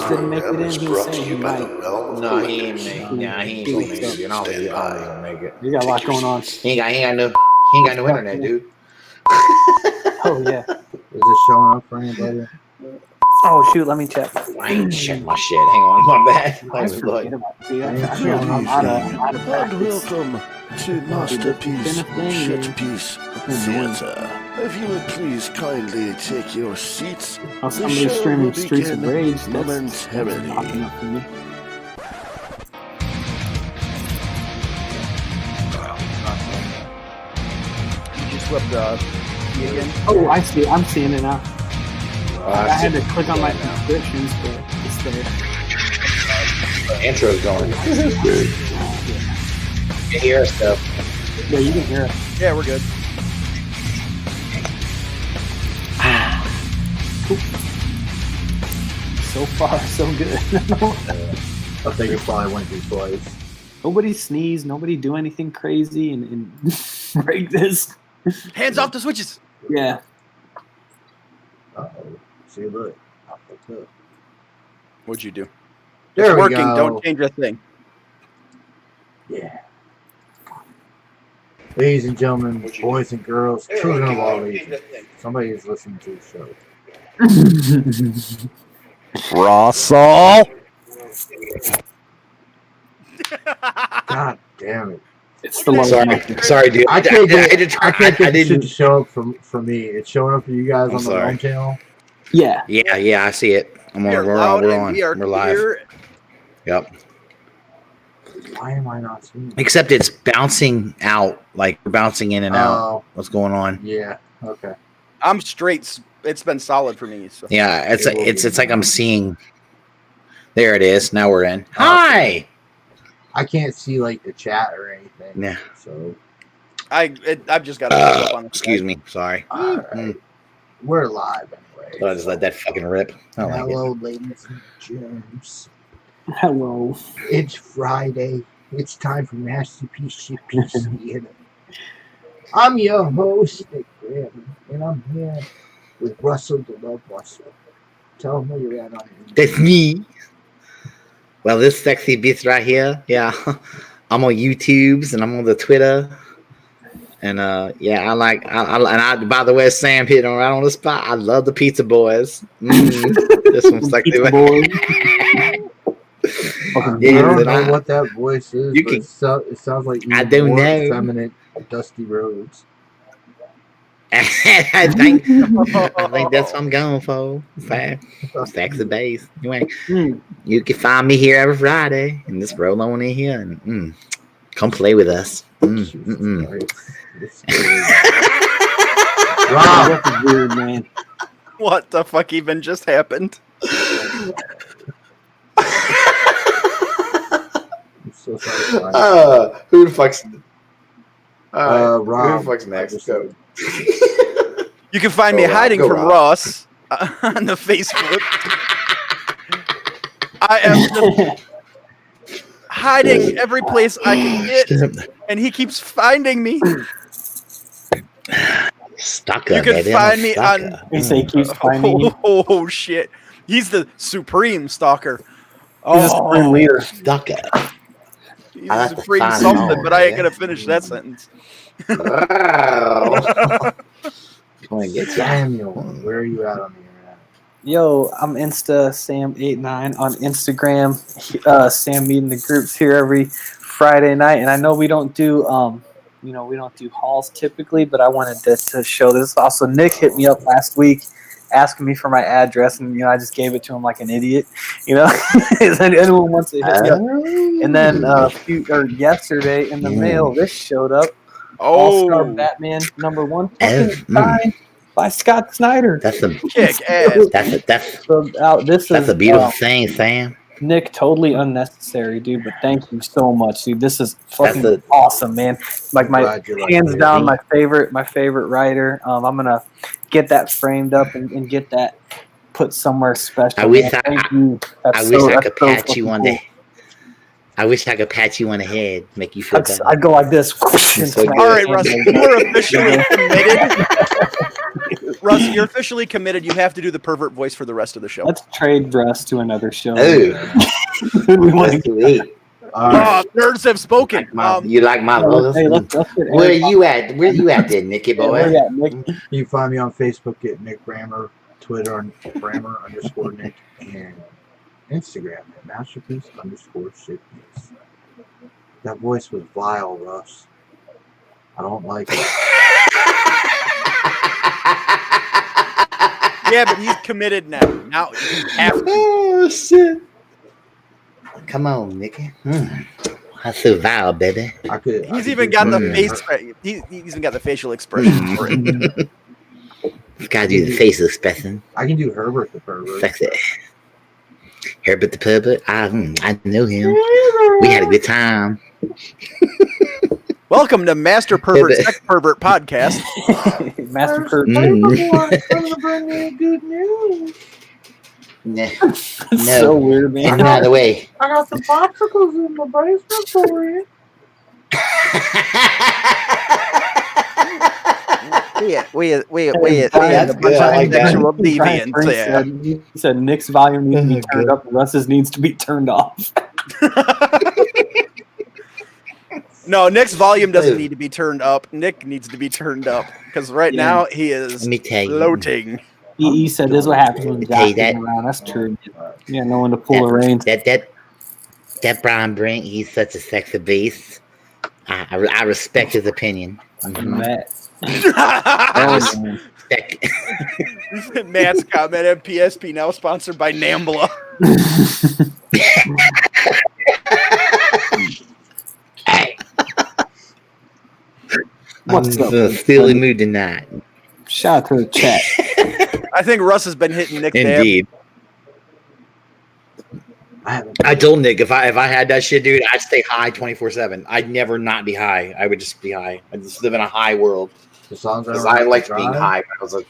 didn't make it in. He was saying he might. No, he ain't gonna make it. You know, he's gonna make it. You got a lot going on. He ain't got no internet, dude. Oh yeah. Is it showing up for anybody? Oh shoot, let me check. I ain't check my shit. Hang on, my bad. I forget about it. I'm out of practice. Welcome to Masterpiece Shitpiece Theater. If you would please kindly take your seats, Oh, the somebody's show streaming will Streets of begin Rage. That's momentarily. popping up for me. You just flipped again. Oh, I see. I'm seeing it now. I had to click on my subscriptions, but it's there. Intro's going. You hear stuff. Yeah, you can hear it. Yeah, we're good. So far, so good. I think it probably went through twice. Nobody sneeze. Nobody do anything crazy and break this. Hands off the switches. Yeah. Uh-oh. See, look. I fucked up. What'd you do? There It's we working. go. Don't change a thing. Yeah. Ladies and gentlemen, boys and girls, children of all ages, somebody is listening to the show. Russell. God damn it. It's the love market. Sorry, dude. I can't get I this shit didn't. to show up for me. It's showing up for you guys I'm on the sorry. home channel. Yeah. Yeah, I see it. We are We're loud and on. we are We're live. clear. Yep. Why am I not seeing it? Except it's bouncing out, like we're bouncing in and out. Oh, What's going on? yeah. Okay. I'm straight. It's been solid for me. So. Yeah, It will it's be. like I'm seeing. There it is. Now we're in. Hi. I can't see like the chat or anything. Yeah. So, I've just got to up on the Excuse me. Sorry. all right. We're live anyway. Thought I just let that fucking rip. I don't like it. Hello, ladies and gents. Hello. It's Friday. It's time for Masterpiece Shitpiece Theater. I'm your host, Nick Graham, and I'm here with Russell the Love Russell. Tell him where you're at on the That's me. Well, this sexy bitch right here. Yeah. I'm on YouTubes and I'm on the Twitter. And yeah, by the way, Sam hit on right on the spot. I love the Pizza Boys. This one's like Pizza Boys. I don't know what that voice is, You but can- it sounds like I don't know. effeminate Dusty Rhodes. I think that's what I'm going for. Stacks of bass. Anyway, you can find me here every Friday and just roll on in here and come play with us. Jesus Christ. This is Wow, that's weird, man. What the fuck even just happened? I'm so sorry. Who the fuck's Rob, who the fuck's I next? just- Go. You can find me Go, Rob. hiding Go, from Rob. Ross on the Facebook. I am just hiding every place I can get, and he keeps finding me. Stucker, You can baby. find me on- Stucker. He say he keeps finding you. Oh shit! He's the supreme stalker. He's a supreme leader. Stucker. He's I a like to supreme find something, out, but I ain't yeah. gonna finish that sentence. Come on, get you. Samuel, where are you at on the internet? Yo, I'm Insta Sam89 on Instagram. Sam meeting the groups here every Friday night, and I know we don't do we don't do hauls typically, but I wanted to show this. Also, Nick hit me up last week asking me for my address, and I just gave it to him like an idiot. If anyone wants to hit me up. And then yesterday in the mail, this showed up. All-Star Oh, Batman #1 Ev- signed by Scott Snyder. That's a kick ass! that's So, this that's is a beautiful thing, Sam. Nick, totally unnecessary, dude. But thank you so much, dude. This is fucking That's awesome, man. Like my Glad you like hands it. down, my favorite writer. I'm gonna get that framed up and get that put somewhere special. I wish man. I- Thank you. I wish I that's could so pat you fucking on cool. the. I wish I could pat you on the head, make you feel better. I'd go like this. so good. All right, Russ, we're officially committed. Russ, you're officially committed. You have to do the pervert voice for the rest of the show. Let's trade Russ to another show. Ooh, We want that's to sweet. All right. Nerds have spoken. You like my voice? Hey, let's get Where you at? Where you at there, Nicky boy? Yeah, Nick. You can find me on Facebook at Nick Brammer, Twitter on Brammer_Nick, and Instagram at Masterpiece_Shitpiece. That voice was vile, Russ. I don't like it. Yeah, but he's committed now. Now you have to. Oh shit! Come on, Nicky. That's so vile, baby. He's even got the face. He's even got the facial expression for it. He's got to do the facial expression. I can do Herbert the pervert. Sexy. Herbert the pervert. I know him. We had a good time. Welcome to Master Pervert Sex Pervert Podcast. Master Pervert. Good news. No. So weird, man. I'm out of the way. I got some popsicles in my basement for you. Wait. That's good. I like that. Sexual deviance there. He said Nick's volume needs to be turned up, and Russ's needs to be turned off. No, Nick's volume doesn't need to be turned up. Nick needs to be turned up because right now he is Let me tell you. floating. He said this is what happens when Tell you Josh that. is around. That's true. Yeah, no one to pull the reins. That Brian Brink, he's such a sexy beast. I respect his opinion. Matt. Matt's comment: MPSP now sponsored by Nambla. What's up? in a silly mood tonight. Shout out to the chat. I think Russ has been hitting Nick. Indeed. I told Nick if I had that shit, dude, I'd stay high 24/7. I'd never not be high. I would just be high. I'd just live in a high world. Because I liked being high. I was like,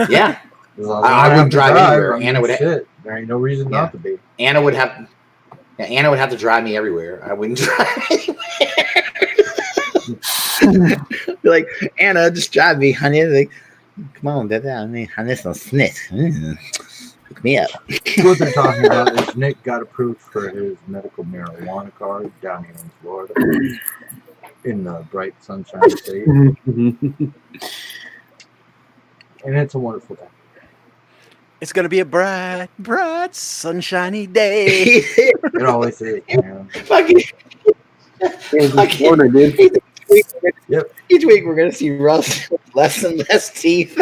yeah. I wouldn't drive anywhere. Anna would. Shit. There ain't no reason not to be. Anna would have to drive me everywhere. I wouldn't drive anywhere. Be like, Anna, just drive me, honey. Like, come on, baby. I mean, honey, some snitch. Hook me up. What they're talking about is Nick got approved for his medical marijuana card down here in Florida, in the bright sunshine state, and it's a wonderful time. It's gonna be a bright, sunshiny day. It always is, man. Florida, dude. Yep. Each week we're gonna see Russ with less and less teeth.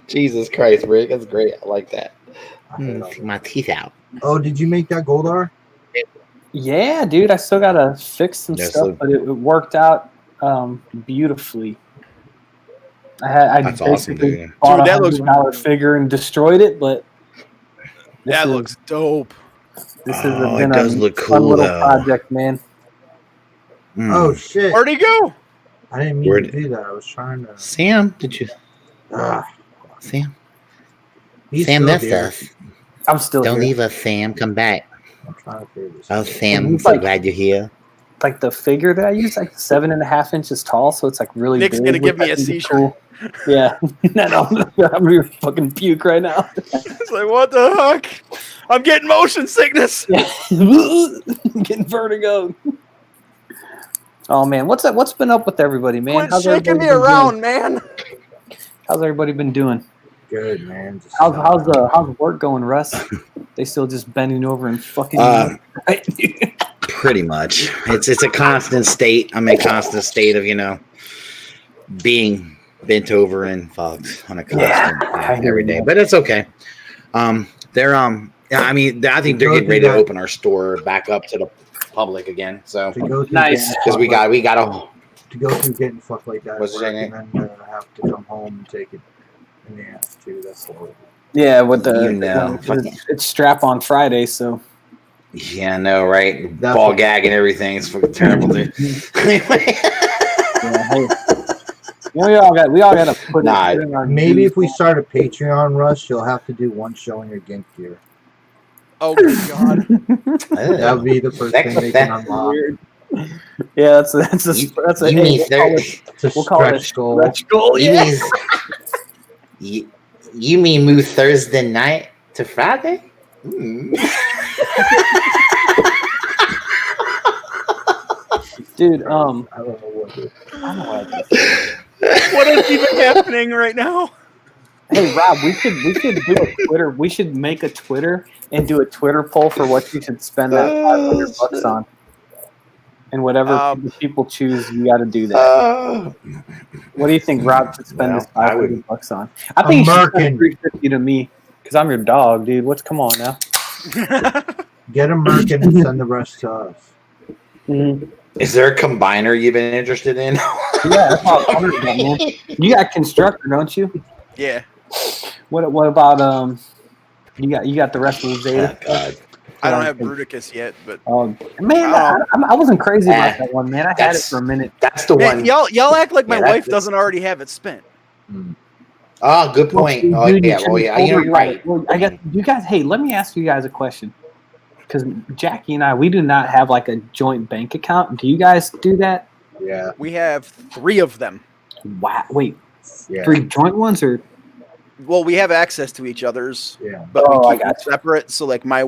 Jesus Christ, Rick, that's great. I like that. See my teeth out. Oh, did you make that Goldar? Yeah, dude. I still gotta fix some stuff, but it worked out beautifully. I That's basically awesome, bought dude. Dude, that $100 figure and destroyed it, but That looks dope. this has Oh, been it does a look fun cool, little though. project, man. Oh shit! Where'd he go? I didn't mean to do that. I was trying to. Sam, did you? Ah, Sam? he's Sam, still that's here. us. I'm still Don't here. leave us, Sam. Come back. I'm trying to figure this Oh, out. Sam, I'm he's so like- glad you're here. Like the figure that I use, like 7.5 inches tall, so it's like really Nick's big. gonna give which me I a think is seizure. cool. Yeah, I'm gonna fucking puke right now. It's like, what the heck? I'm getting motion sickness. Getting vertigo. Oh man, what's up? What's been up with everybody, man? Quit shaking everybody me been around, doing? man. How's everybody been doing? Good, man. Just How's work going, Russ? They still just bending over and fucking. Pretty much. It's a constant state. I'm in a constant state of, being bent over and fucked on a constant every day. But it's okay. They're I mean, I think they're getting ready to open our store back up to the public again. So to go through Nice. getting because we got to go through getting fuck like that, What's at work, your and then have to come home and take it in the ass too. That's horrible. Yeah, with the fucking- it's strap on Friday, so yeah, no, right? That's Ball what- gag and everything. It's fucking terrible, dude. yeah, hey. We all got to put Nah, it in our Maybe dues. if we start a Patreon, Rush, you'll have to do one show in your Gink gear. Oh my god. That would be the first thing they can unlock. Yeah, that's a You mean we'll call it a Stretch goal. stretch goal. You Yeah. mean you mean move Thursday night to Friday? Dude, I don't know what it is. I don't know what I just said. What is even happening right now? Hey Rob, we should do a Twitter. We should make a Twitter and do a Twitter poll for what you should spend that $500 on. And whatever people choose, you got to do that. What do you think Rob should spend his $500 on? I think you should spend $350 to me because I'm your dog, dude. Come on now? Get a Merkin and send the rest to us. Mm-hmm. Is there a combiner you've been interested in? Yeah, that's all I'm about, man. You got constructor, don't you? Yeah. What about you got the rest of the Zeta? Oh, God. I don't have Bruticus yet, but man, I wasn't crazy about that one, man. I had it for a minute. That's the one. Y'all act like my wife doesn't already have it spent. Oh, good point. Well, dude, you're right. Well, I guess you guys. Hey, let me ask you guys a question. Because Jackie and I, we do not have like a joint bank account. Do you guys do that? Yeah. We have 3 of them. Wow. Wait. Yeah. 3 joint ones or? Well, we have access to each other's. Yeah. But we keep it separate. So like my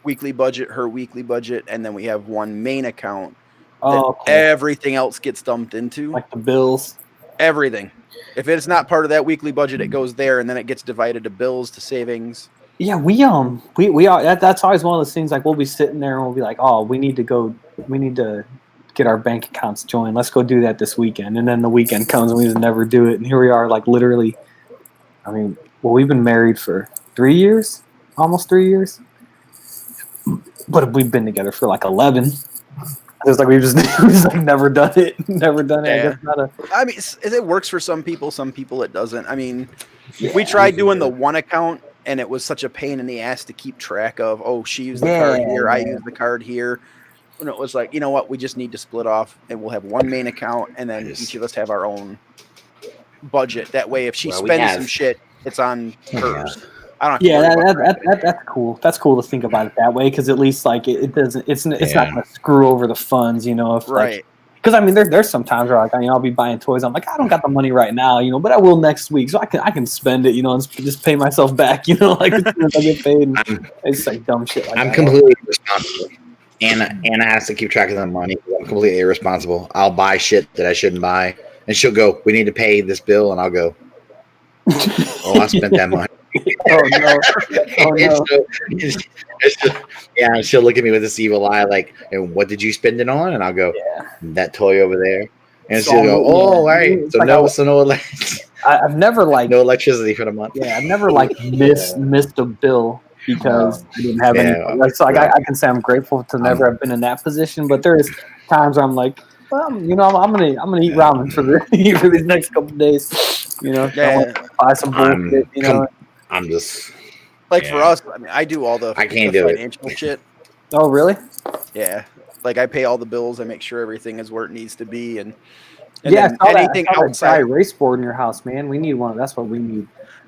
weekly budget, her weekly budget, and then we have one main account that everything else gets dumped into. Like the bills. Everything. If it's not part of that weekly budget, it goes there, and then it gets divided to bills, to savings. Yeah, we are. That's always one of those things. Like we'll be sitting there and we'll be like, "Oh, we need to get our bank accounts joined. Let's go do that this weekend." And then the weekend comes and we just never do it. And here we are, like literally. I mean, well, we've been married for 3 years, almost 3 years, but we've been together for like 11. It's like we've just like never done it. Never done it. Yeah. I mean, it works for some people. Some people it doesn't. I mean, we tried doing the one account, and it was such a pain in the ass to keep track of. Oh, she used the card here. I used the card here. And it was like, you know what? We just need to split off, and we'll have one main account, and then each of us have our own budget. That way, if she spends some shit, it's on hers. I don't. That's cool. That's cool to think about it that way, because at least like it doesn't. It's not going to screw over the funds, you know. If, right. Because I mean, there's some times where like I'll be buying toys. I'm like, I don't got the money right now, you know, but I will next week, so I can spend it, you know, and just pay myself back, you know, like as soon as I get paid. It's like dumb shit. Like I'm completely irresponsible. Anna has to keep track of the money. I'm completely irresponsible. I'll buy shit that I shouldn't buy, and she'll go, "We need to pay this bill," and I'll go, "Oh, I spent that money." And she'll look at me with this evil eye, like, "And what did you spend it on?" And I'll go, "That toy over there." And she'll go, "Oh, all right." So like no I've never like no electricity for the month. Yeah, I've never like missed a bill because I didn't have any. Like, so I can say I'm grateful to never have been in that position. But there's times where I'm like, well, you know, I'm gonna eat ramen for these next couple of days. You know, I want to buy some bullshit. You know, I'm just like for us. I mean, I do all the financial shit. Oh, really? Yeah, like I pay all the bills. I make sure everything is where it needs to be, and yeah, anything outside race board in your house, man. We need one. That's what we need.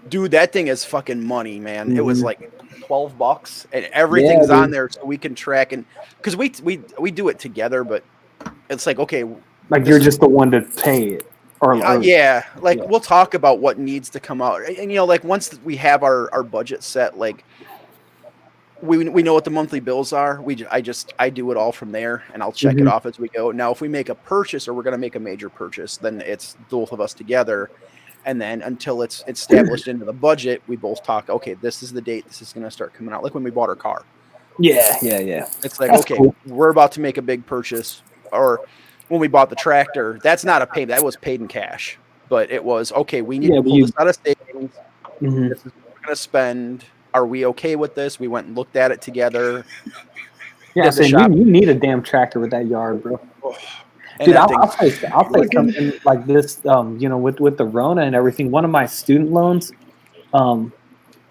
Dude, that thing is fucking money, man. Mm-hmm. It was like $12, and everything's on there, so we can track. And because we do it together, but it's like, okay, like you're just the one to pay it, or we'll talk about what needs to come out, and you know, like once we have our budget set, like we know what the monthly bills are. I do it all from there, and I'll check it off as we go. Now, if we make a purchase or we're going to make a major purchase, then it's both of us together. And then until it's established into the budget, we both talk, okay, this is the date this is going to start coming out. Like when we bought our car. Yeah. It's like, that's okay, cool. We're about to make a big purchase. Or when we bought the tractor, that's not a payment. That was paid in cash. But it was, okay, we need to pull this out of savings. Mm-hmm. This is what we're going to spend. Are we okay with this? We went and looked at it together. Yeah, so you need a damn tractor with that yard, bro. Dude, I'll say something like this. You know, with the Rona and everything, one of my student loans,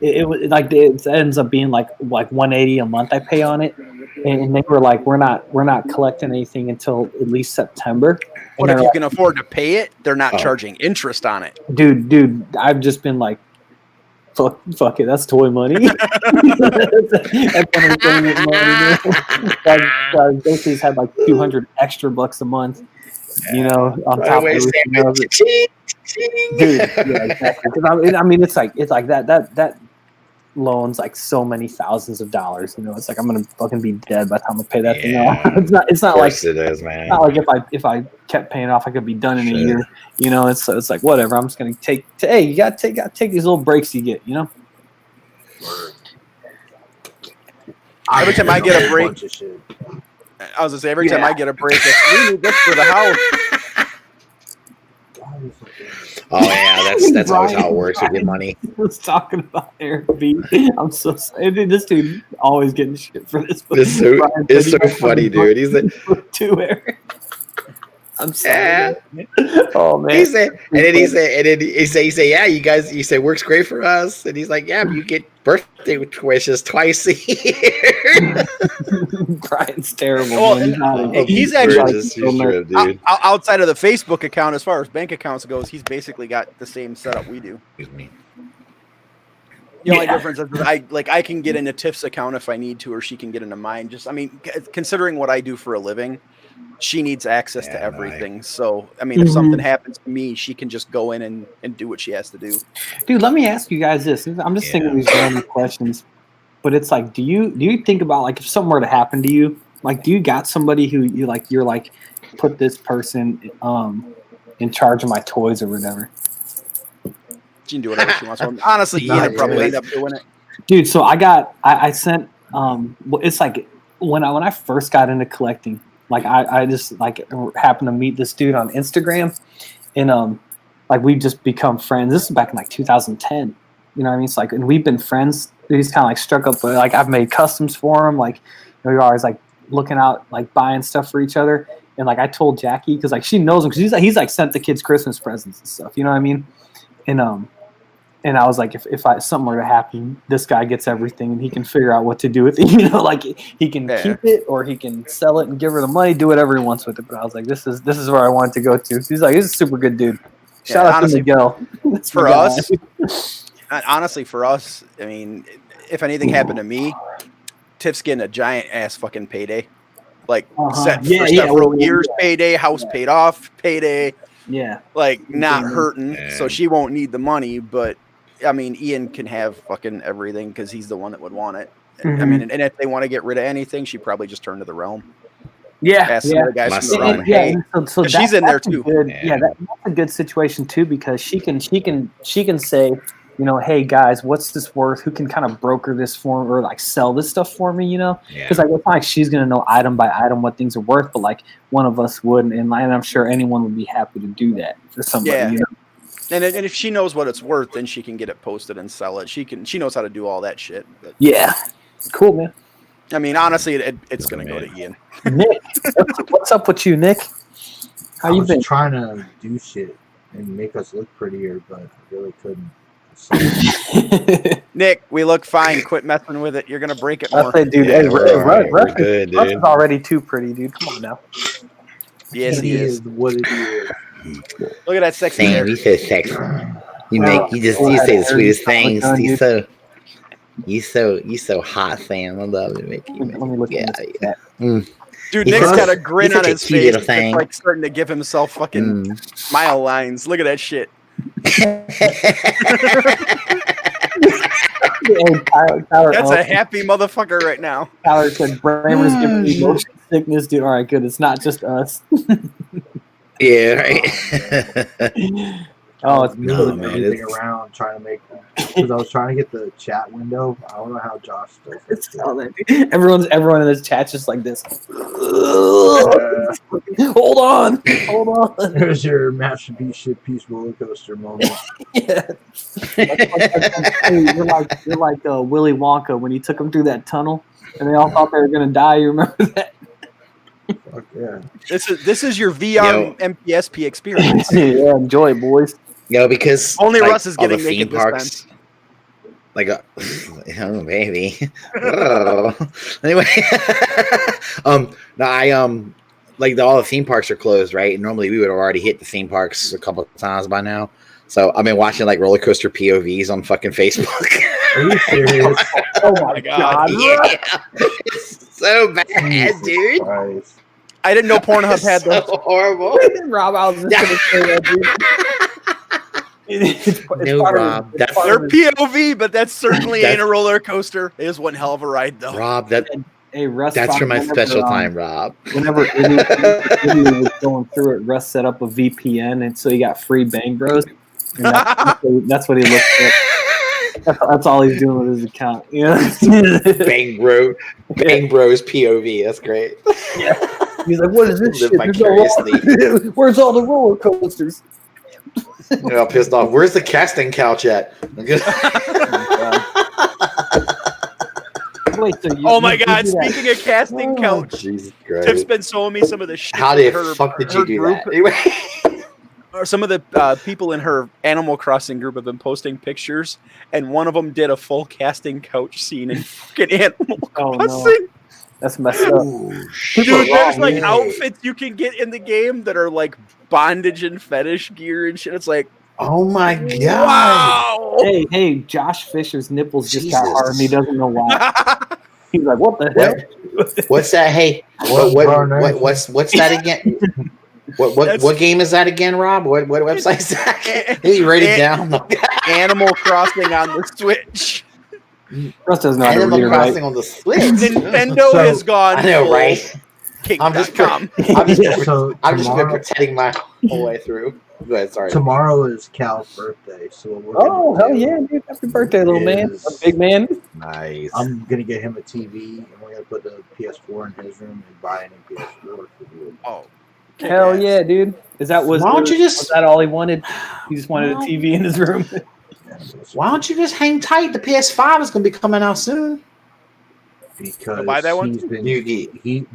it ends up being like $180 a month I pay on it, and they were like, we're not collecting anything until at least September. But if you can afford to pay it, they're not charging interest on it. Dude, I've just been like, Fuck it, that's toy money. That's unemployment money, man. They just had like $200 extra a month, you know, on top of everything else. Dude, yeah, exactly. 'Cause I mean, it's like that loan's like so many thousands of dollars. You know, it's like I'm gonna fucking be dead by the time I pay that thing off. It's not like it is, man. It's not like if I kept paying off, I could be done in a year. You know, it's like whatever. I'm just gonna take. Hey, you gotta take these little breaks you get. You know. Every time I get a break, I was gonna say every time I get a break, we need this for the house. Oh yeah, that's always how it works with your money. I was talking about Airbnb. I'm so sorry. Dude, this dude always getting shit for this. It's so funny, dude. He's like, Eric. I'm sorry. Man. Oh man. He said, yeah, you guys. You say works great for us, and he's like, yeah, but you get birthday wishes twice a year. Brian's terrible. Well, he's actually dude. Outside of the Facebook account, as far as bank accounts goes, he's basically got the same setup we do. Excuse me. The only difference is I can get into Tiff's account if I need to, or she can get into mine. Considering what I do for a living, she needs access to everything. Right. So, I mean, if something happens to me, she can just go in and do what she has to do. Dude, let me ask you guys this. I'm just thinking these random questions, but it's like, do you think about like if something were to happen to you, like, do you got somebody who you're like put this person in charge of my toys or whatever? She can do whatever she wants. Honestly, I'd probably end up doing it. Dude, so I sent it's like when I first got into collecting. Like I just like happened to meet this dude on Instagram, and like we've just become friends. This is back in like 2010. You know what I mean? It's like, and we've been friends. He's kind of like struck up. Like I've made customs for him. Like we're always like looking out, like buying stuff for each other. And like I told Jackie because like she knows him because he's like sent the kids Christmas presents and stuff. You know what I mean? And I was like, if something were to happen, this guy gets everything, and he can figure out what to do with it. You know, like he can keep it, or he can sell it and give her the money, do whatever he wants with it. But I was like, this is where I wanted to go to. He's like, he's a super good dude. Shout out to Miguel. For us, honestly, for us, I mean, if anything happened to me, Tiff's getting a giant ass fucking payday, like set for several years, payday, house paid off, payday. Yeah, like not hurting, so she won't need the money, but. I mean, Ian can have fucking everything because he's the one that would want it. I mean, and if they want to get rid of anything, she probably just turn to the realm. Ask some of the guys from the realm. Hey, so she's in there too. That's a good situation too because she can say, you know, hey guys, what's this worth? Who can kind of broker this for me or like sell this stuff for me? You know, because like it's not like she's gonna know item by item what things are worth, but like one of us would, and I'm sure anyone would be happy to do that for somebody. Yeah. You know? And if she knows what it's worth, then she can get it posted and sell it. She knows how to do all that shit. But, yeah, cool, man. I mean, honestly, it's gonna go to Ian. Nick, what's up with you, Nick? How you been? Trying to do shit and make us look prettier, but I really couldn't. Nick, we look fine. Quit messing with it. You're gonna break it more. Dude, hey, Russ is already too pretty, dude. Come on now. Yes, he is. What it is. Look at that sexy hair. You said sexy. You say the sweetest things. You so hot, Sam. I love it. Let me look at that. Dude, Nick's got a grin on his face. It's like starting to give himself fucking smile lines. Look at that shit. That's a happy motherfucker right now. Tyler said Bramer's giving me motion sickness, dude. All right, good. It's not just us. Yeah, right. Oh, it's me moving around trying to make because I was trying to get the chat window. I don't know how Josh does it. It's all that, dude. Everyone in this chat just like this. Hold on. There's your masterpiece shit piece roller coaster moment. Yeah. You're like Willy Wonka when he took him through that tunnel and they all thought they were gonna die. You remember that? Fuck yeah. This is your VR MPSP experience. Yeah, enjoy it, boys. Because only Russ is getting naked parks. Like oh baby. Anyway, all the theme parks are closed, right? And normally we would have already hit the theme parks a couple of times by now. So I've been watching like roller coaster POVs on fucking Facebook. Are you serious? Oh my god! Yeah, it's so bad, dude. Christ. I didn't know Pornhub It's had so those. horrible. Rob, I was just gonna say that, dude. No, Rob, that's- They're POV, but that certainly That's- ain't a roller coaster. It is one hell of a ride, though. Rob, that Hey, Russ. that's for my whenever, special time, Rob. Whenever Idiot was going through it, Russ set up a VPN, and so he got free Bang Bros. And that's what he looked at. That's all he's doing with his account. You know? Bang Bros POV. That's great. Yeah. He's like, what is this Live shit? There's vicariously. Where's all the roller coasters? You know, pissed off. Where's the casting couch at? Wait, so Oh my god! Speaking of casting couch, Jesus Tiff's Christ. been showing me some of the shit. How in the fuck did you do group, that? Anyway. Or some of the people in her Animal Crossing group have been posting pictures, and one of them did a full casting couch scene in fucking Animal Crossing. No. That's messed up. Dude, there's like outfits you can get in the game that are like bondage and fetish gear and shit. It's like, Oh my god. wow. Hey, Josh Fisher's nipples just got Jesus. hard and he doesn't know why. He's like, what the heck? What's that? Hey, what's that again? What game is that again, Rob? What website is that? Did you write it down? Animal Crossing on the Switch. Russ doesn't know how to Animal read, Crossing right? on the Switch. Nintendo has gone. I know, full right? I'm just King.com. I've just been pretending my whole way through. Go ahead, sorry. Tomorrow is Cal's birthday, so what we're Oh, gonna hell do yeah, dude. Happy birthday, little man. is- Big man. Nice. I'm gonna get him a TV, and we're gonna put the PS4 in his room and buy an PS4 for you. Oh, Hell yeah, dude. Is that was Why don't you just- was that all he wanted? He just wanted a TV in his room. Why don't you just hang tight? The PS5 is going to be coming out soon. Because buy that one he's too? been It ain't-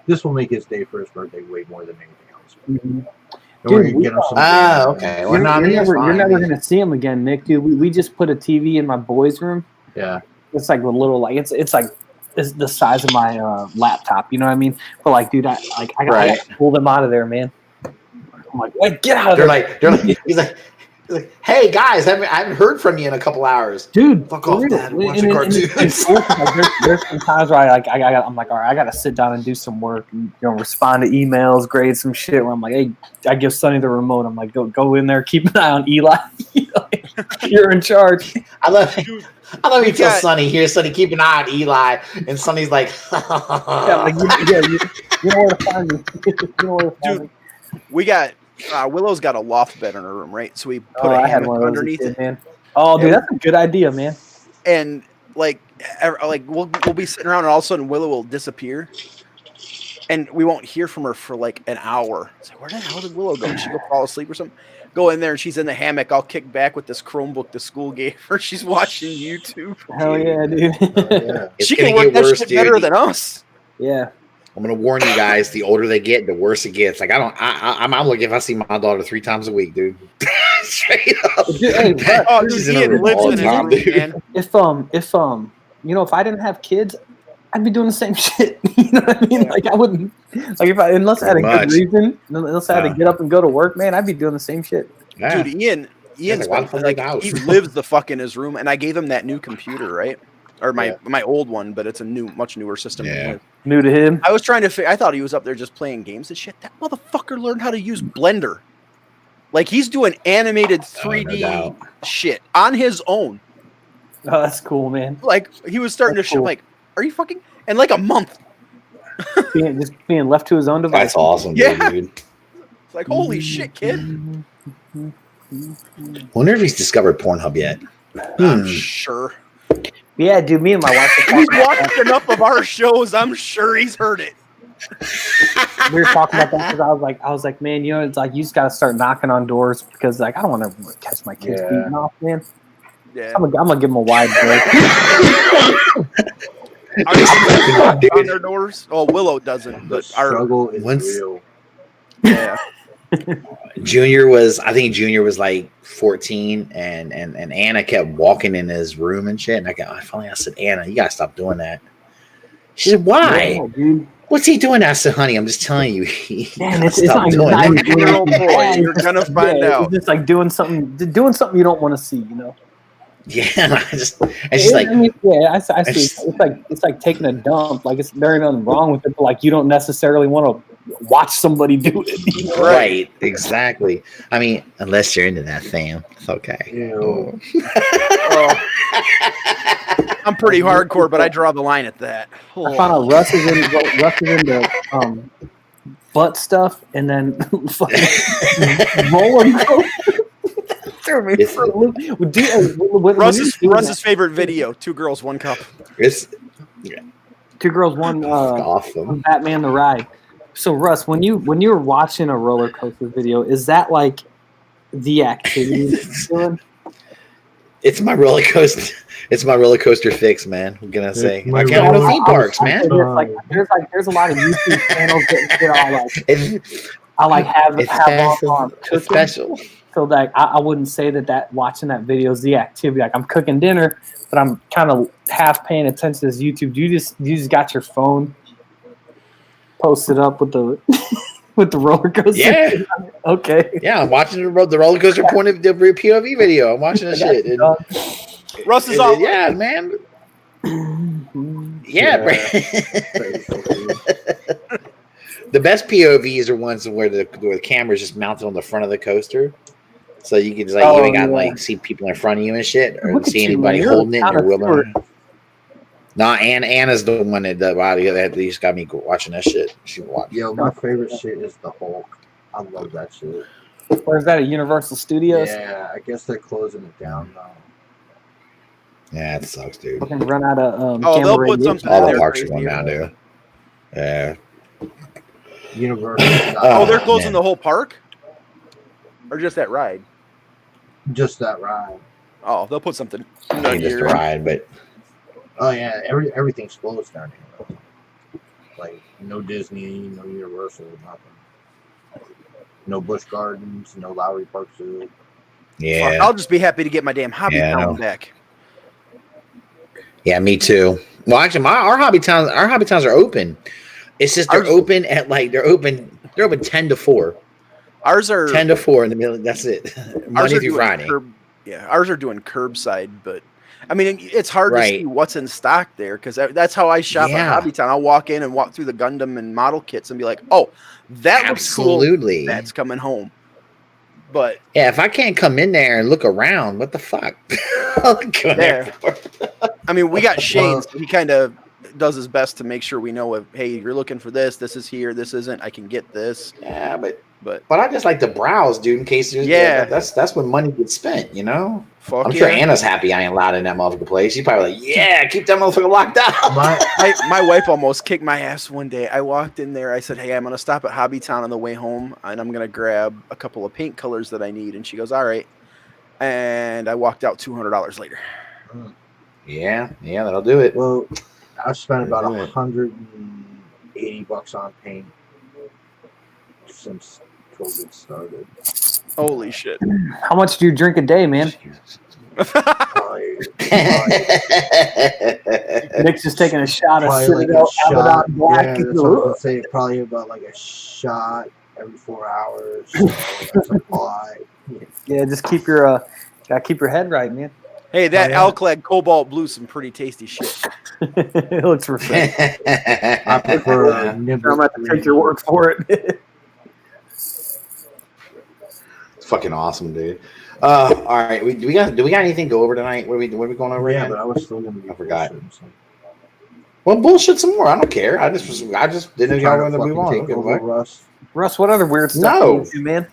this will make his day for his birthday way more than anything else. Mhm. And we're gonna get him some games. Okay. You're, Well, no, I mean, that's you're fine. never gonna see him again, Nick. Dude, we just put a TV in my boys' room. Yeah. It's like a little like it's like it's the size of my laptop. You know what I mean? But like, dude, I Right. gotta pull them out of there, man. I'm like, wait, get out of They're there, like, he's like, hey guys, I haven't heard from you in a couple hours. dude. Fuck for off, real. Dad. Watch And- the and- and- cartoons. and there's some times where I'm like, all right, I gotta sit down and do some work and respond to emails, grade some shit. Where I'm like, hey, I give Sonny the remote. I'm like, go in there, keep an eye on Eli. You're in charge. I love you tell got- Sonny here, Sonny, keep an eye on Eli, and Sonny's like, Yeah, like, you know where to find me. You know where to find me. we got Willow's got a loft bed in her room, right? So we put Oh, a I had hammock one of those as a underneath kid, it, man. Oh, dude, Yeah. that's a good idea, man. and like we'll be sitting around, and all of a sudden Willow will disappear, and we won't hear from her for like an hour. It's like, where the hell did Willow go? Did she go fall asleep or something? Go in there and she's in the hammock. I'll kick back with this Chromebook the school gave her. She's watching YouTube. Hell yeah, dude. Yeah. It's She gonna can work get that worse, shit dude. better than us. Yeah. I'm gonna warn you guys. The older they get, the worse it gets. Like I'm looking. If I see my daughter 3 times a week, dude. Straight up. Dude, hey, but Oh, dude, She's in her Ian room lives all in the his time, room, dude. man. if I didn't have kids, I'd be doing the same shit. You know what I mean? Like I wouldn't, like unless I had a Pretty good much. reason, unless I had to Yeah. get up and go to work, man, I'd be doing the same shit. Yeah. Dude, Ian's like, why the fuck like, the house? he lives the fuck in his room, and I gave him that new computer, right? Or my old one, but it's a much newer system. Yeah. New to him. I was trying to figure. I thought he was up there just playing games and shit. That motherfucker learned how to use Blender. Like he's doing animated 3D doubt. shit on his own. Oh, that's cool, man. Like he was starting That's to show. cool. Like, are you fucking? In like a month. Just being left to his own device. That's awesome, Yeah. dude. It's like holy shit, kid. Wonder if he's discovered Pornhub yet. I'm sure. Yeah, dude. Me and my wife. He's watched enough of our shows. I'm sure he's heard it. We were talking about that because I was like, man, it's like you just got to start knocking on doors because like I don't want to catch my kids Yeah. beating off, man. Yeah. I'm gonna give them a wide break. Are you on Dude. their doors? Oh, Willow doesn't, The but our struggle is Once- real. yeah. Junior was like 14, and Anna kept walking in his room and shit. And I said, Anna, you gotta stop doing that. She said, why? Yeah, dude. What's he doing? I said, honey, I'm just telling you. Man, it's Stop not doing not that. even Girl, boy, you're gonna find out. It's just like doing something you don't want to see, you know. Yeah, and she's like, I mean, yeah, I see. It's like taking a dump. Like there ain't nothing wrong with it, but like you don't necessarily want to watch somebody do it. You know? right, exactly. I mean, unless you're into that, fam, it's okay. Ew. Oh. I'm pretty hardcore, but I draw the line at that. I found out Russ is into butt stuff, and then rolling. Russ's favorite video: 2 girls, 1 cup. It's 2 girls, 1 awesome. Batman the Ride. So Russ, when you're watching a roller coaster video, is that like the activity you're doing? It's my roller coaster. It's my roller coaster fix, man. I'm gonna say. I can't go to theme parks, man. There's a lot of YouTube channels that I have on cooking. Special. So like I wouldn't say that watching that video is the activity. Like I'm cooking dinner, but I'm kind of half paying attention to YouTube. You just got your phone posted up with the with the roller coaster. Yeah. Okay. Yeah, I'm watching the roller coaster point of the POV video. I'm watching that shit. And, Russ is all yeah, man. Yeah, the best POVs are ones where the camera's just mounted on the front of the coaster, so you can just you ain't got like see people in front of you and shit, or see anybody holding it or wheeling. No, Anna's the one that just got me watching that shit. She watched. Yo, my favorite shit is the Hulk. I love that shit. Where's that at Universal Studios? Yeah, I guess they're closing it down now. Yeah, it sucks, dude. Fucking run out of they'll put something all in the there parks are crazy. going down, dude. Yeah. Universal. They're closing the whole park, or just that ride? Just that ride. Oh, they'll put something. I just a ride, but Oh yeah, everything's closed down here. Like no Disney, no Universal, nothing. No Busch Gardens, no Lowry Park Zoo. yeah. I'll just be happy to get my damn hobby town back. Yeah, me too. Well, actually, our hobby towns are open. It's just they're open at they're open 10 to 4. Ours are 10 to 4 in the middle. That's it. Monday through Friday. Ours are doing curbside, but I mean it's hard to see what's in stock there because that's how I shop at Hobbytown. I'll walk in and walk through the Gundam and model kits and be like, "Oh, that looks cool. That's coming home." But yeah, if I can't come in there and look around, what the fuck? I mean, we got Shane. So he kind of does his best to make sure we know if, hey, you're looking for this. This is here. This isn't. I can get this. Yeah, but I just like to browse, dude. In case there's that's when money gets spent, you know. I'm sure Anna's happy I ain't allowed in that motherfucker place. She's probably like, yeah, keep that motherfucker locked up. My wife almost kicked my ass one day. I walked in there. I said, hey, I'm going to stop at Hobbytown on the way home, and I'm going to grab a couple of paint colors that I need. And she goes, all right. And I walked out $200 later. Yeah, that'll do it. Well, I've spent about $180 on paint since COVID started. Holy shit. How much do you drink a day, man? Nick's just taking a shot of Citadel Abaddon Black. Yeah, that's what I'd say. Probably about like a shot every 4 hours. Yeah, just keep your keep your head right, man. Hey, that Alclad Cobalt Blue, some pretty tasty shit. It looks refreshing. I prefer I'm going to take your word for it. It's fucking awesome, dude. All right, do we got anything to go over tonight? What are we going over? Yeah, but I was still gonna be. I forgot. Well, bullshit some more. I don't care. I just didn't know y'all wanted to move on. Take over, Russ, what other weird stuff do you do, man?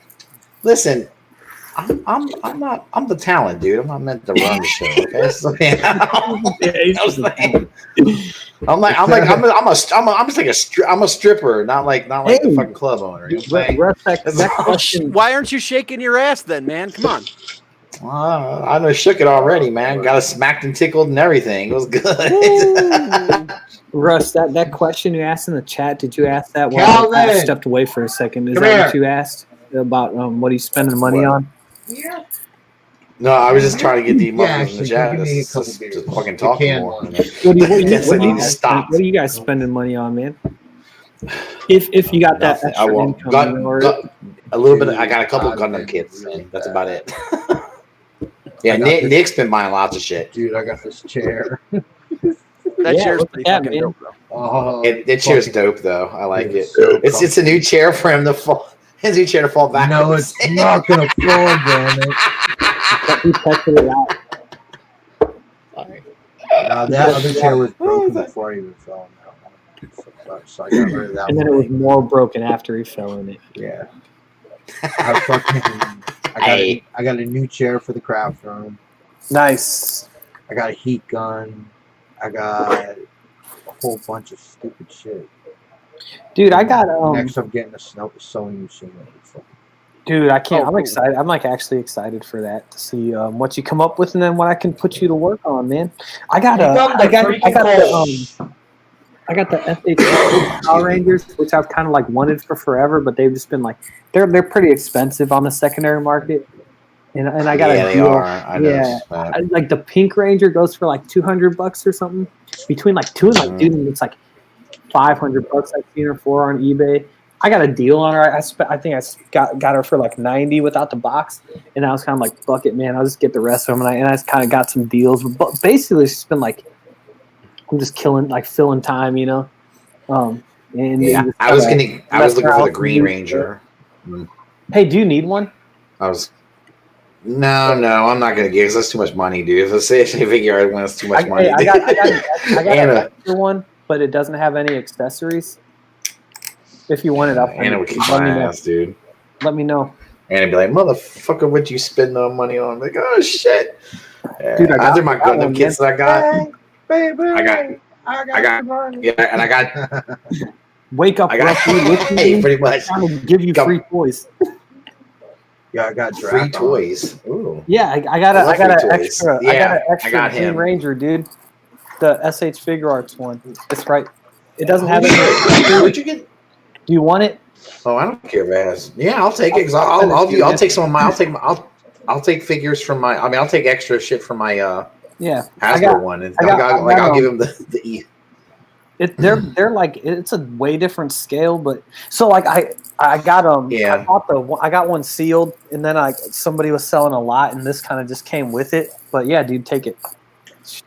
Listen, I'm the talent, dude. I'm not meant to run the show. Okay, so, I'm a stripper, not like the fucking club owner. You know why aren't you shaking your ass then, man? Come on. I know shook it already, man. Got it smacked and tickled and everything. It was good. Russ, that question you asked in the chat, did you ask that while I stepped away for a second? Is that what you asked about what are you spending money on? Yeah. No, I was just trying to get the emotions in the chat. Just fucking talking more. What are you guys spending money on, man? If you got that Nothing. I extra won't. income, or A little bit. I got a couple Gundam kits, and that's about it. Yeah, Nick's been buying lots of shit. Dude, I got this chair. That Yeah, chair's look pretty at that, fucking man. dope, though. Oh, It chair's dope though. I like it. so It's a new chair for him to fall. It's a new chair to fall back. No, it's not gonna fall, damn it. he tested it out. No, that other chair was broken before I even fell in that one. So I got rid of that And then it one. was more broken after he fell in it. Yeah. I got a new chair for the craft room. Nice. I got a heat gun. I got a whole bunch of stupid shit. Dude, I got Next, I'm getting a sewing machine. dude, I can't. Oh, I'm cool. excited. I'm like actually excited for that to see what you come up with and then what I can put you to work on, man. I got the SH Power Rangers, which I've kind of like wanted for forever, but they've just been like they're pretty expensive on the secondary market. And I got a deal. I know. Like the Pink Ranger goes for like $200 or something. Between like two and like dude, it's like $500 I've seen her for on eBay. I got a deal on her. I think I got her for like 90 without the box, and I was kind of like, "Fuck it, man! I'll just get the rest of them." And I just kind of got some deals, but basically it's just been like I'm just filling time, you know. And Yeah, I was looking for the Green Ranger. Hey, do you need one? No, I'm not gonna get because that's too much money, dude. If I figure I win, it's too much money. I got an extra one, but it doesn't have any accessories. If you want it up, Anna would kick my ass, dude. Let me know. Anna would be like, "Motherfucker, what you spend no money on?" I'm like, "Oh shit, dude! Either my Gundam kits that I got, baby, I got, yeah, and I got. Wake up, Hey, pretty much. I'm trying to give you free toys. Yeah, I got free toys. Ooh. Yeah, I got an extra. Yeah, I got an extra I got Green him. Ranger, dude. The SH Figure Arts one. It's right. It doesn't have any. Where'd you get? Do you want it? Oh, I don't care if it has. Yeah, I'll take it. Cause I'll take some of my. I'll take figures from my. I mean, I'll take extra shit from my. Yeah. Hasbro one, and I'll give him the E. They're like it's a way different scale, but so like I got Yeah. I got one sealed, and then somebody was selling a lot, and this kind of just came with it. But yeah, dude, take it.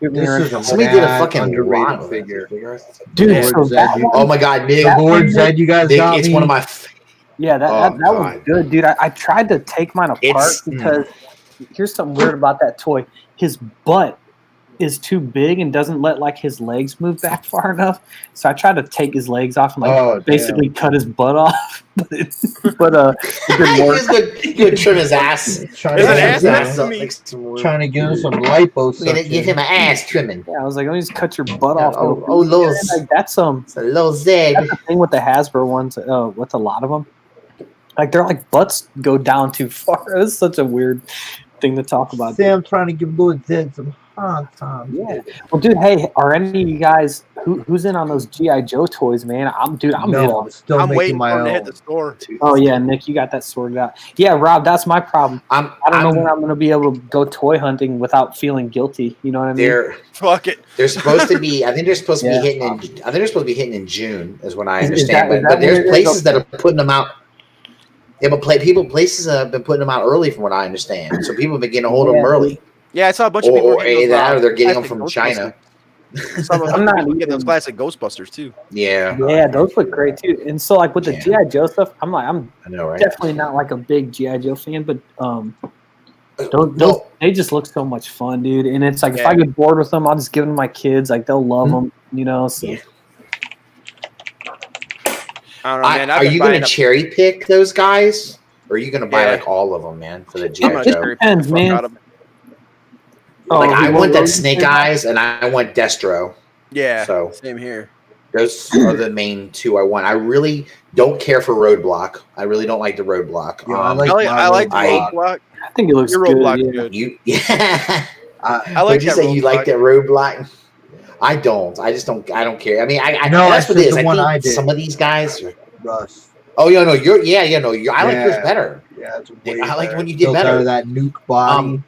This is a Somebody did a fucking underrated lot figure. Dude, Yeah, so that one, Oh my god, Nick! Lord Zed, you guys Nick, got it's me. one of my. yeah, that was God. good, dude. I tried to take mine apart It's- because here's something weird about that toy. His butt is too big and doesn't let like his legs move back far enough. So I tried to take his legs off and like basically cut his butt off. but it didn't work. He would trim his ass. Trying There's an ass to next to me. trying to give him some lipo. We're gonna give him an ass trimming. Yeah, I was like, let me just cut your butt off. Oh, Lord. Like, that's It's a little Zed. That's the thing with the Hasbro ones. With a lot of them, like they're like butts go down too far. It's such a weird thing to talk about. Sam trying to give Lord Zed some hard time. Yeah. Well, dude, hey, are any of you guys who's in on those GI Joe toys, man? I'm in No, on. I'm still I'm making waiting my for him to own. hit the store. Oh yeah, Nick, you got that sorted out. Yeah, Rob, that's my problem. I don't know when I'm going to be able to go toy hunting without feeling guilty. You know what I mean? Fuck it. They're supposed to be. I think they're supposed to be Yeah. hitting. I think they're supposed to be hitting in June, is what I Is understand. that But what it there's is? places that are putting them out. Yeah, but places have been putting them out early, from what I understand. So people have been getting a hold of them early, Yeah, I saw a bunch of people. or either that, or they're getting them classic from China. I'm not getting even- those classic Ghostbusters too. Yeah, Yeah, those look great too. And so, like with the GI Joe stuff, I'm I know, right? definitely not like a big GI Joe fan, but No. they just look so much fun, dude. And it's like if Yeah. I get bored with them, I'll just give them to my kids. Like they'll love them, you know. So. Yeah. I don't know, man. I've Are been you going buying to up- cherry pick those guys, or are you going to buy Yeah. like all of them, man, for the I'm GI gonna Joe? cherry pick Depends, the fuck man. out of it. Like I who want that knows? Snake Eyes, and I want Destro. Yeah, So- same here. Those are the main two I want. I really don't care for Roadblock. I really don't like the Roadblock. Yeah, I like I like the I- roadblock. I think it looks Your good. roadblock's Yeah. good. you, yeah. I like Would you that say you like roadblock. that Roadblock? I don't. I just don't. I don't care. I mean, I No, that's what that's it is. the I one think I did. some of these guys. Russ. Oh, yeah, no, you're. Yeah, yeah, no. I like yours Yeah. better. Yeah, it's way I like better. when you did Built better. out of that nuke body.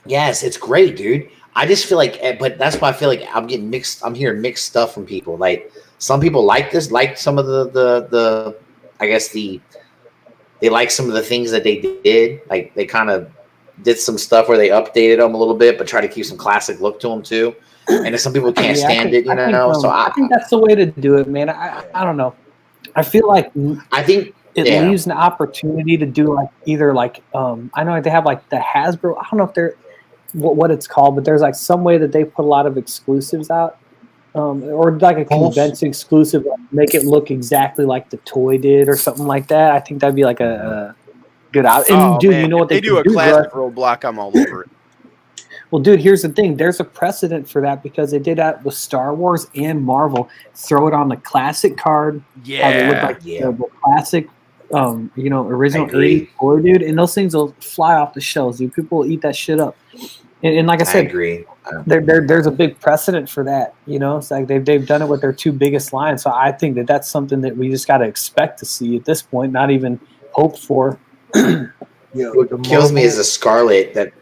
Yes, it's great, dude. I just feel like, but that's why I feel like I'm getting mixed. I'm hearing mixed stuff from people. Like some people like this, like some of the I guess they like some of the things that they did. Like they kind of did some stuff where they updated them a little bit, but try to keep some classic look to them too. And then some people can't stand it, you know. So I think that's the way to do it, man. I don't know. I feel like it leaves an opportunity to do like either like I know they have like the Hasbro. I don't know if they're what it's called, but there's like some way that they put a lot of exclusives out, or like a convention exclusive, like make it look exactly like the toy did or something like that. I think that'd be like a good out. And dude, you know what they do? A classic roadblock, I'm all over it. Well, dude, here's the thing. There's a precedent for that because they did that with Star Wars and Marvel. Throw it on the classic card. The classic, original 80s toy, dude. And those things will fly off the shelves, dude. People will eat that shit up. And like I said, I agree. There's a big precedent for that. You know, it's like they've done it with their two biggest lines. So I think that's something that we just got to expect to see at this point, not even hope for. What kills me is the Scarlet that.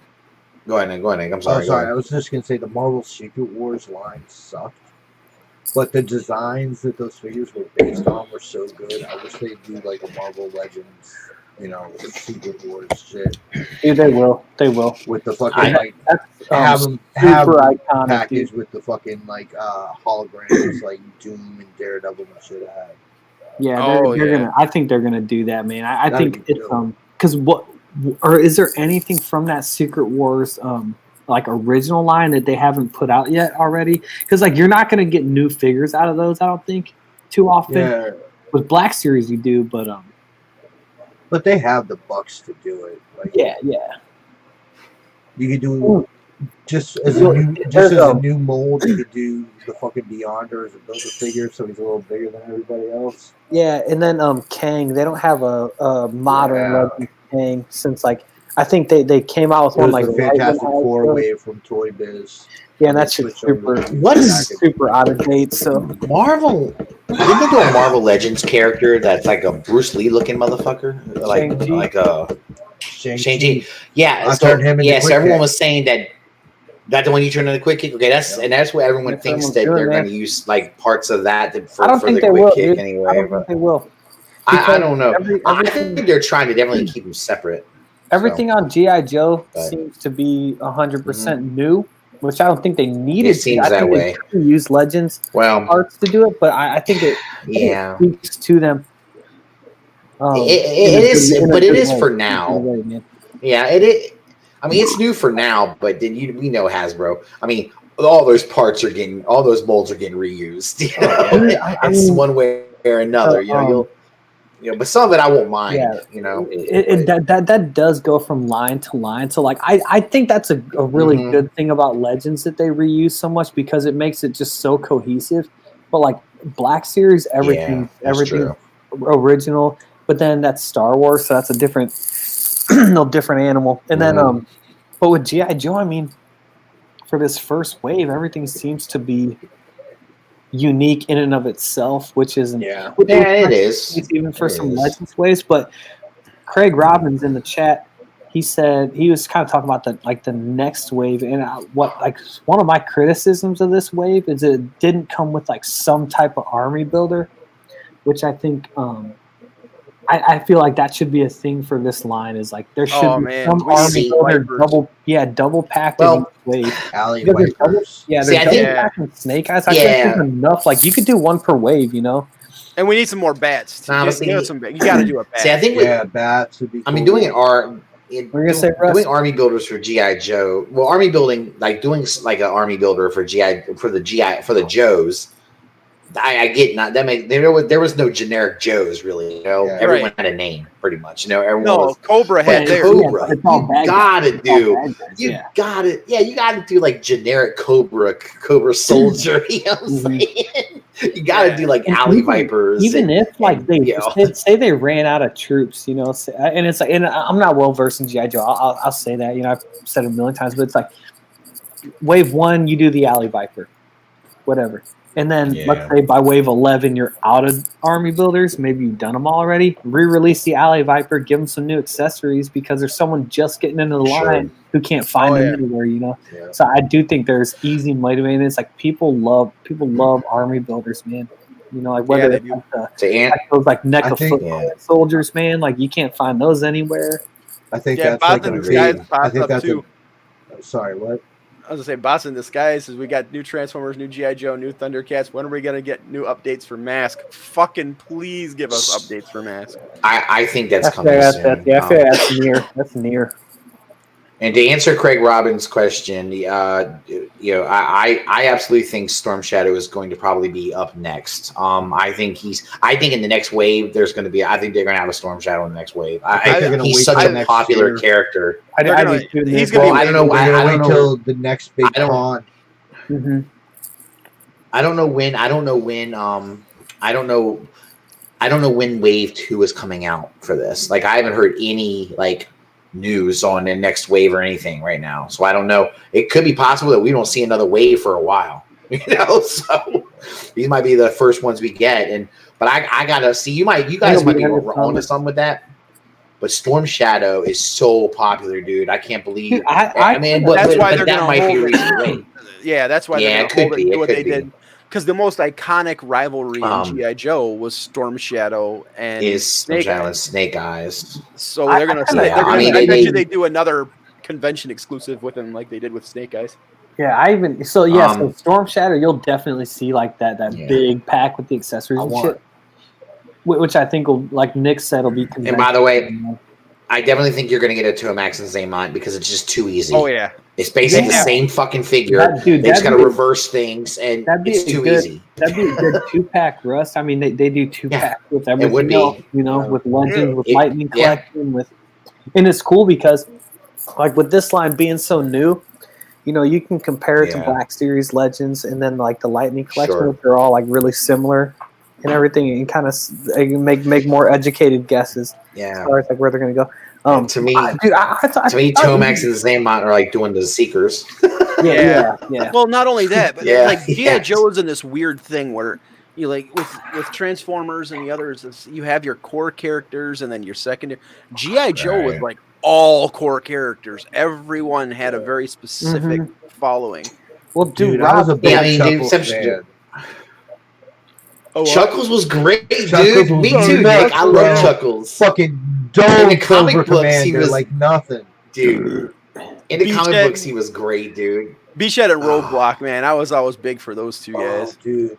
Go ahead. I'm sorry. I was just gonna say the Marvel Secret Wars line sucked, but the designs that those figures were based on were so good. I wish they'd do like a Marvel Legends, Secret Wars shit. Dude, they will with the fucking have them iconic, package dude. with the fucking holograms like Doom and Daredevil and shit. Yeah, they're gonna. I think they're gonna do that, man. I think it's because what. Or is there anything from that Secret Wars like original line that they haven't put out yet already? Because like you're not gonna get new figures out of those, I don't think, too often. Yeah. With Black Series you do, but they have the bucks to do it. Like, yeah. You could do just as a new mold. You could do the fucking Beyonder as a Build-A-Figure, so he's a little bigger than everybody else. Yeah, and then Kang, they don't have a modern Legend Kang since like I think they came out with one like the Fantastic Four wave from Toy Biz. Yeah, and that's just super out of date. So Marvel, didn't they do a Marvel Legends character that's like a Bruce Lee looking motherfucker, like a Shang-Chi? Yeah, so everyone was saying that the one you turn into Quick Kick. Okay, that's what everyone thinks that they're going to use like parts of that for the Quick Kick anyway. I don't think they will. I don't know. I think they're trying to definitely keep them separate. Everything on G.I. Joe seems to be 100% new, which I don't think they needed. It seems that way. They use Legends parts to do it, but I think it speaks to them. It is for now. Yeah, it is. I mean, it's new for now, but then we know Hasbro. I mean, all those molds are getting reused. It's one way or another. But some of it I won't mind. Yeah, that does go from line to line. So like, I think that's a really good thing about Legends that they reuse so much because it makes it just so cohesive. But like Black Series, everything original. But then that's Star Wars, so that's a different animal. And then but with G.I. Joe, I mean, for this first wave, everything seems to be unique in and of itself, which isn't. It is. Even for some Legends waves. But Craig Robbins in the chat, he said he was kind of talking about the next wave, and one of my criticisms of this wave is it didn't come with like some type of army builder, which I think. I feel like that should be a thing for this line. Is like there should be some army builder double packed in each wave. Alley Wipers. They're double packing Snake Eyes. I think there's enough. Like you could do one per wave, And we need some more bats. You got to do a bat. See, I think bats would be cool. I mean, doing doing army builders for GI Joe. Well, army building doing like an army builder for the Joes. I get not that many. There was no generic Joes really. Everyone had a name pretty much. Cobra had Cobra. You gotta do like generic Cobra soldier. You know what I'm saying? You gotta do like alley vipers. Even if like they say they ran out of troops, and it's like, and I'm not well versed in GI Joe. I'll say that. I've said it a million times, but it's like wave one, you do the alley viper, whatever. And then Yeah. let's say by wave 11, you're out of army builders. Maybe you've done them already. Re-release the Alley Viper, give them some new accessories because there's someone just getting into the Sure. line who can't find them anywhere, you know. Yeah. So I do think there's easy maintenance. Like people love army builders, man. You know, like whether they it's do. like those like neck I of think- foot soldiers, man. Like you can't find those anywhere. I think Yeah, that's like Bots in a Disguise big. I popped think up that's too. Sorry, what? I was gonna say, Bots in Disguise says we got new Transformers, new GI Joe, new Thundercats. When are we gonna get new updates for Mask? Fucking please give us updates for Mask. I think that's I coming feel soon. that's near. That's near. And to answer Craig Robbins' question, I absolutely think Storm Shadow is going to probably be up next. I think in the next wave there's going to be. I think they're going to have a Storm Shadow in the next wave. He's such a popular character. He's gonna I don't know. We're I gonna don't wait know. till the next big con. Mm-hmm. I don't know when wave 2 is coming out for this. Like I haven't heard any like news on the next wave or anything right now. So I don't know. It could be possible that we don't see another wave for a while. You know, so these might be the first ones we get. But I gotta see. You guys might be on to something with that. But Storm Shadow is so popular, dude. I can't believe. I mean, that's why they're that might be a hold reason to wait. Yeah, that's why they're going to hold it and do what they did. Because the most iconic rivalry in G.I. Joe was Storm Shadow and Snake Eyes. So they're going to say, I bet you they do another convention exclusive with them like they did with Snake Eyes. Yeah, so Storm Shadow, you'll definitely see like that big pack with the accessories and shit. Which I think will, like Nick said, will be convention. And by the way, I definitely think you're going to get it to a Max and Zaymont because it's just too easy. Oh, yeah. It's basically the same fucking figure. They just got to reverse things, and it's too easy. That'd be a good 2-pack Rust. I mean, they do 2-pack with everything. It would be. Else, you know, with Legend, with Lightning Collection, and it's cool because, like, with this line being so new, you know, you can compare it to Black Series Legends, and then like the Lightning Collection, which are all like really similar and everything, and kind of make more educated guesses. Yeah, as far as like where they're gonna go. To me, Tomax and Zaymont are like doing the Seekers. Yeah. Well, not only that, but like G.I. Joe is in this weird thing where you like with Transformers and the others, you have your core characters and then your secondary. G.I. Joe was like all core characters. Everyone had a very specific following. Well, dude, I was a big Chuckles fan. Chuckles was great, dude. Me too, Nick. I love Chuckles. Fucking dome in the comic books, he was like nothing, dude. In the comic books, he was great, dude. Beachhead and Roadblock, man. I was always big for those two guys, dude.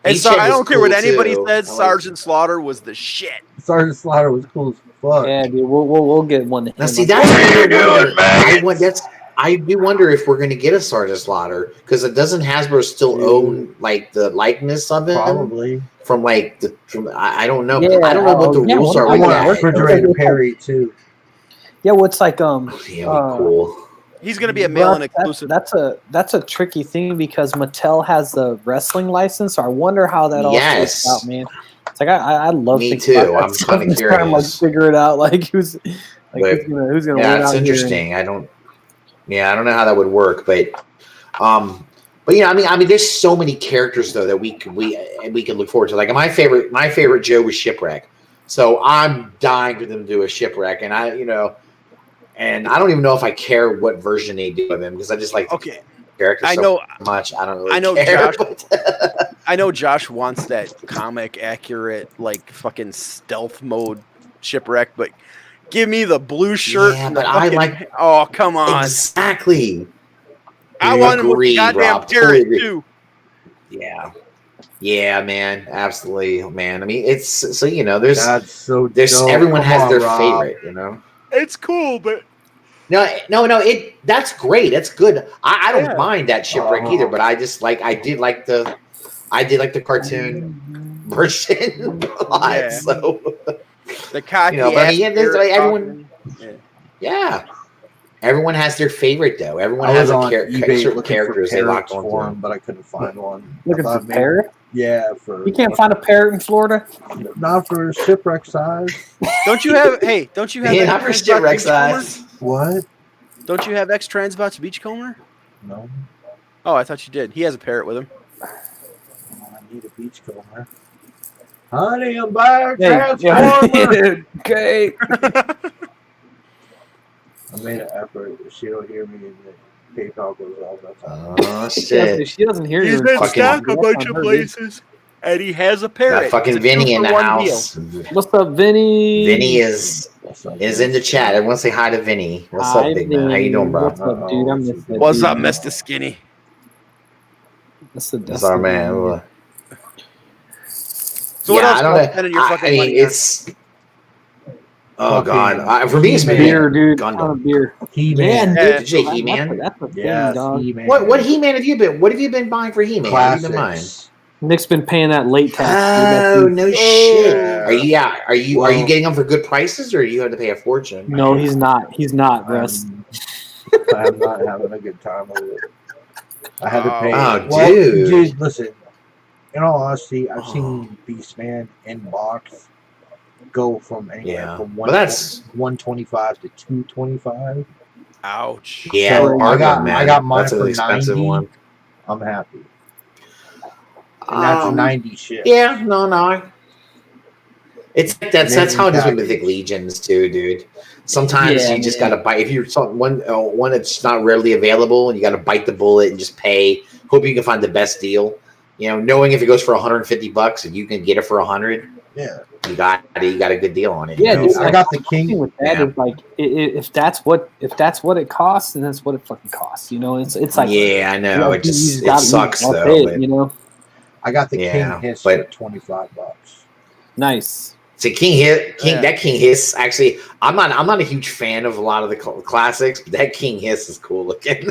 And so I don't care what anybody said. Sergeant Slaughter was the shit. Sergeant Slaughter was cool as fuck. Yeah, dude. We'll get one. Now, see, that's what you're doing, man. I do wonder if we're going to get a Sergeant Slaughter because it doesn't Hasbro still own like the likeness of it? Probably from like I don't know. Yeah, I don't know what the rules are. I want Refrigerator Perry too. Yeah, what's like cool. He's going to be a mail-in exclusive. That's a tricky thing because Mattel has the wrestling license. So I wonder how that all works out, man. It's like I love. Me too. I'm kind of curious. Like figure it out. Like who's gonna win Yeah, it's out interesting. Here. I don't know how that would work, but yeah, I mean, there's so many characters though that we can look forward to. Like my favorite Joe was Shipwreck, so I'm dying for them to do a Shipwreck, and I don't even know if I care what version they do of him because I just like characters so much. I don't really care. I know Josh wants that comic accurate like fucking stealth mode Shipwreck, but give me the blue shirt. Yeah, but I like. Oh, come on! Exactly. I want him with the goddamn parrot too. Yeah, man, absolutely, man. I mean, it's so there's dope. Everyone has their favorite, It's cool, but no. That's great. That's good. I don't mind that Shipwreck either, but I did like the cartoon version a lot. So. The cocky everyone. Yeah, everyone has their favorite though. Everyone has a certain characters they locked on for him, but I couldn't find one. Looking for parrot? Yeah, you can't find a parrot in Florida. Not for Shipwreck size. Don't you have? Hey, don't you have? Not for Shipwreck size. What? Don't you have X-Transbots Beachcomber? No. Oh, I thought you did. He has a parrot with him. need a beachcomber. Honey, I'm back. Hey, Transformer. okay. I made an effort. She don't hear me, and the PayPal goes off. That's all. Oh shit! She doesn't hear He's you. been fucking- stuck a bunch of places, and he has a Got parrot. fucking It's a Vinny in the 2-for-1 house. deal. What's up, Vinny? Vinny is in the chat. Everyone say hi to Vinny. What's up, big man? How you doing, bro? What's up, dude? I miss that What's dude, up, man. Mr. Skinny? That's our man. So what else I don't do you know. spend your fucking I mean, money on? it's. Oh God! For me, it's been Beer, dude. Gundam. Beer. He-Man. Yeah. Did you say He-Man? That's a thing, Yes, dog. He-Man. What He-Man have you been? What have you been buying for He-Man? What have you been buying? Classics. Nick's been paying that late tax. Oh no shit! Yeah. Are you Well- getting them for good prices, or you have to pay a fortune? No, he's not. He's not, Russ. I'm not having a good time with it. I had to pay. Oh, well, dude. Listen. In all honesty, I've seen Beastman in box go from anywhere from Well, that's 125 to 225. Ouch. yeah. So I got man. I got mine That's an for expensive 90. one. I'm happy. And that's 90 shit. Yeah, no. It's that's how it is with Package. Mythic Legions too, dude. Sometimes Yeah, you just man. gotta bite. If you're one that's not readily available, you gotta bite the bullet and just pay. Hope you can find the best deal. You know, knowing if it goes for $150 and you can get it for $100, Yeah. you got a good deal on it. Yeah, you know? dude, I got the thing king. with that Yeah. is like if that's what it costs, then that's what it fucking costs. You know, it's like Yeah, I know. It you just gotta- it sucks you gotta though. pay it, But you know, I got the Yeah, king hiss but- for $25. nice. see, that King Hiss. Actually, I'm not a huge fan of a lot of the classics, but that King Hiss is cool looking.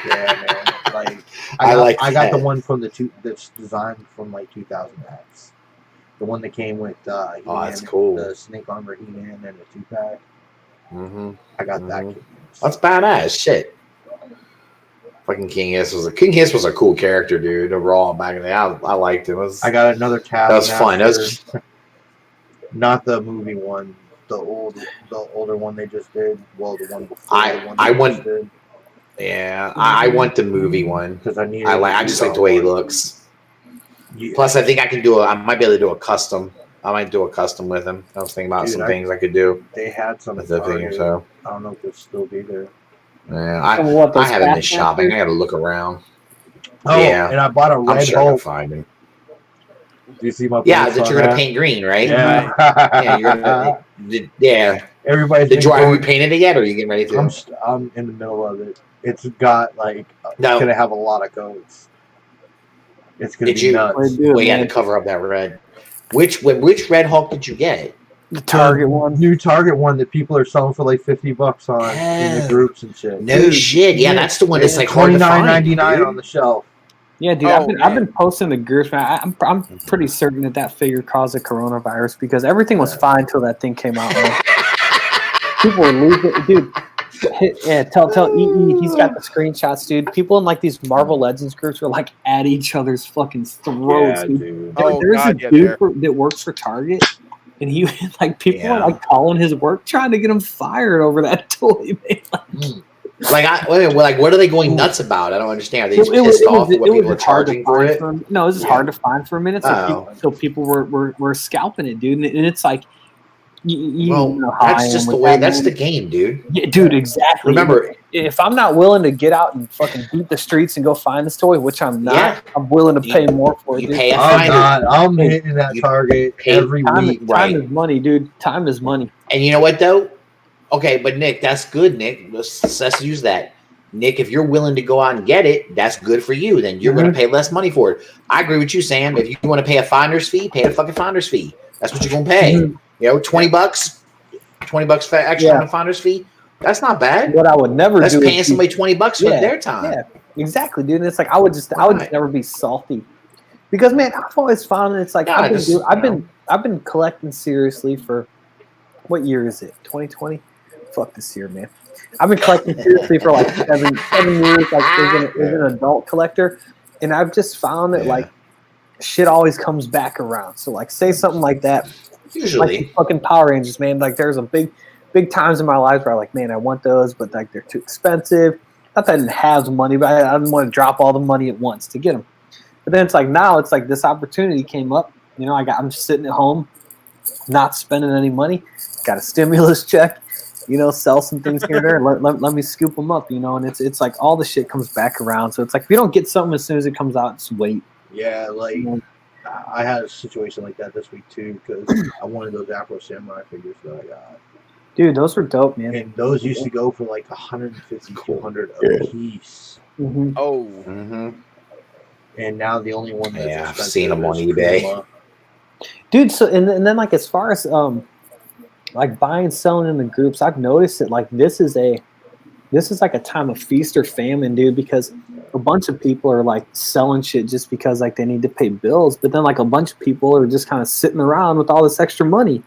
Yeah, man. Like I I got the that. one from that's designed from like 2000X. The one that came with He-Man, that's cool. the Snake Armor He-Man and the 2-pack. Mm-hmm. I got that. Mhm. King Hiss. That's badass shit. Fucking King Hiss was a cool character, dude. Overall, back in the day, I liked him. I got another tab. That was fun. That was not the movie one. The older one they just did. Well, the one before. I want the movie one. Because I just like the way he looks. Yeah. Plus, I think I might be able to do a custom. I might do a custom with him. I was thinking about some things I could do They had some. with the thing. So I don't know if they'll still be there. yeah, What, I those have it in the fast shopping. masters? I got to look around. Oh, Yeah. and I bought a I'm Red sure I can Hulk. find it. Do you see my? Yeah, post that on you're gonna paint green, right? Yeah. Yeah, you're gonna. Yeah. Everybody's Did been you have we going- painted it yet, or are you getting ready to? I'm in the middle of it. It's got like No. it's gonna have a lot of codes. It's gonna Did be you- nuts. Way to do it, Well, you had man. to cover up that red. Which Red Hulk did you get? The Target one. New Target one that people are selling for like $50 on in the Oh. groups and shit. No shit. Yeah, that's the one that's like hard to find. $29.99 dude. on the shelf. Yeah, dude, Oh, I've been posting the groups, man. I'm pretty certain that figure caused the coronavirus because everything was fine until that thing came out. Man. People were losing, dude. Yeah, tell EE he's got the screenshots, dude. People in like these Marvel Legends groups were like at each other's fucking throats. Yeah, dude. dude. Oh, There's God, a yeah, dude there. that works for Target, and he like people Yeah. were like calling his work, trying to get him fired over that toy, man. Like, what are they going nuts about? I don't understand. Are they just It was- pissed it off was- at what it was people are just hard to charging for find it? for him. No, it was just Yeah. hard to find for a minute. So, Oh. people were scalping it, dude. And it's like, you Well, know how I that's am just the with way. that, That's man. the game, dude. Yeah, dude, exactly. Remember, if I'm not willing to get out and fucking beat the streets and go find this toy, which I'm not, Yeah. I'm willing to You- pay more for it. you dude. pay a I'm finder. not. I'm hitting that You Target pay- every week. Time right. is money, dude. Time is money. And you know what though? Okay, but Nick, that's good, Nick. Let's use that. Nick, if you're willing to go out and get it, that's good for you. Then you're going to pay less money for it. I agree with you, Sam. If you want to pay a finder's fee, pay a fucking finder's fee. That's what you're going to pay. Mhm. You know, $20 for extra Yeah. on a finder's fee. That's not bad. What I would never That's do paying is somebody $20 for Yeah, their time. Yeah, exactly, dude. And it's like I would just Right. never be salty because man, I've always found it's like Yeah, I've been collecting seriously for what year is it? 2020? Fuck this year, man. I've been collecting seriously for like seven years, like as an adult collector, and I've just found that like shit always comes back around. So like, say something like that, like Usually. the fucking Power Rangers, man. Like there's a big times in my life where I'm like, man, I want those, but like they're too expensive. Not that I didn't have the money, but I didn't want to drop all the money at once to get them. But then it's like now it's like this opportunity came up. You know, I'm just sitting at home, not spending any money. Got a stimulus check. You know, sell some things here and there. Let me scoop them up. You know, and it's like all the shit comes back around. So it's like if you don't get something as soon as it comes out, just wait. Yeah, like I had a situation like that this week too because I wanted those Afro Samurai figures that I got. Dude, those were dope, man. And those used to go for like 150, 200 a piece. Mm-hmm. Oh. Mm-hmm. And now the only one that's Yeah, I've expensive seen them on is eBay. Kuma. Dude, so and then like as far as like buying and selling in the groups, I've noticed that like this is like a time of feast or famine, dude, because a bunch of people are like selling shit just because like they need to pay bills, but then like a bunch of people are just kind of sitting around with all this extra money,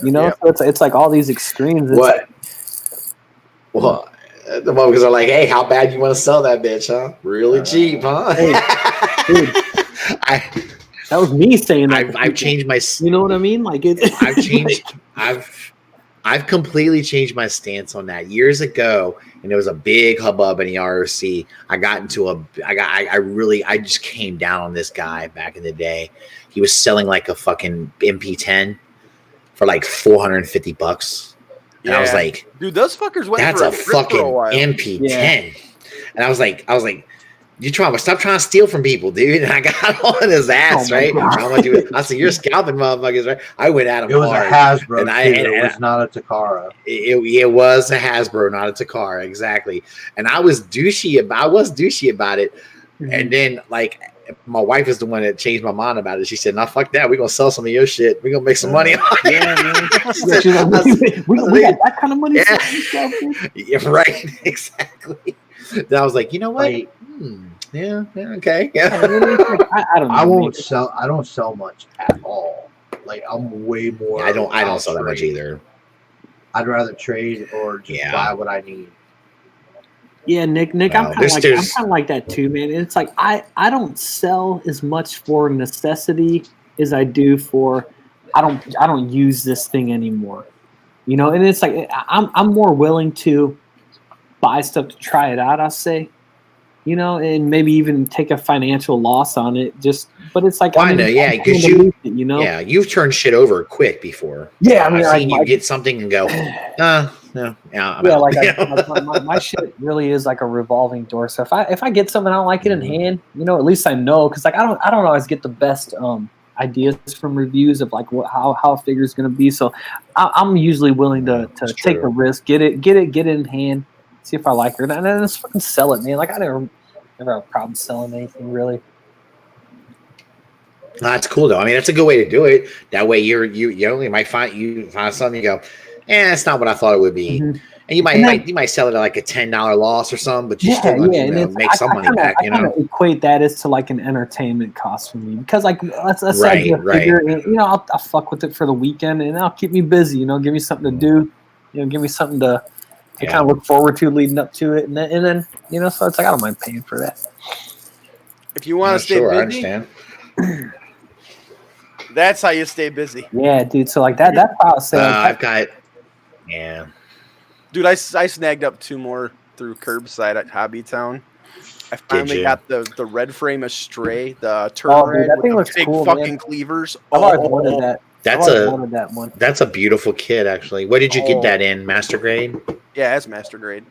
you know. Yeah. So it's like all these extremes. It's What? Well, the motherfuckers are like, "Hey, how bad you want to sell that bitch, huh? Really cheap, huh?" Hey, dude, that was me saying that. I've changed my. You know what I mean? Like I've changed. I've completely changed my stance on that years ago, and there was a big hubbub in the ROC. I just came down on this guy back in the day. He was selling like a fucking MP10 for like $450, and I was like, dude, those fuckers went "That's for a grip fucking for a while. MP10." Yeah. And I was like, stop trying to steal from people, dude. And I got on his ass, Oh my right? God. I said, "You're scalping motherfuckers, right?" I went at him. It was hard. a Hasbro, And it was not a Takara. It was a Hasbro, not a Takara, exactly. And I was douchey about it. Mhm. And then like my wife is the one that changed my mind about it. She said, "No, fuck that. We're gonna sell some of your shit. We're gonna make some money on it." Yeah, man. I said, we got that kind of money. Yeah. Yeah, right, exactly. Then I was like, you know what? Like, yeah, okay, yeah. I don't know. I man. won't sell. I don't sell much at all. Like I'm way more. I don't I'll sell that much trade. either. I'd rather trade or just buy what I need. Yeah, Nick, Well, I'm kind of like that too, man. And it's like I don't sell as much for necessity as I do for I don't use this thing anymore. You know, and it's like I'm more willing to buy stuff to try it out, I'll say. You know, and maybe even take a financial loss on it. But it's like Well, I know, yeah, because you know, yeah, you've turned shit over quick before. Yeah, I mean, I've seen like, you get something and go, no, I'm yeah, out. like my shit really is like a revolving door. So if I get something I don't like it in hand, you know, at least I know because like I don't always get the best ideas from reviews of like how a figure is going to be. So I'm usually willing to take the risk, get it in hand, see if I like it, and then just fucking sell it, man. Like I never have a problem selling anything really. That's cool though. I mean, that's a good way to do it. That way, you only might find something. You go, that's not what I thought it would be, and you might sell it at like a $10 loss or something, but you still make some money back. You know, equate that as to like an entertainment cost for me because like let's right. Figure, and, you know, I'll fuck with it for the weekend and I'll keep me busy. You know, give me something to do. You know, give me something to kind of look forward to leading up to it, and then you know, so it's like I don't mind paying for that. If you want to stay busy, I understand. That's how you stay busy. Yeah, dude. So like that's how I say. I've got, yeah, dude. I snagged up 2 more through curbside at Hobby Town. I finally got the red frame Astray, the turn red that thing with looks the big cool, fucking man. cleavers. I've always wanted that. Wanted that one. That's a beautiful kit, actually. What did you get that in? Master grade? Yeah, it's master grade.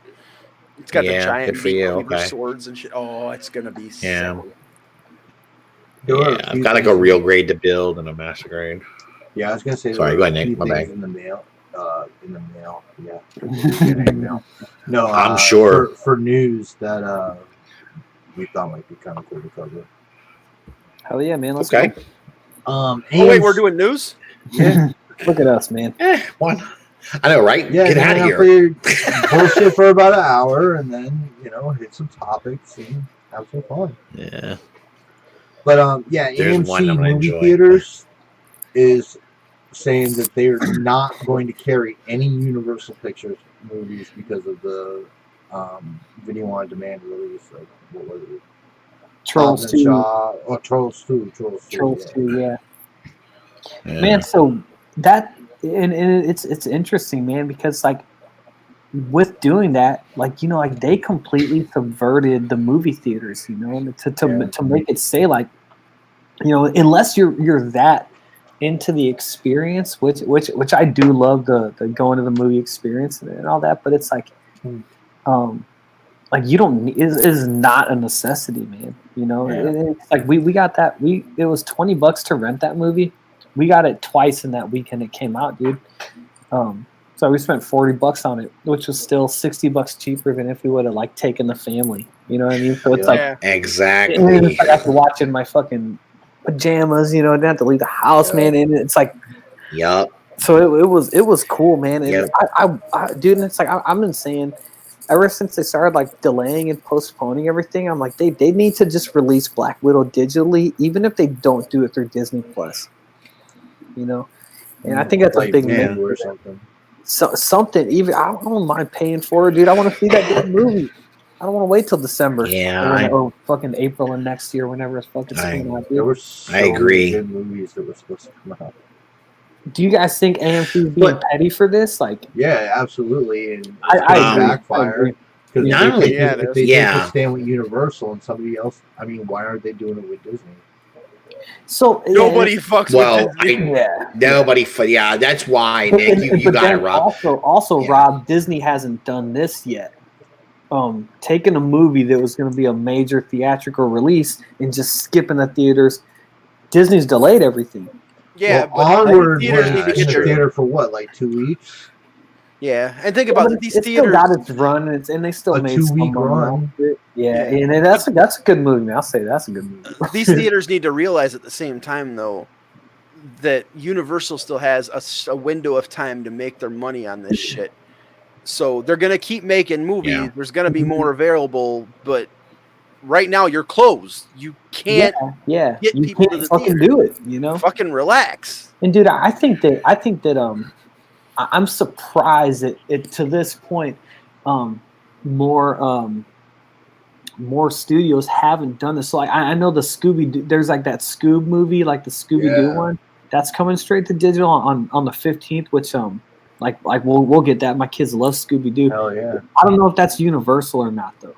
It's got the giant cleaver swords and shit. Oh, it's gonna be sick. I've got like a real grade to build and a master grade. Yeah, I was gonna say. Sorry, go ahead, Nick. My bad. In the mail. Yeah. No, I'm sure for news that we thought might be kind of cool to cover. Hell yeah, man! Let's go. Oh wait, we're doing news. Yeah, look at us, man. One. I know, right? Yeah, get out of here. Bullshit for about an hour, and then hit some topics and have some fun. Yeah. But AMC movie theaters is saying that they're not going to carry any Universal Pictures movies because of the video on demand release. Like, what was it? Trolls 2. Trolls 2. Trolls 2, yeah. Man, so that and it's interesting, man, because like with doing that, like like they completely subverted the movie theaters, to make it say like you know, unless you're that into the experience, which I do love the going to the movie experience and all that, but it's like you don't need, it is not a necessity, man. You know, it's like we got that, it was $20 to rent that movie. We got it twice in that weekend it came out, dude. So we spent $40 on it, which was still $60 cheaper than if we would have like taken the family. You know what I mean? So it's like exactly. I have to watch in my fucking pajamas. You know, I didn't have to leave the house, man. And it's like, So it was cool, man. And I dude, and it's like I've been saying ever since they started like delaying and postponing everything. I'm like they need to just release Black Widow digitally, even if they don't do it through Disney Plus. You know, and I think that's a big move or something. Something even I don't mind paying for it, dude. I want to see that damn movie. I don't want to wait till December. Or fucking April of next year, whenever it's fucking coming out. Dude. There were so many good movies that were supposed to come out. Do you guys think AMC is being petty for this? Like, yeah, absolutely, and I backfire. Because if they take a stand with Universal and somebody else, I mean, why aren't they doing it with Disney? So nobody fucks with Disney. Nobody. Yeah, that's why, Nick. You got it, Rob. Also, Rob, Disney hasn't done this yet. Taking a movie that was going to be a major theatrical release and just skipping the theaters. Disney's delayed everything. Yeah, well, Onward was in the theater for what, like 2 weeks? Yeah, and think about these theaters. Still got its run, and they still made 2 week run. Yeah, and that's a good movie. I'll say that's a good movie. These theaters need to realize at the same time, though, that Universal still has a window of time to make their money on this shit. So they're gonna keep making movies. Yeah. There's gonna be more available, but right now you're closed. You can't get people to the fucking theater. Do it. You know, fucking relax. And dude, I think that I'm surprised that to this point, more studios haven't done this. So like, I know the there's like that Scoob movie, like the Scooby-Doo one, that's coming straight to digital on the 15th, which like we'll get that. My kids love Scooby-Doo. Hell yeah! I don't know if that's Universal or not though.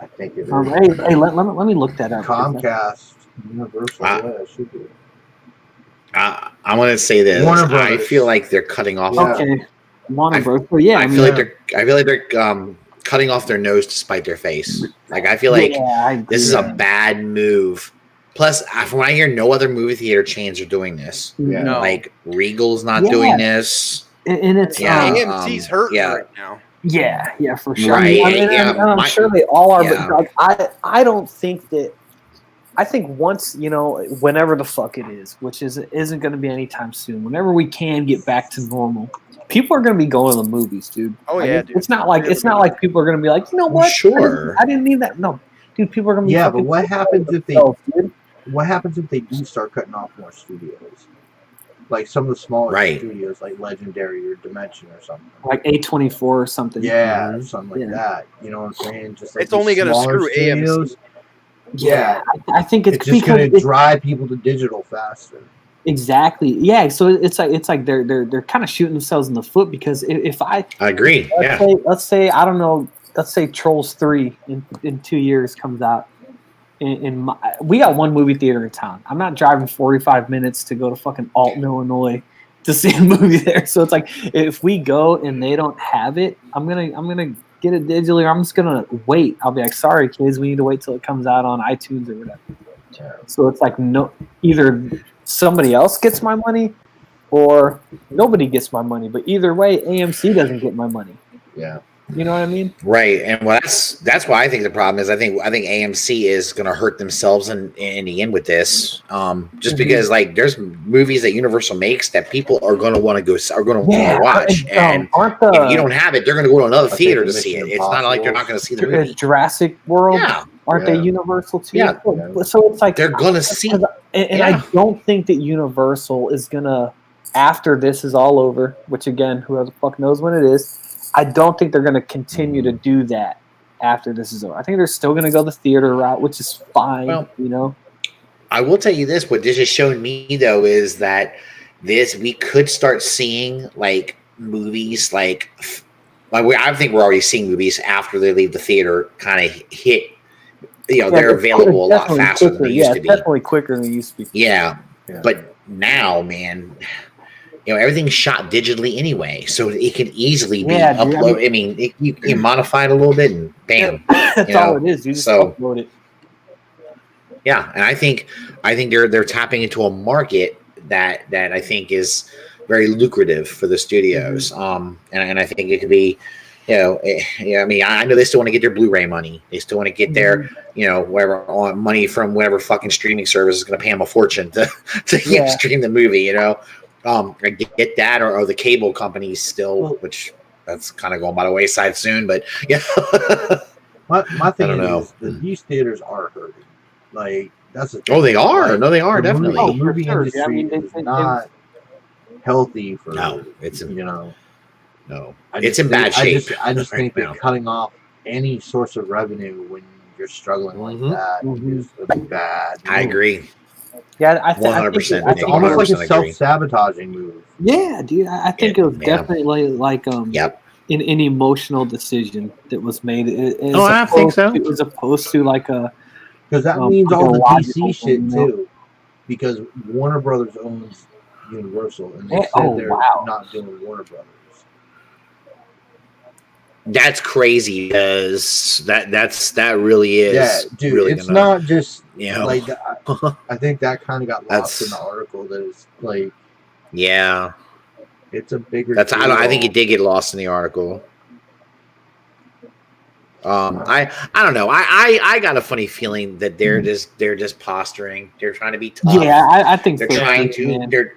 I think it is. Hey, let me look that up. Comcast, Universal, it should be. I want to say this. I feel like they're cutting off. Okay, Warner Bros. Yeah, I feel like they're cutting off their nose to spite their face. Like I feel like this is a bad move. Plus, from what I hear, no other movie theater chains are doing this. Yeah, like Regal's not doing this, and it's AMC's hurting right now. Yeah, for sure. Right, I'm sure they all are, but like, I don't think that. I think once, whenever the fuck it is, which isn't going to be anytime soon, whenever we can get back to normal, people are going to be going to the movies, dude. Oh like, yeah, dude. It's not like people are going to be like, you know what? Sure. I didn't need that. No, dude. People are going to be. Yeah, but what happens if they? What happens if they do start cutting off more studios? Like some of the smaller studios, like Legendary or Dimension or something. Like A24 or something. Yeah, something like that. You know what I'm saying? Just like it's only going to screw AMC. Yeah, I think it's just going to drive people to digital faster. Exactly. Yeah. So it's like they're kind of shooting themselves in the foot because if I agree. Let's say I don't know. Let's say Trolls 3 in 2 years comes out. We got one movie theater in town. I'm not driving 45 minutes to go to fucking Alton, Illinois, to see a movie there. So it's like if we go and they don't have it, I'm gonna get it digitally, or I'm just gonna wait. I'll be like, sorry kids, we need to wait till it comes out on iTunes or whatever. So it's like no, either somebody else gets my money or nobody gets my money. But either way, AMC doesn't get my money. Yeah. You know what I mean? Right. And that's why I think the problem is I think AMC is going to hurt themselves in the end with this. Just because like there's movies that Universal makes that people are going to want to go watch, and if you don't have it, they're going to go to another theater to see it. It's not like they're not going to see the movie. Jurassic World, aren't they Universal too? Yeah. So it's like they're going to see. And I don't think that Universal is going to, after this is all over, which again, whoever the fuck knows when it is. I don't think they're going to continue to do that after this is over. I think they're still going to go the theater route, which is fine. Well, I will tell you this. What this has shown me, though, is that we could start seeing like movies I think we're already seeing movies after they leave the theater kind of hit they're available a lot faster than they used to be. Definitely quicker than they used to be. Yeah, but now, man, everything's shot digitally anyway, so it can easily be uploaded. I mean, you can modify it a little bit, and bam, that's all it is. You just upload it. Yeah, and I think they're tapping into a market that I think is very lucrative for the studios. And I think it could be, I mean, I know they still want to get their Blu-ray money. They still want to get their, whatever money from whatever fucking streaming service is going to pay them a fortune to stream the movie. I get that, or the cable companies still, which that's kind of going by the wayside soon. But my thing is that these theaters are hurting. Like that's they are. Like, no, they are definitely. The movie industry is not healthy for it's it's in bad shape. I just think that cutting off any source of revenue when you're struggling like that is a bad move. I agree. Yeah, I 100%. It's almost like a self-sabotaging move. Yeah, dude. I think it was definitely like an emotional decision that was made. I think so. As opposed to like a. Because that means all the DC shit too. Because Warner Brothers owns Universal, and they said they're not doing Warner Brothers. That's crazy, because that really is. Yeah, dude, really it's not just like I think that kind of got lost in the article. That is like, it's a bigger. I think it did get lost in the article. I don't know. I got a funny feeling that they're just posturing. They're trying to be tough. Yeah, I think they're trying to.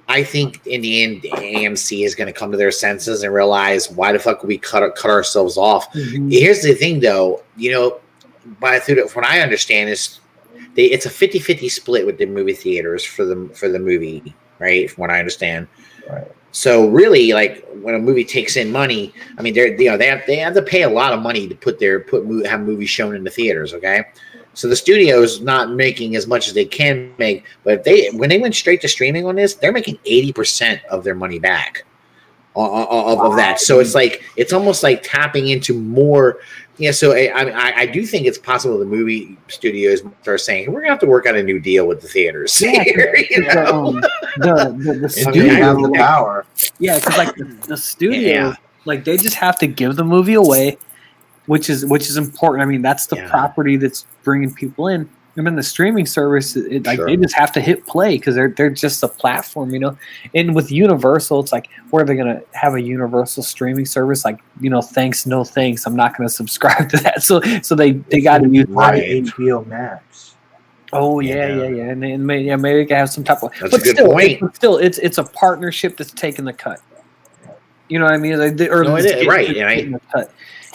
I think in the end, AMC is going to come to their senses and realize, why the fuck we cut ourselves off. Here's the thing, though. From what I understand is, it's a 50-50 split with the movie theaters for the movie, right? From what I understand. Right. So really, like, when a movie takes in money, I mean, they have to pay a lot of money to have movies shown in the theaters. Okay, so the studio's not making as much as they can make, but when they went straight to streaming on this, they're making 80% of their money back of that. So it's almost like tapping into more. Yeah, so I do think it's possible the movie studios start saying, we're gonna have to work out a new deal with the theaters. The studio have the power. Yeah, because like the studio, like they just have to give the movie away, which is important. I mean, that's the property that's bringing people in. And then the streaming service, they just have to hit play because they're just a platform, And with Universal, it's like, where are they going to have a Universal streaming service? Like, thanks, no thanks. I'm not going to subscribe to that. So they got to use HBO Max. Oh yeah. And maybe they can have some type of. That's a good point. It's a partnership that's taking the cut. You know what I mean? It is right. The cut.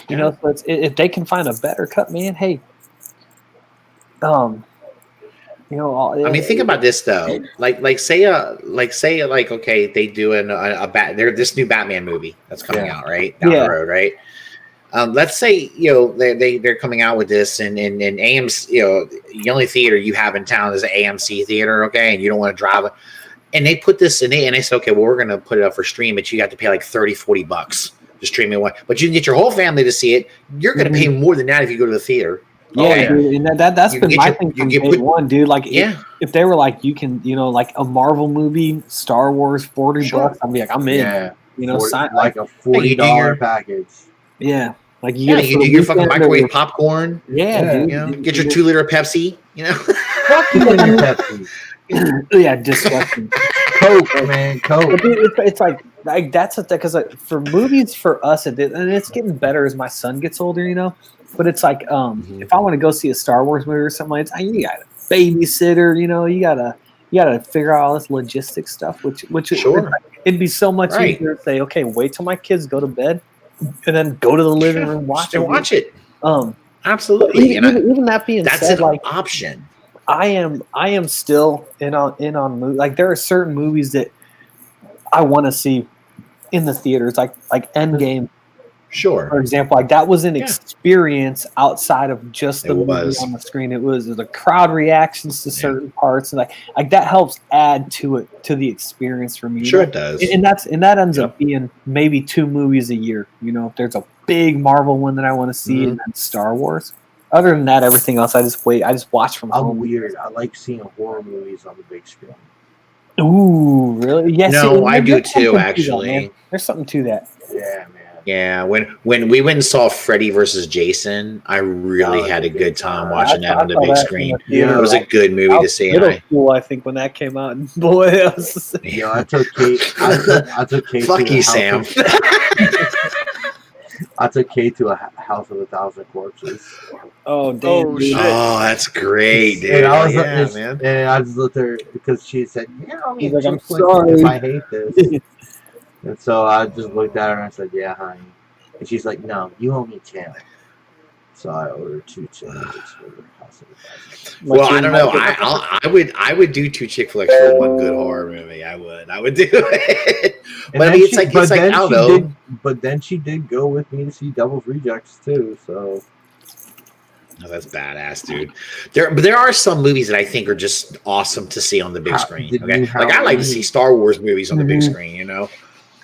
So if they can find a better cut, man. Hey. I mean, think about this though. Like say, okay, they do this new Batman movie that's coming out right down the road, right? Let's say they're coming out with this, and AMC, the only theater you have in town is an AMC theater, okay, and you don't want to drive it, and they put this in, and they say, okay, well, we're going to put it up for stream, but you have to pay like $30-$40 to stream it one, but you can get your whole family to see it. You're going to pay more than that if you go to the theater. Yeah, dude, and that's been my thing from day one, dude. Like, if they were like, you can, like a Marvel movie, Star Wars, $40, I'd be like, I'm in. Yeah, sign like a $40 package. Yeah, like you do your fucking microwave popcorn. Yeah, dude, get your 2 liter Pepsi. Fuck you, Pepsi. Yeah, disgusting. Coke, man, Coke. It's like that's a thing because for movies, for us, and it's getting better as my son gets older, But it's like, if I want to go see a Star Wars movie or something like that, you got a babysitter, you gotta figure out all this logistics stuff, which it'd be so much easier to say, okay, wait till my kids go to bed, and then go to the living room, watch it. Absolutely. Even that being that's said, an option. I am still in on movies. Like there are certain movies that I want to see in the theaters, like Endgame. Sure. For example, like that was an experience outside of just the movie on the screen. It was the crowd reactions to certain parts, and like that helps add to the experience for me. Sure, it does. And that ends up being maybe 2 movies a year. If there's a big Marvel one that I want to see, and then Star Wars. Other than that, everything else, I just wait. I just watch from I'm home. weird. I like seeing horror movies on the big screen. Ooh, really? Yes. No, I do too, actually. That, there's something to that. Yeah, man. Yeah, when we went and saw Freddy versus Jason, I really had a good time watching that on the big screen. Yeah, it was a good movie to see. Middle school, I think, when that came out, and boy, that was I took Kate. I took Kate. Fuck you, Sam. I took Kate to a House of 1,000 Corpses. Oh damn! Oh, shit. Oh, that's great, dude. And I was man. And I just looked at her because she said, "Yeah, I mean, He's like, I'm if sorry. I hate this." And so I just looked at her and I said, "Yeah, honey." And she's like, "No, you owe me 10." So I ordered 2 chicken flicks for the House of 1,000. Well, I don't know. I would do 2 chick flicks for one good horror movie. I would do it. But I mean, it's like I don't know. But then she did go with me to see Devil's Rejects too. So. Oh, that's badass, dude. There are some movies that I think are just awesome to see on the big screen. Okay, like I like to see Star Wars movies on the big screen. You know.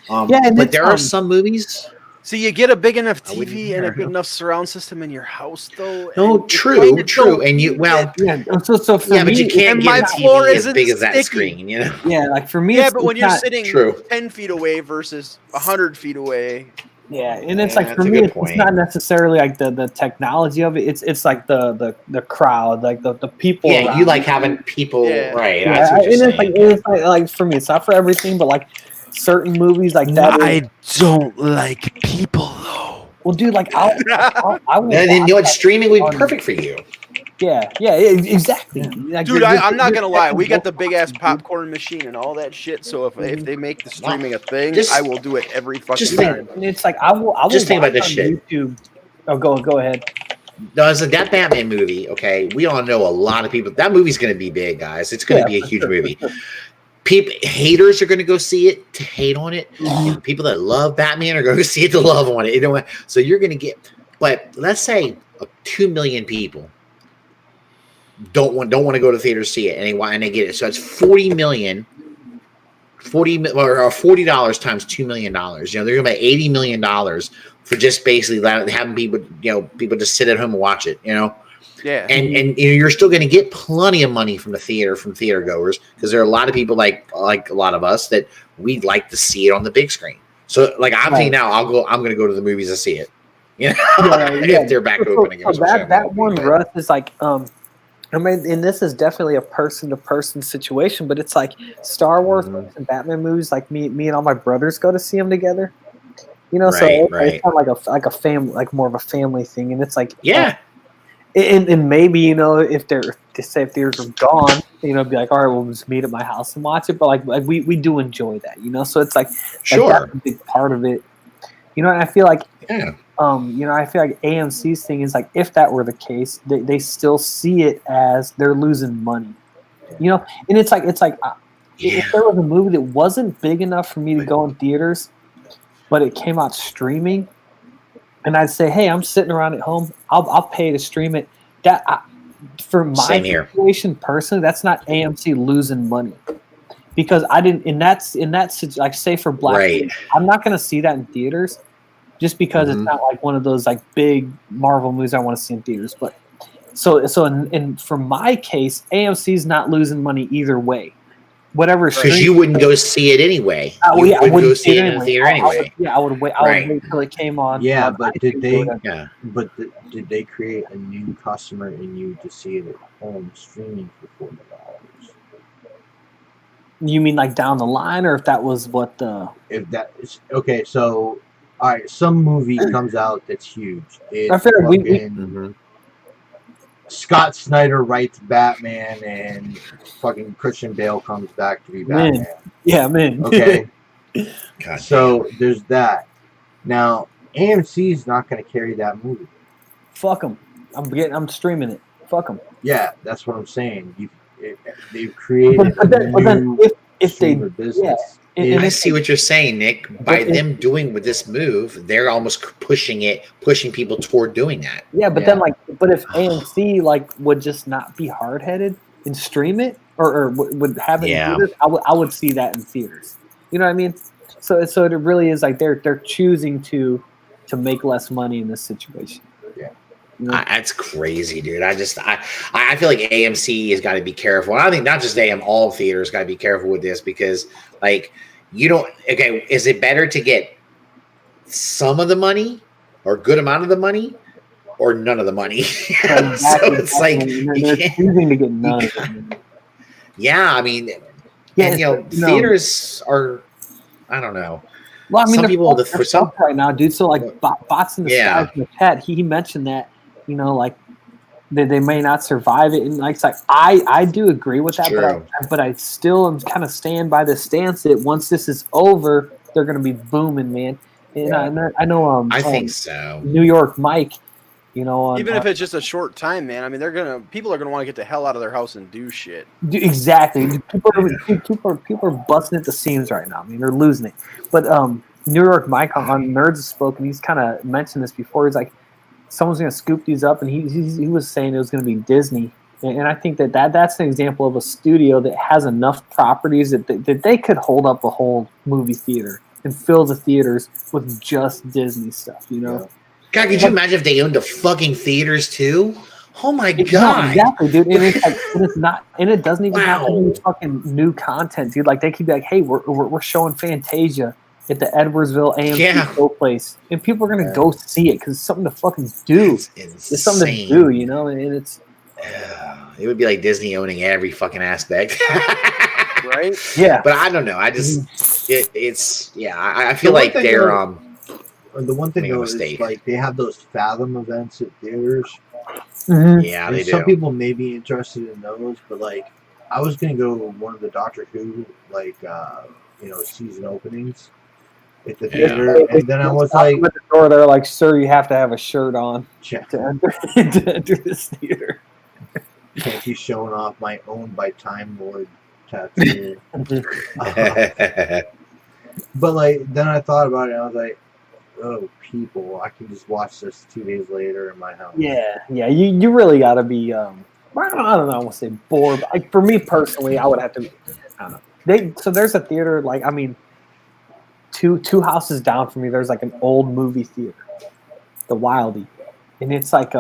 But there are some movies. So you get a big enough TV and a big enough surround system in your house, though. No, true, and you but you can't get a TV as big as that screen, you know. Yeah, like for me, but when you're sitting 10 feet away versus 100 feet away. Yeah, and it's like for me, it's not necessarily like the technology of it. It's like the crowd, like the people. Yeah, you like having people, right? Yeah, that's what you're saying. It's like for me, it's not for everything, but like certain movies like that. I don't like people though. Well, dude, like I then you know what? Streaming would be perfect for you. Yeah, exactly. Like, dude, I'm not gonna lie. We got the big ass popcorn machine and all that shit. So if they make the streaming a thing, I will do it every fucking time. And it's like I will just think about this shit. YouTube. Oh, go ahead. No, it's that Batman movie. Okay, we all know a lot of people. That movie's going to be big, guys. It's going to be a huge movie. Haters are going to go see it to hate on it. And people that love Batman are going to see it to love on it. You know, so you're going to get. But let's say 2 million people don't want to go to the theater to see it, and they get it. So it's 40 million. $40 times $2 million. You know, they're going to pay $80 million for just basically having people, people just sit at home and watch it. You know. Yeah, and you're still going to get plenty of money from theater goers, because there are a lot of people like a lot of us that we'd like to see it on the big screen. So like I'm thinking now, I'm going to go to the movies to see it. You know, if they're back open again. So that one, Russ, is like I mean, and this is definitely a person-to-person situation, but it's like Star Wars and Batman movies. Like me and all my brothers go to see them together. You know, it's kind of like a family, like more of a family thing, and it's like and maybe if theaters are gone, be like, all right, we'll just meet at my house and watch it. But like we do enjoy that, So it's like that's a big part of it. And I feel like I feel like AMC's thing is like, if that were the case, they still see it as they're losing money, and it's like if there was a movie that wasn't big enough for me to go in theaters, but it came out streaming, and I'd say, hey, I'm sitting around at home, I'll pay to stream it. For my situation personally, that's not AMC losing money, because I didn't in that like, say for Black Widow, I'm not going to see that in theaters. Just because it's not like one of those like big Marvel movies I want to see in theaters, but so for my case, AMC's not losing money either way. Whatever, because you wouldn't go see it anyway. I wouldn't go see it in the theater anyway. I would wait. I would wait till it came on. Yeah, but did they? Yeah, but did they create a new customer in you to see it at home streaming for $40? You mean like down the line, or if that was what the? If that is okay, so. All right, some movie comes out that's huge. I feel like Scott Snyder writes Batman, and fucking Christian Bale comes back to be Batman. Yeah, man. Okay. So there's that. Now AMC's not going to carry that movie. Fuck them. I'm streaming it. Fuck them. Yeah, that's what I'm saying. They've created a new if they business. Yeah. And I see what you're saying, Nick. By them doing with this move, they're almost pushing people toward doing that. Yeah, but then but if AMC would just not be hard headed and stream it, or would have it in theaters, I would see that in theaters. You know what I mean? So it really is like they're choosing to make less money in this situation. Yeah. That's crazy, dude. I feel like AMC has got to be careful. I think not just all theaters got to be careful with this because, like, you don't. Okay, is it better to get some of the money or a good amount of the money or none of the money? Exactly, So it's like they're choosing to get none of it. Yeah, I mean, and theaters are. I don't know. Well, I mean, some people for some right now, dude. So like Bots in the Sky in the chat, he mentioned that like they may not survive it, and like it's like I do agree with that, but I still am kind of stand by the stance that once this is over, they're going to be booming, man. And I know I think so. New York Mike, even if it's just a short time, man. I mean, people are gonna want to get the hell out of their house and do shit. Exactly. People are busting at the seams right now. I mean, they're losing it. But New York Mike on Nerds has spoken. He's kind of mentioned this before. He's like, someone's going to scoop these up, and he was saying it was going to be Disney. And I think that's an example of a studio that has enough properties that they could hold up a whole movie theater and fill the theaters with just Disney stuff, Yeah. God, could you imagine if they owned the fucking theaters too? Oh my god! No, exactly, dude. And it's not, and it doesn't even have to be fucking new content, dude. Like they could be like, "Hey, we're showing Fantasia at the Edwardsville AMC Show Place," and people are gonna go see it because it's something to fucking do. It's something to do, and it's. It would be like Disney owning every fucking aspect, right? Yeah, but I don't know. I just I feel like they're the one thing though is like they have those Fathom events at theaters. Mm-hmm. Yeah, they do. Some people may be interested in those, but like I was gonna go to one of the Doctor Who season openings at the theater, and then I was like, at the door, they're like, "Sir, you have to have a shirt on to enter this theater." Can't be showing off my owned by Time Lord tattoo. But like then I thought about it, and I was like, oh, people, I can just watch this 2 days later in my house. Yeah. You really got to be. I don't know. I want to say bored. But like for me personally, I would have to. I don't know. So there's a theater like two houses down from me. There's like an old movie theater, the Wildie, and it's like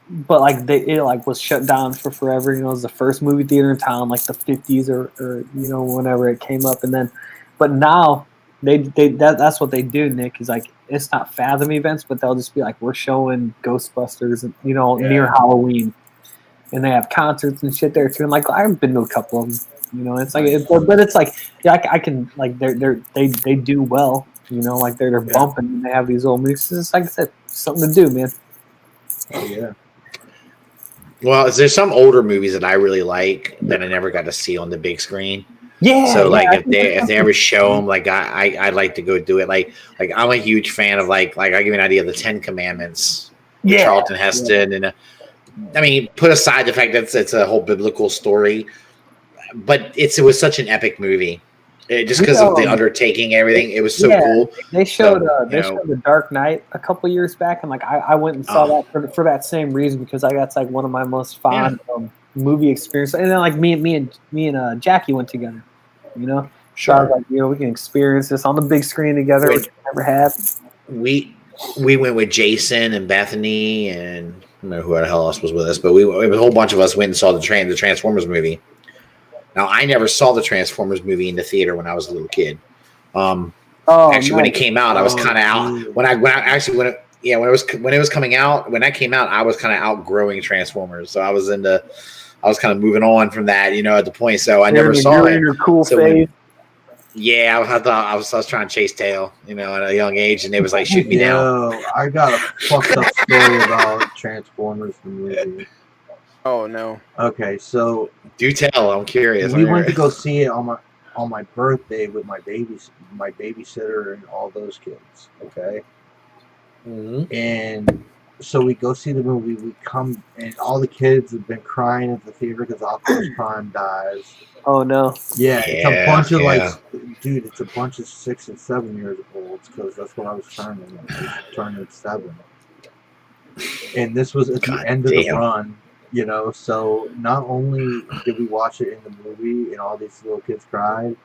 but like it was shut down for forever. It was the first movie theater in town, like the 50s or whenever it came up, and then, but now. That's what they do, Nick. Is like it's not Fathom events, but they'll just be like, we're showing Ghostbusters, near Halloween, and they have concerts and shit there too. And like I've been to a couple of them, it's like, but it's like, I can like they do well, like they're bumping and they have these old movies. It's like I said, something to do, man. Oh yeah. Well, there's some older movies that I really like that I never got to see on the big screen. Yeah. So like if they ever show them, like I'd like to go do it. Like I'm a huge fan of like I'll give you an idea of the 10 Commandments. Yeah. Charlton Heston and I mean, put aside the fact that it's a whole biblical story, but it was such an epic movie. Just because of the undertaking, everything, it was so cool. They showed showed The Dark Knight a couple years back, and like I went and saw that for that same reason because that's like one of my most fond movie experiences. And then like me and Jackie went together. Sure. So I was like, we can experience this on the big screen together, which we never had. We went with Jason and Bethany and I don't know who the hell else was with us, but a whole bunch of us went and saw the Transformers movie. Now I never saw the Transformers movie in the theater when I was a little kid. Actually, when it came out, I was kind of out. When it was coming out, when that came out, I was kind of outgrowing Transformers, so I was kind of moving on from that, at the point. So I never saw it. Your cool phase. I thought I was trying to chase tail, at a young age, and it was like shoot me down. I got a fucked up story about Transformers the movie. Oh no. Okay, so do tell. I'm curious. We went to go see it on my birthday with my babysitter and all those kids. Okay. Mm-hmm. And so we go see the movie. We come, and all the kids have been crying at the theater because Optimus Prime dies. Oh no! Yeah, it's a bunch of dude. It's a bunch of 6 and 7 years olds because that's what I was turning. I was turning 7, and this was at the end of the run. So not only did we watch it in the movie and all these little kids cried,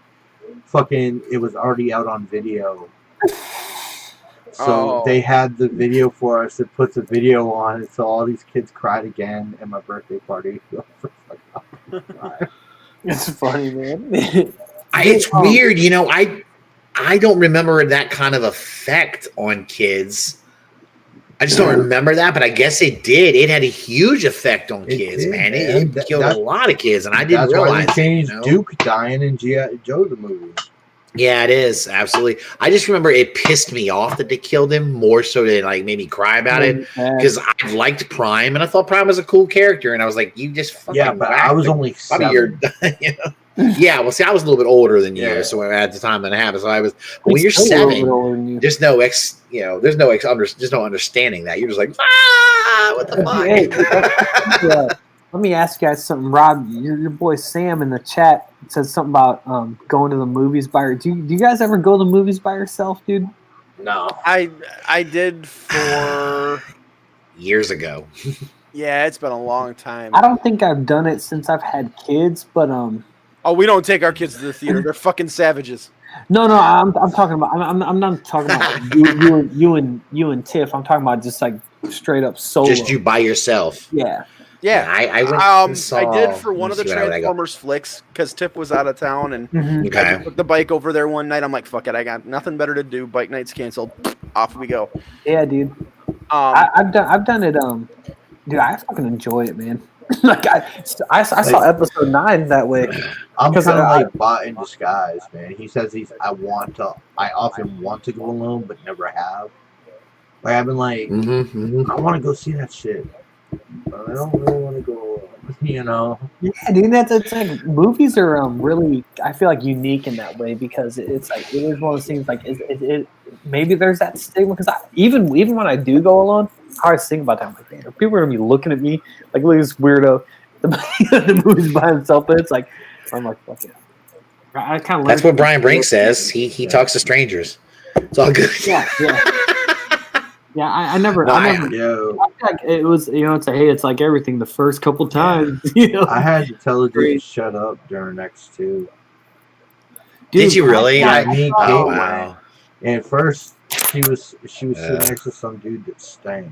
it was already out on video. So they had the video for us. It put the video on, and so all these kids cried again at my birthday party. It's funny, man. It's weird, you know. I don't remember that kind of effect on kids. I just don't remember that, but I guess it did. It had a huge effect on kids, man. It killed a lot of kids, and I didn't realize. That's why they changed Duke dying in G.I. Joe the movie. Yeah, it is absolutely. I just remember it pissed me off that they killed him more so than like made me cry about it because I liked Prime and I thought Prime was a cool character, and I was like, you just fucking but I was only 7. You know? Yeah, well, see, I was a little bit older than you, so at the time that it happened, so I was. But when you're 7, there's no there's no understanding that. You're just like, what the fuck? Hey, let me ask you guys something, Rob. Your boy Sam in the chat said something about going to the movies by. Do you guys ever go to the movies by yourself, dude? No, I did for years ago. Yeah, it's been a long time. I don't think I've done it since I've had kids, but Oh, we don't take our kids to the theater. They're fucking savages. No, I'm talking about. I'm not talking about you and Tiff. I'm talking about just like straight up solo. Just you by yourself. Yeah. Yeah, I went and saw, I did for one of the Transformers flicks because Tiff was out of town and I took the bike over there one night. I'm like, fuck it, I got nothing better to do. Bike night's canceled. Off we go. Yeah, dude. I've done it. Dude, I fucking enjoy it, man. Like I saw episode 9 that way. I'm kind of like bot in disguise, man. He says I often want to go alone, but never have. Like I've been like, I want to go see that shit. But I don't really want to go, you know. Yeah, dude, it's like movies are really, I feel like, unique in that way because it's like it is one of those things like it maybe there's that stigma because even when I do go alone, I always think about that. I'm like, man, people are gonna be looking at me like, look at this weirdo. The movie's by himself, but it's like I'm like, fuck yeah. I kind of that's what Brian Brink says. He talks to strangers. It's all good. Yeah. Yeah, I never. I feel like it was, it's like everything the first couple times. I had to tell her to shut up during X2. Dude, did you really? Wow. And at first, she was sitting next to some dude that stank,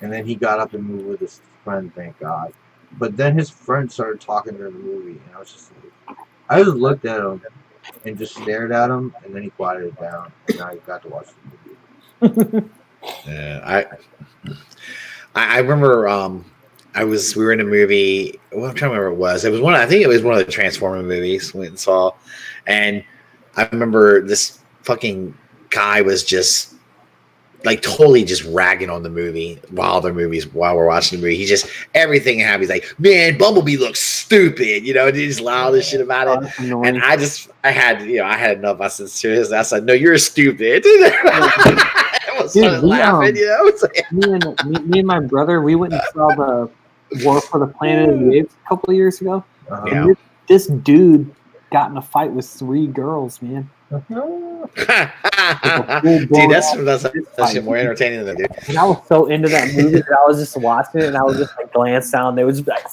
and then he got up and moved with his friend. Thank God. But then his friend started talking during the movie, and I just looked at him and just stared at him, and then he quieted down, and I got to watch the movie. I remember we were in a movie. Well, I'm trying to remember what it was. It was I think it was one of the Transformer movies we went and saw, and I remember this fucking guy was just like totally just ragging on the movie while we're watching the movie. He just everything happened. He's like, man, Bumblebee looks stupid, and he just loud this shit about it. And I had enough. I said, seriously, I said, no, you're stupid. I started laughing, Me and my brother, we went and saw the War for the Planet of the Apes a couple of years ago. And this dude got in a fight with 3 girls, man. Dude, that's more entertaining than that, dude. And I was so into that movie that I was just watching it and I was just like glance down. They would just be like,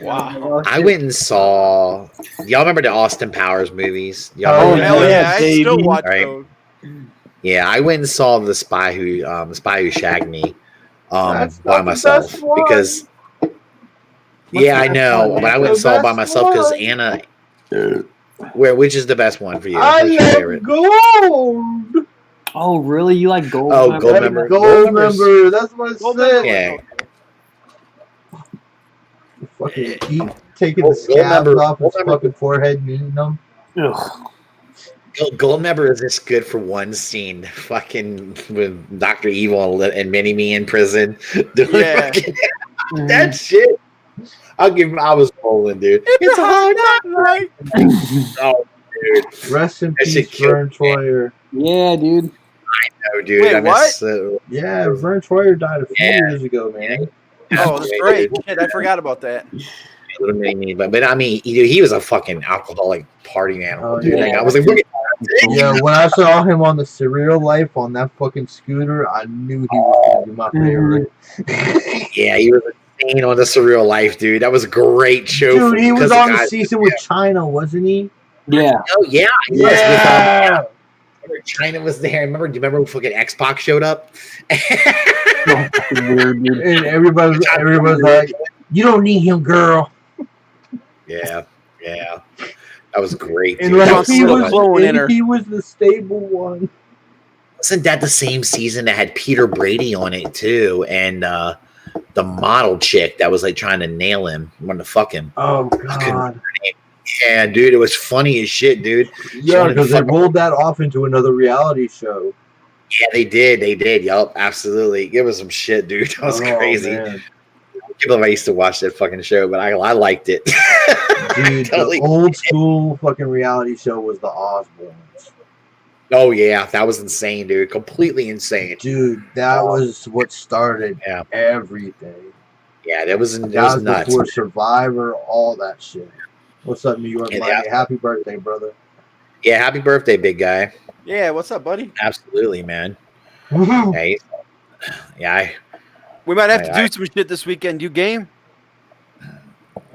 wow. I went and saw. Y'all remember the Austin Powers movies? Hell yeah, I still watch those. Yeah, I went and saw the Spy Who Shagged Me by myself because. Yeah, I know, but I went and saw it by myself because Anna. Which is the best one for you? What's your favorite? Gold. Oh, really? You like Gold? Oh, Gold Member. Gold Member. That's what I said. Yeah. Fucking taking the scabs off his fucking forehead and eating them. Gold Member is just good for one scene. Fucking with Dr. Evil and Mini-Me in prison. That shit. I'll give him. I was rolling, dude. It's a hard night. Oh, dude. Rest in peace, Vern Troyer. Yeah, dude. I know, dude. Wait, what? Yeah, Vern Troyer died a few years ago, man. Oh, that's great. Shit, I forgot about that. But I mean, he was a fucking alcoholic party animal, dude. Yeah. Like, I was like, look at that. Yeah, when I saw him on the Serial Life on that fucking scooter, I knew he was gonna be my favorite. Yeah, he was insane on the Surreal Life, dude. That was a great show. Dude, he was on the season with China, wasn't he? Yeah. Oh yeah. China was there. Do you remember when fucking X-Pac showed up? So fucking weird, dude. And everybody's like, "You don't need him, girl." Yeah. That was great, And dude. like Wants he a little was, clone in her. he was the stable one. Wasn't that the same season that had Peter Brady on it too? And the model chick that was like trying to nail him, wanted to fuck him. Oh God. Yeah, dude, it was funny as shit, dude. Yeah, because they rolled that off into another reality show. Yeah, they did. Yup, absolutely. Give us some shit, dude. That was crazy. Man. I can't believe I used to watch that fucking show, but I liked it. Dude, Totally. the old school fucking reality show was the Osbournes. Oh yeah, that was insane, dude. Completely insane. Dude, that was what started everything. Yeah, that was That was nuts. before Survivor, all that shit. What's up, New York? Yeah. Happy birthday, brother. Yeah, happy birthday, big guy. Yeah, what's up, buddy? Absolutely, man. Hey, yeah, We might have to do some shit this weekend. You game?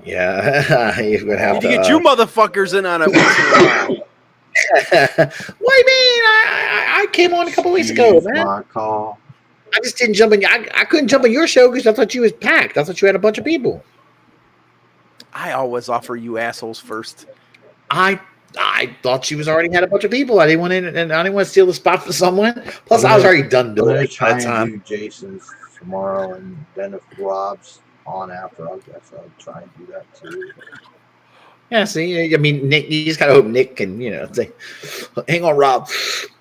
yeah. You're gonna have Need to to get you motherfuckers in on it once in a while. What do you mean? I came on a couple weeks ago, man. My call. I just didn't jump in. I couldn't jump in your show because I thought you was packed. I thought you had a bunch of people. I always offer you assholes first. I thought she was already had a bunch of people. I didn't want to, and I didn't want to steal the spot for someone. Plus, I was already done doing it try by the time. and do Jason's tomorrow, and then if Rob's on after, I guess I'll try and do that too. Yeah, see, I mean, Nick, you just gotta hope Nick can, say, "Hang on, Rob.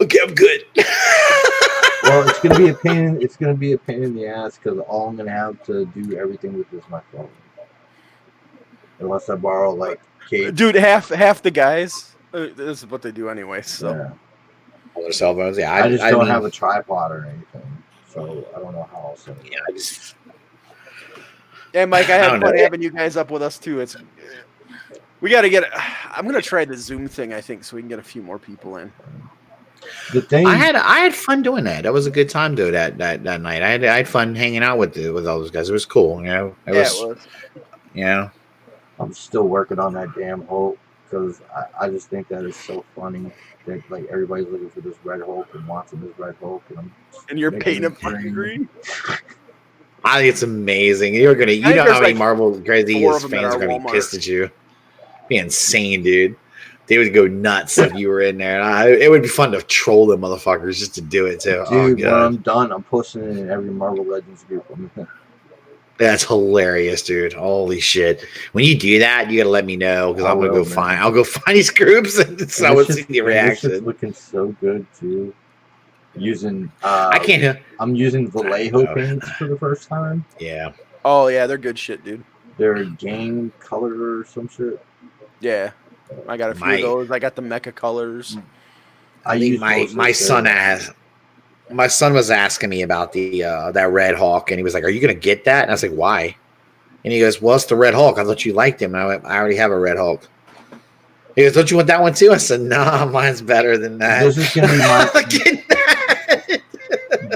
Okay, I'm good." Well, it's gonna be a pain. It's gonna be a pain in the ass because all I'm gonna have to do everything with is my phone, unless I borrow like Kate. Dude, half the guys, this is what they do anyway. So Yeah. All their cell phones. Yeah, I just don't mean, have a tripod or anything, so I don't know how I'll set it. Yeah, I just. yeah, Mike, I I had don't fun know. having you guys up with us too. We got to get. I'm gonna try the Zoom thing, I think, so we can get a few more people in. The thing I had fun doing that. That was a good time, though. That night, I had fun hanging out with all those guys. It was cool, It was. I'm still working on that damn Hulk because I just think that is so funny that like everybody's looking for this Red Hulk and wants this Red Hulk, And you're making painting it him fucking green. I think it's amazing. You think know how there's many like Marvel crazy four of them fans at are our gonna be Walmart. pissed at you. Be insane, dude. They would go nuts if you were in there. It would be fun to troll them motherfuckers just to do it too. Dude, when God. I'm done, I'm posting it in every Marvel Legends group. That's hilarious, dude. Holy shit! When you do that, you gotta let me know because I'm gonna go find. I'll go find these groups and so I would see the It's reaction. looking so good too. Using I can't. I'm using Vallejo paints for the first time. Yeah. Oh yeah, they're good shit, dude. They're game color or some shit. Yeah, I got a few of those. I got the mecha colors. I think my son asked. My son was asking me about the that Red Hawk, and he was like, "Are you gonna get that?" And I was like, "Why?" And he goes, "Well, it's the Red Hulk. I thought you liked him." And I went, "I already have a Red Hulk." He goes, "Don't you want that one too?" I said, "No, mine's better than that." This is gonna be my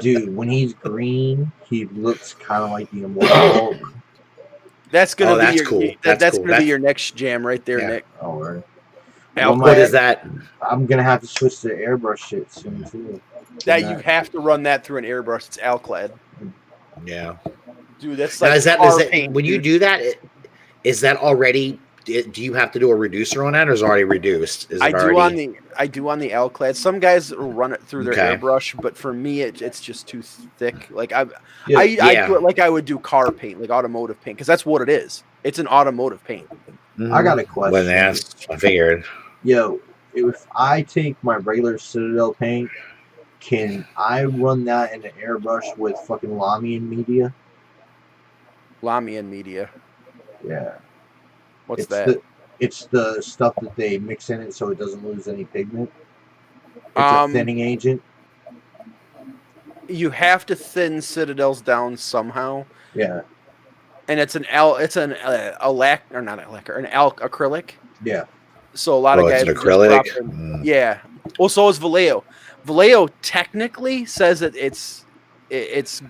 dude. When he's green, he looks kind of like the Immortal Hulk. That's gonna be cool. That's cool. gonna be your next jam right there, Nick. Oh, right. What is that? I'm gonna have to switch to airbrush shit soon too. That you have to run that through an airbrush. It's Alclad. Yeah, dude. That's now, like is that paint, when you do that? Is that already? Do you have to do a reducer on that, or is it already reduced? I do on the Alclad. Some guys run it through their airbrush, but for me, it's just too thick. Like I do it like I would do car paint, like automotive paint, because that's what it is. It's an automotive paint. I got a question. Well, I figured. Yo, if I take my regular Citadel paint, can I run that in an airbrush with fucking Lamian media? Lamian media. Yeah. What's that? It's the stuff that they mix in it so it doesn't lose any pigment. It's a thinning agent. You have to thin Citadels down somehow. Yeah. And it's an acrylic. Yeah. So a lot of guys. It's an acrylic. Yeah. Well, so is Vallejo. Vallejo technically says that it's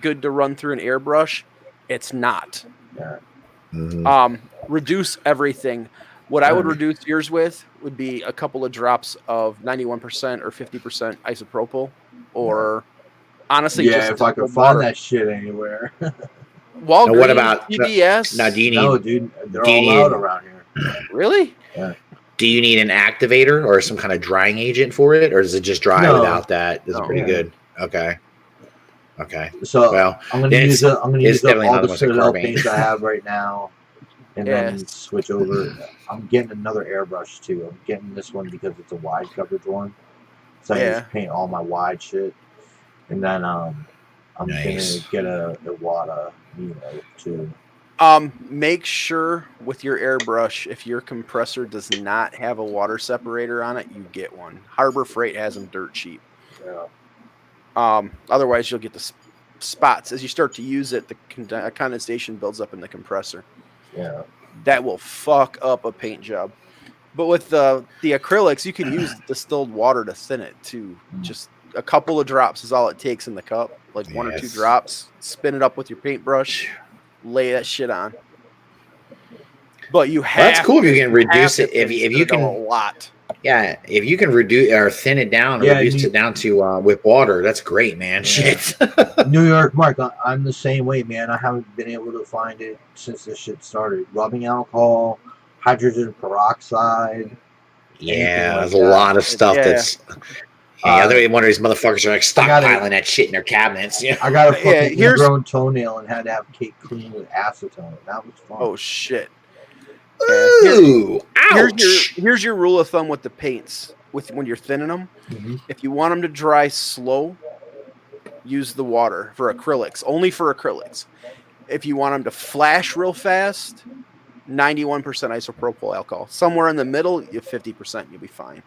good to run through an airbrush. It's not. Yeah. Reduce everything. What I would reduce yours with would be a couple of drops of 91% or 50% isopropyl, or honestly, just if I could water. find that shit anywhere. Walgreens, Now, what about CVS? now? Do you need? No, dude, they're do you all out need- around here. Really? Yeah. Do you need an activator or some kind of drying agent for it, or is it just dry No. without that? Is it No. pretty Yeah. good? Okay. Okay. So Well, I'm gonna then use it's- I'm gonna it's use up definitely all not the as much as Citadel carbine. paints I have right now, and then Yes. switch over. I'm getting another airbrush too. I'm getting this one because it's a wide coverage one, so I Yeah. just paint all my wide shit, and then I'm Nice. gonna get a Iwata Neo too. Make sure with your airbrush, if your compressor does not have a water separator on it, you get one. Harbor Freight has them dirt cheap. Yeah. Otherwise, you'll get the spots. As you start to use it, the condensation builds up in the compressor. Yeah. That will fuck up a paint job. But with the acrylics, you can use distilled water to thin it too. Just a couple of drops is all it takes in the cup, like 1 or 2 Yes. drops. Spin it up with your paintbrush, lay that shit on. But you have That's cool if you can reduce to it. If you thin it a can, lot. yeah, if you can reduce or thin it down or Yeah, reduce it down to with water, that's great, man. Yeah. Shit. New York Mark, I'm the same way, man. I haven't been able to find it since this shit started. Rubbing alcohol, hydrogen peroxide. Yeah, like there's a that. lot of stuff Yeah. that's. Yeah, one of these motherfuckers are like gotta- stockpiling that shit in their cabinets. Yeah. I got a Yeah, fucking here's- ingrown toenail and had to have cake clean with acetone. That was fun. Oh shit. Ooh, ouch. Here's your rule of thumb with the paints. When you're thinning them, Mhm. if you want them to dry slow, use the water for acrylics. Only for acrylics. If you want them to flash real fast, 91% isopropyl alcohol. Somewhere in the middle, you 50%, you'll be fine.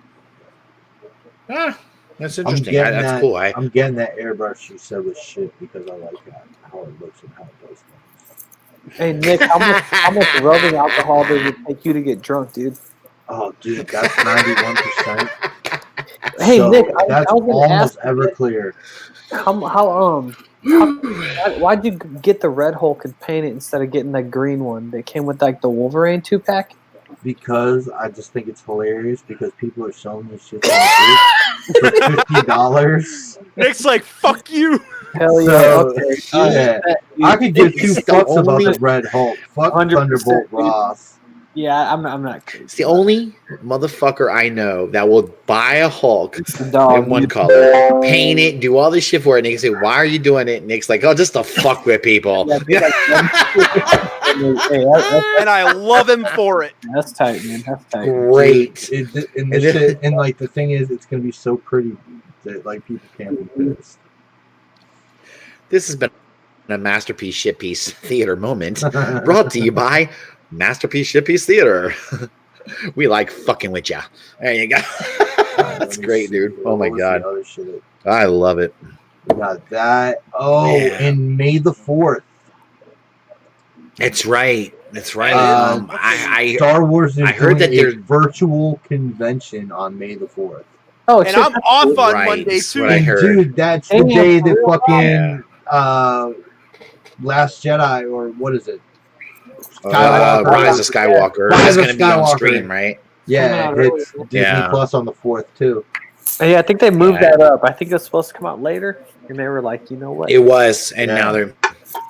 Ah, that's I'm interesting. getting That's that. cool. I'm getting that airbrush you said was shit because I like that how it looks and how it does things. Hey Nick, how much rubbing alcohol does it take you to get drunk, dude? Oh, dude, that's 91%. Hey So Nick, that's I was gonna almost ask you, Everclear. why'd you get the Red Hulk and paint it instead of getting that green one that came with like the Wolverine 2-pack? Because I just think it's hilarious because people are selling this shit on the group for $50. Nick's like, fuck you. Hell yeah! So, Okay, yeah. dude, I could give it's two the fucks about only- the Red Hulk. Fuck 100%, Thunderbolt dude. Ross. Yeah, I'm not crazy. It's the only motherfucker I know that will buy a Hulk It's the dog. in one dude. color, paint it, do all this shit for it. And they say, "Why are you doing it?" And Nick's like, "Oh, just to fuck with people." Yeah, dude, like, hey, And I love him for it. that's tight, man. That's tight. Great. And this shit, and like the thing is, it's gonna be so pretty that like people can't be pissed. This has been a Masterpiece Shitpiece Theater moment brought to you by Masterpiece Shitpiece Theater. We like fucking with ya. There you go. That's great, dude. Oh my god, Other shit. I love it. We got that. Oh, Yeah. and May the 4th. That's right. That's right. I Star Wars is I heard doing that there's- a virtual convention on May the 4th. Oh, And shit, I'm that's off cool. on Right, Monday that's too. what I And heard. dude, that's the Damn, day that for real? fucking Last Jedi, or what is it? Rise of Skywalker. Rise That's of going to be on Skywalker. stream, right? Yeah, Coming out it's early. Disney Yeah. Plus on the 4th too. Yeah, I think they moved Yeah. that up. I think it's supposed to come out later, and they were like, you know what? It was, and Yeah. now they're.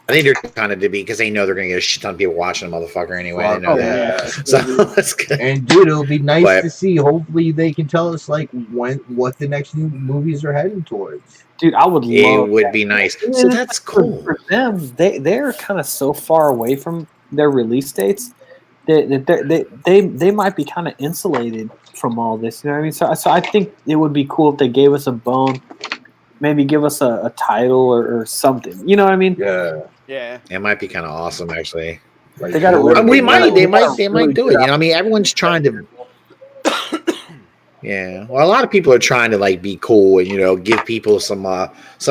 I think they're kind of to be because they know they're going to get a shit ton of people watching the motherfucker anyway. They know Oh, that. yeah. So that's good. And dude, it'll be nice But- to see. Hopefully, they can tell us like what the next new movies are heading towards. Dude, I would It love would that. be nice. And So then that's cool. For them, they're kind of so far away from their release dates that they might be kind of insulated from all this. You know what I mean? So I think it would be cool if they gave us a bone, maybe give us a title or something. You know what I mean? Yeah, Yeah. It might be kind of awesome, actually. like, They gotta what- really- We Yeah, might. They might really do it. You know, I mean, everyone's trying to. Yeah. Well, a lot of people are trying to like be cool and give people some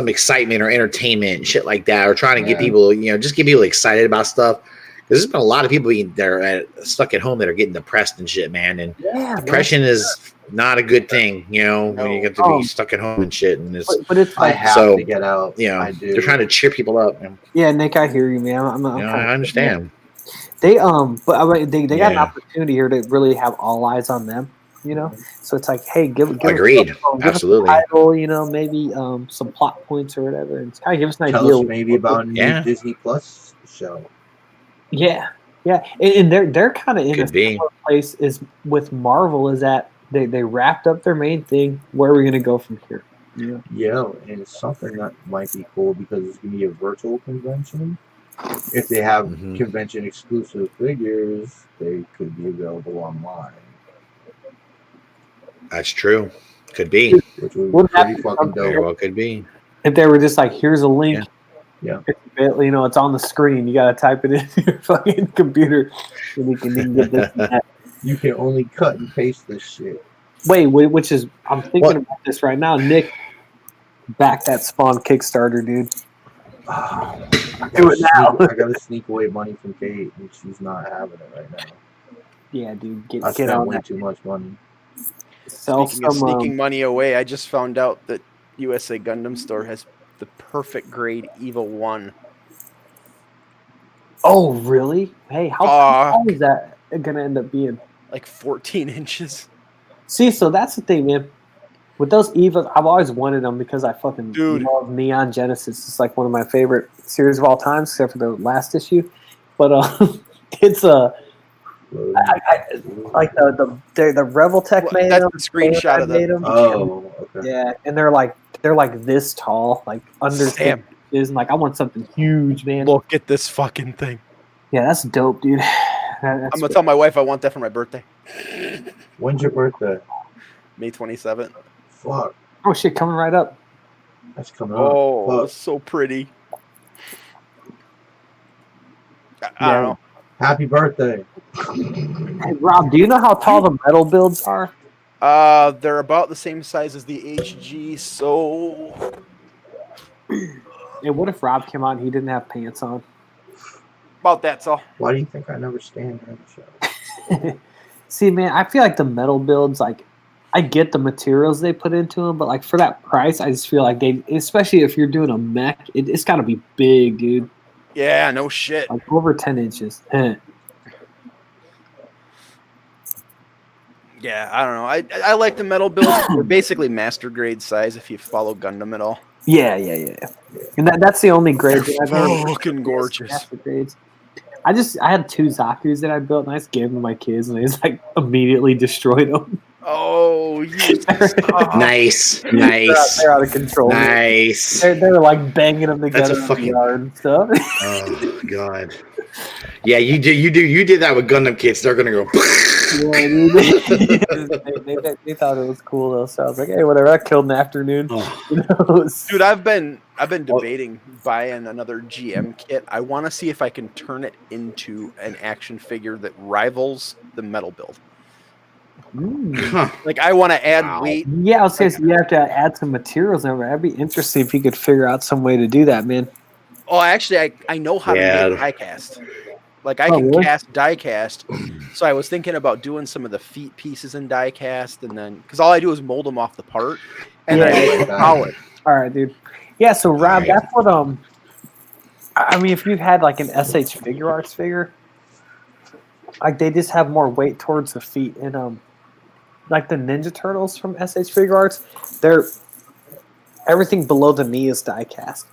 excitement or entertainment and shit like that, or trying to get people just get people excited about stuff. Because there's been a lot of people that are stuck at home that are getting depressed and shit, man. And Yeah, depression is not a good thing, when you get to be stuck at home and shit. And it's but it's I like, have So, to get out. I do. they're trying to cheer people up. And, yeah, Nick, I hear you, man. I'm I understand. They but I mean, they got an Yeah. opportunity here to really have all eyes on them. So it's like, hey, give Agreed. us, give Absolutely. us a title, maybe some plot points or whatever, and kind of give us an Tell idea. us maybe about a new Yeah. Disney Plus show. Yeah, and they're kind of in a Could be. similar place as with Marvel. Is that they wrapped up their main thing. Where are we going to go from here? Yeah, and it's something that might be cool because it's gonna be a virtual convention. If they have Mhm. convention exclusive figures, they could be available online, That's true. Could be. which would be Wouldn't that pretty be fucking something? Very dope. well could be. If they were just like, here's a link, Yeah. it's on the screen. You got to type it into your fucking computer, and you can get this and that. You can only cut and paste this shit. Wait, which is I'm thinking What? about this right now. Nick, back that Spawn Kickstarter, dude. Do it now. I gotta sneak away money from Kate, and she's not having it right now. Yeah, dude, I get spent on way that. too much money. Sell Speaking of some. sneaking money away, I just found out that USA Gundam Store has the perfect grade Evo 1. Oh, really? Hey, how tall is that gonna end up being? Like 14 inches. See, so that's the thing, man. With those Evas, I've always wanted them because I fucking Dude. love Neon Genesis. It's like one of my favorite series of all time, except for the last issue. But it's like the Reveltech made That's them. the screenshot of made them. them. Oh, okay. Yeah, and they're like this tall, like under Sam. 10 inches. And like I want something huge, man. Look at this fucking thing. Yeah, that's dope, dude. I'm gonna tell my wife I want that for my birthday. When's your birthday? May 27th. Fuck, Oh shit, coming right up. that's coming up. Oh, Fuck. it's so pretty. I Yeah. don't know. Happy birthday. Hey, Rob, do you know how tall the metal builds are? They're about the same size as the HG, so And what if Rob came out and he didn't have pants on? about that's all. Why do you think I never stand on the show? See, man, I feel like the metal builds, like, I get the materials they put into them, but like for that price, I just feel like they, especially if you're doing a mech, it's got to be big, dude. Yeah, no shit. Like over 10 inches. Yeah, I don't know. I like the metal builds. They're basically master grade size if you follow Gundam at all. Yeah. And that's the only grade They're that I've ever fucking gorgeous. master grades. I had 2 Zaku's that I built, and I just gave them to my kids, and they just like immediately destroyed them. Oh, you Nice. They're out of control. Nice. They're like banging them together in fucking- the yard and stuff. Oh God. Yeah, you did that with Gundam kids. They're gonna go. Yeah, dude. they thought it was cool though, so I was like, hey, whatever. I killed an afternoon. Oh, You know? Dude, I've been debating buying another GM kit. I want to see if I can turn it into an action figure that rivals the metal build. huh. Like I want to add Wow. weight. Yeah, I was saying you have to add some materials over. That'd be interesting if you could figure out some way to do that, man. Oh, actually, I know how Yeah. to make die cast. Like I Oh, can really? cast die cast. So I was thinking about doing some of the feet pieces in die cast, and then because all I do is mold them off the part, and Yeah. then polish. All right, dude. Yeah, so Rob, Alright. that's what I mean, if you've had like an SH Figure Arts figure, like they just have more weight towards the feet, and like the Ninja Turtles from SH Figure Arts, they're everything below the knee is die cast.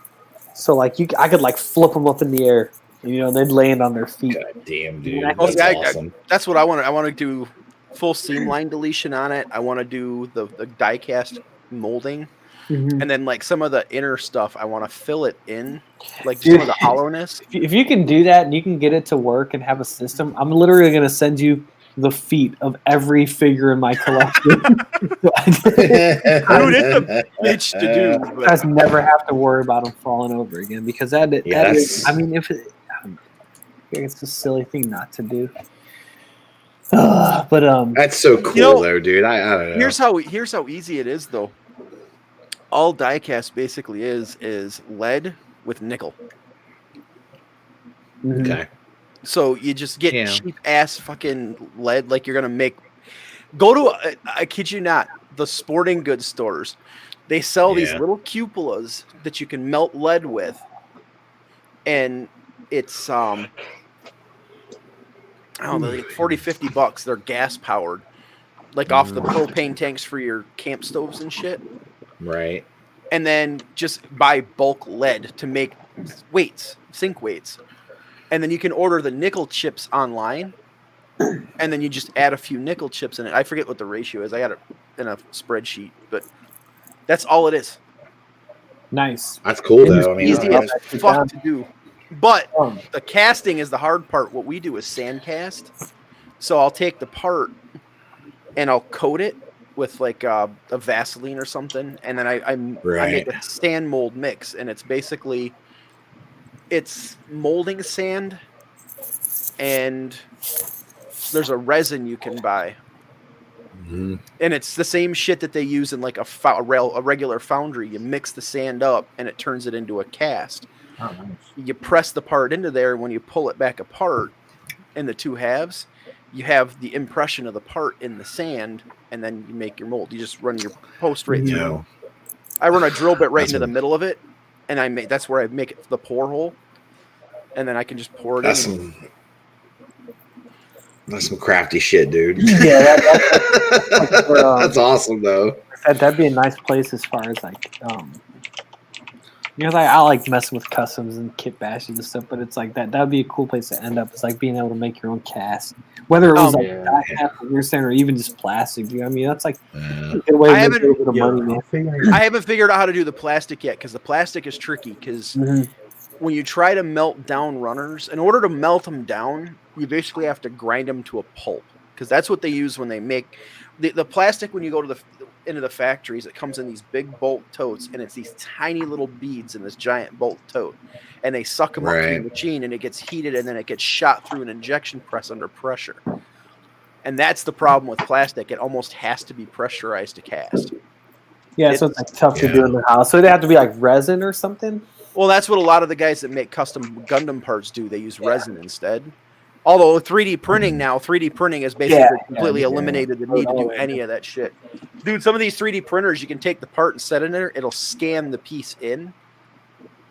So like I could like flip them up in the air, and, they'd land on their feet. God damn, dude. Yeah, That's I- awesome. That's what I want. I want to do full seam line deletion on it. I want to do the die cast molding, Mhm. and then like some of the inner stuff, I want to fill it in, like Dude. some of the hollowness. If you can do that and you can get it to work and have a system, I'm literally going to send you the feet of every figure in my collection. So Dude, it's a bitch to do. you But guys never have to worry about them falling over again because that is, Yes. I mean, it's a silly thing not to do. But That's so cool, though, dude. I don't know. here's how easy it is though. All diecast basically is lead with nickel. Okay. So you just get Yeah. cheap ass fucking lead like you're gonna make. Go to I kid you not, the sporting goods stores. They sell these Yeah. little cupolas that you can melt lead with, and it's I don't know, like $40-$50. They're gas powered, like off the propane tanks for your camp stoves and shit. Right. And then just buy bulk lead to make weights, sink weights. And then you can order the nickel chips online. And then you just add a few nickel chips in it. I forget what the ratio is. I got it in a spreadsheet, but that's all it is. Nice. That's cool though. I mean, Easy as fuck to do. But the casting is the hard part. What we do is sand cast. So I'll take the part and I'll coat it with like a Vaseline or something, and then I make a sand mold mix, and it's basically molding sand, and there's a resin you can buy, and it's the same shit that they use in like a regular foundry. You mix the sand up, and it turns it into a cast. Oh, nice. You press the part into there. When you pull it back apart in the two halves, you have the impression of the part in the sand, and then you make your mold. You just run your post right through. I run a drill bit right into the middle of it, and that's where I make it the pour hole, and then I can just pour it in. That's some crafty shit, dude. Yeah, that's awesome though. That'd be a nice place as far as like I like messing with customs and kit bashes and stuff, but it's like that'd be a cool place to end up. It's like being able to make your own cast, whether it was you're saying, or even just plastic. You know what I mean? That's like a good way to make a little bit of money, man. I haven't figured out how to do the plastic yet, because the plastic is tricky. Because when you try to melt down runners, in order to melt them down, you basically have to grind them to a pulp, because that's what they use when they make the plastic. When you go to into the factories, it comes in these big bulk totes, and it's these tiny little beads in this giant bulk tote, and they suck them up to the machine, and it gets heated, and then it gets shot through an injection press under pressure. And that's the problem with plastic. It almost has to be pressurized to cast. Yeah, so it's like tough to do in the house. So they have to be like resin or something? Well, that's what a lot of the guys that make custom Gundam parts do. They use resin instead. Although 3D printing has basically completely eliminated the need to do any of that shit. Dude, some of these 3D printers, you can take the part and set it in there. It'll scan the piece in,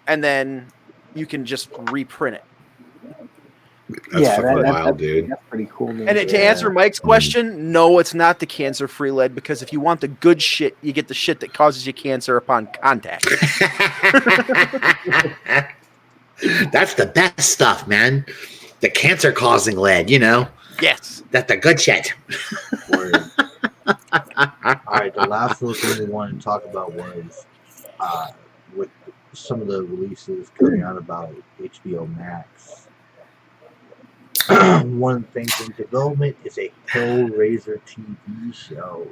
and then you can just reprint it. That's wild, dude. That's pretty cool, man. And to answer Mike's question, no, it's not the cancer-free lead, because if you want the good shit, you get the shit that causes you cancer upon contact. That's the best stuff, man. The cancer-causing lead, Yes. That's the good shit. All right, the last little thing we wanted to talk about was with some of the releases coming out about HBO Max. One of the things in development is a Hellraiser TV show.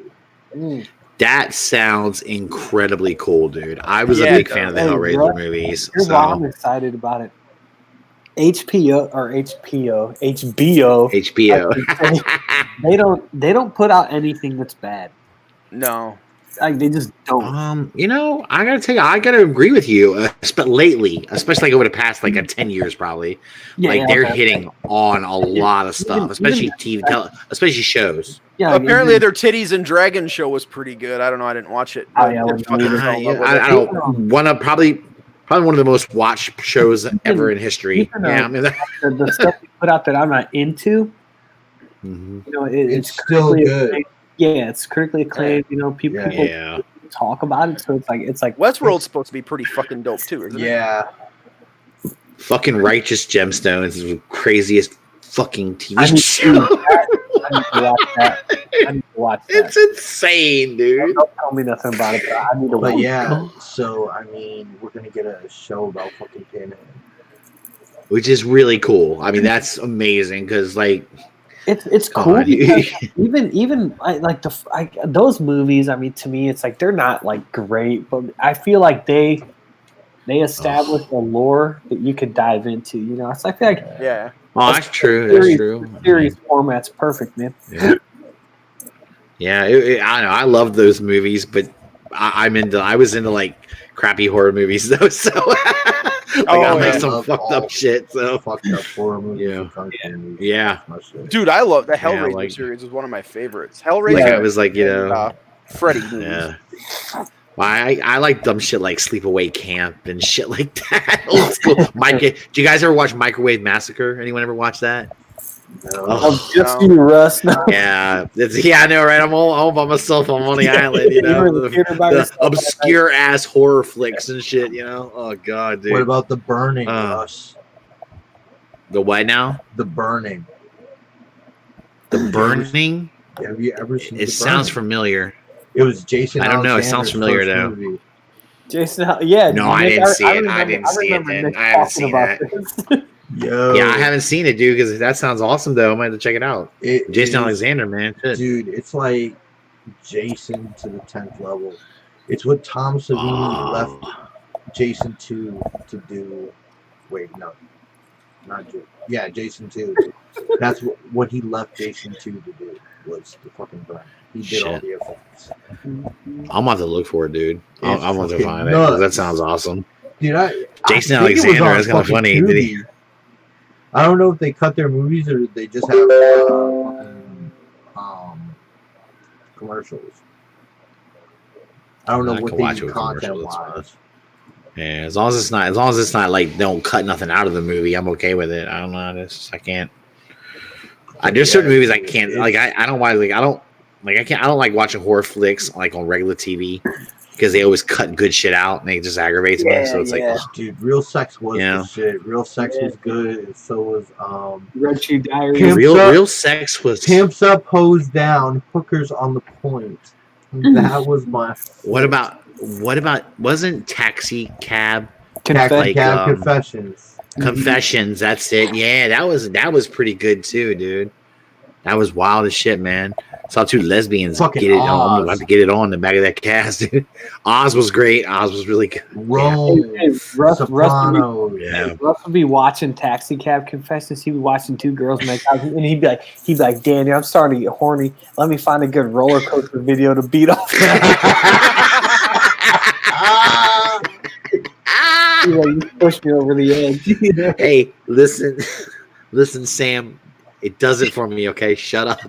That sounds incredibly cool, dude. I was a big fan of the Hellraiser movies. Here's why I'm excited about it. HBO. They don't put out anything that's bad. No. Like, they just don't. I gotta agree with you. But lately, especially like over the past like 10 years, probably, they're hitting on a lot of stuff, especially TV, especially shows. Yeah, apparently their Titties and Dragon show was pretty good. I don't know. I didn't watch it. I don't. Probably one of the most watched shows ever in history. The stuff they put out that I'm not into. It's still good. Yeah, it's critically acclaimed. People talk about it, so it's like Westworld's supposed to be pretty fucking dope too, isn't it? Yeah. Fucking Righteous Gemstones is the craziest fucking TV show. I need to watch that. It's insane, dude. Don't tell me nothing about it, but I need to watch it. So we're gonna get a show about fucking Pinhead, which is really cool. I mean, that's amazing because it's cool. Even those movies. I mean, to me, it's like they're not like great, but I feel like they established a lore that you could dive into. It's like Oh, that's true. That's true. Series format's perfect, man. Yeah. I know. I love those movies, but I was into like crappy horror movies though. So I like some fucked up shit. So fucked up horror movies. Yeah. Dude, I love the Hellraiser series. Is one of my favorites. Hellraiser. Like I was like, Freddy movies. Yeah. Well, I like dumb shit like Sleepaway Camp and shit like that. Old school. Do you guys ever watch Microwave Massacre? Anyone ever watch that? Oh, Just you, Russ. No. yeah, I know, right? I'm all by myself. I'm on the island, you know, were in the theater by the yourself that obscure ass horror flicks and shit, you know. Oh god, dude. What about The Burning, Russ? The what now? The Burning. The Burning. Have you ever seen? It sounds familiar. It was Jason. I don't know. It sounds Alexander's familiar first though. movie. Jason, yeah. No, I didn't see it. I didn't see it. remember Then Nick I haven't talking seen about that. this. Yo, Yeah, I haven't seen it, dude. Because that sounds awesome, though. I might have to check it out. Jason Alexander, man, shit. Dude, it's like Jason to the 10th level. It's what Tom Savini left Jason 2 to do. Wait, no, not Jason. Yeah, Jason 2. That's what he left Jason 2 to do, was the fucking burn. He did all the effects. I'm gonna have to look for it, dude. I'm gonna find it. Nuts. That sounds awesome. Dude, Jason I think it was Alexander on is kind of fucking funny. Did he? Tubi. I don't know if they cut their movies or they just have commercials. I don't know I what can they watch do it with commercials, content-wise. Yeah, as long as it's not like don't cut nothing out of the movie, I'm okay with it. I don't know. I can't. There's certain movies I can't like. I don't like watching horror flicks like on regular TV because they always cut good shit out and it just aggravates me. So it's like, dude, Real Sex was the shit. Real Sex was good, and so was Red Shoe Diaries. Real Sex was Pimps Up, Hose Down, Hookers on the Point. That was my. What about wasn't Taxi Cab? Confessions. Confessions, that's it. Yeah, that was pretty good too, dude. That was wild as shit, man. Saw two lesbians Fucking get it on. Oz. I'm about to get it on the back of that cast, dude. Oz was great. Oz was really good. Rome, Russ would be watching Taxi Cab Confessions. He'd be watching two girls make out, and he'd be like, "Danny, I'm starting to get horny. Let me find a good roller coaster video to beat off." You pushed me over the edge. Hey, listen, Sam. It does it for me, okay? Shut up.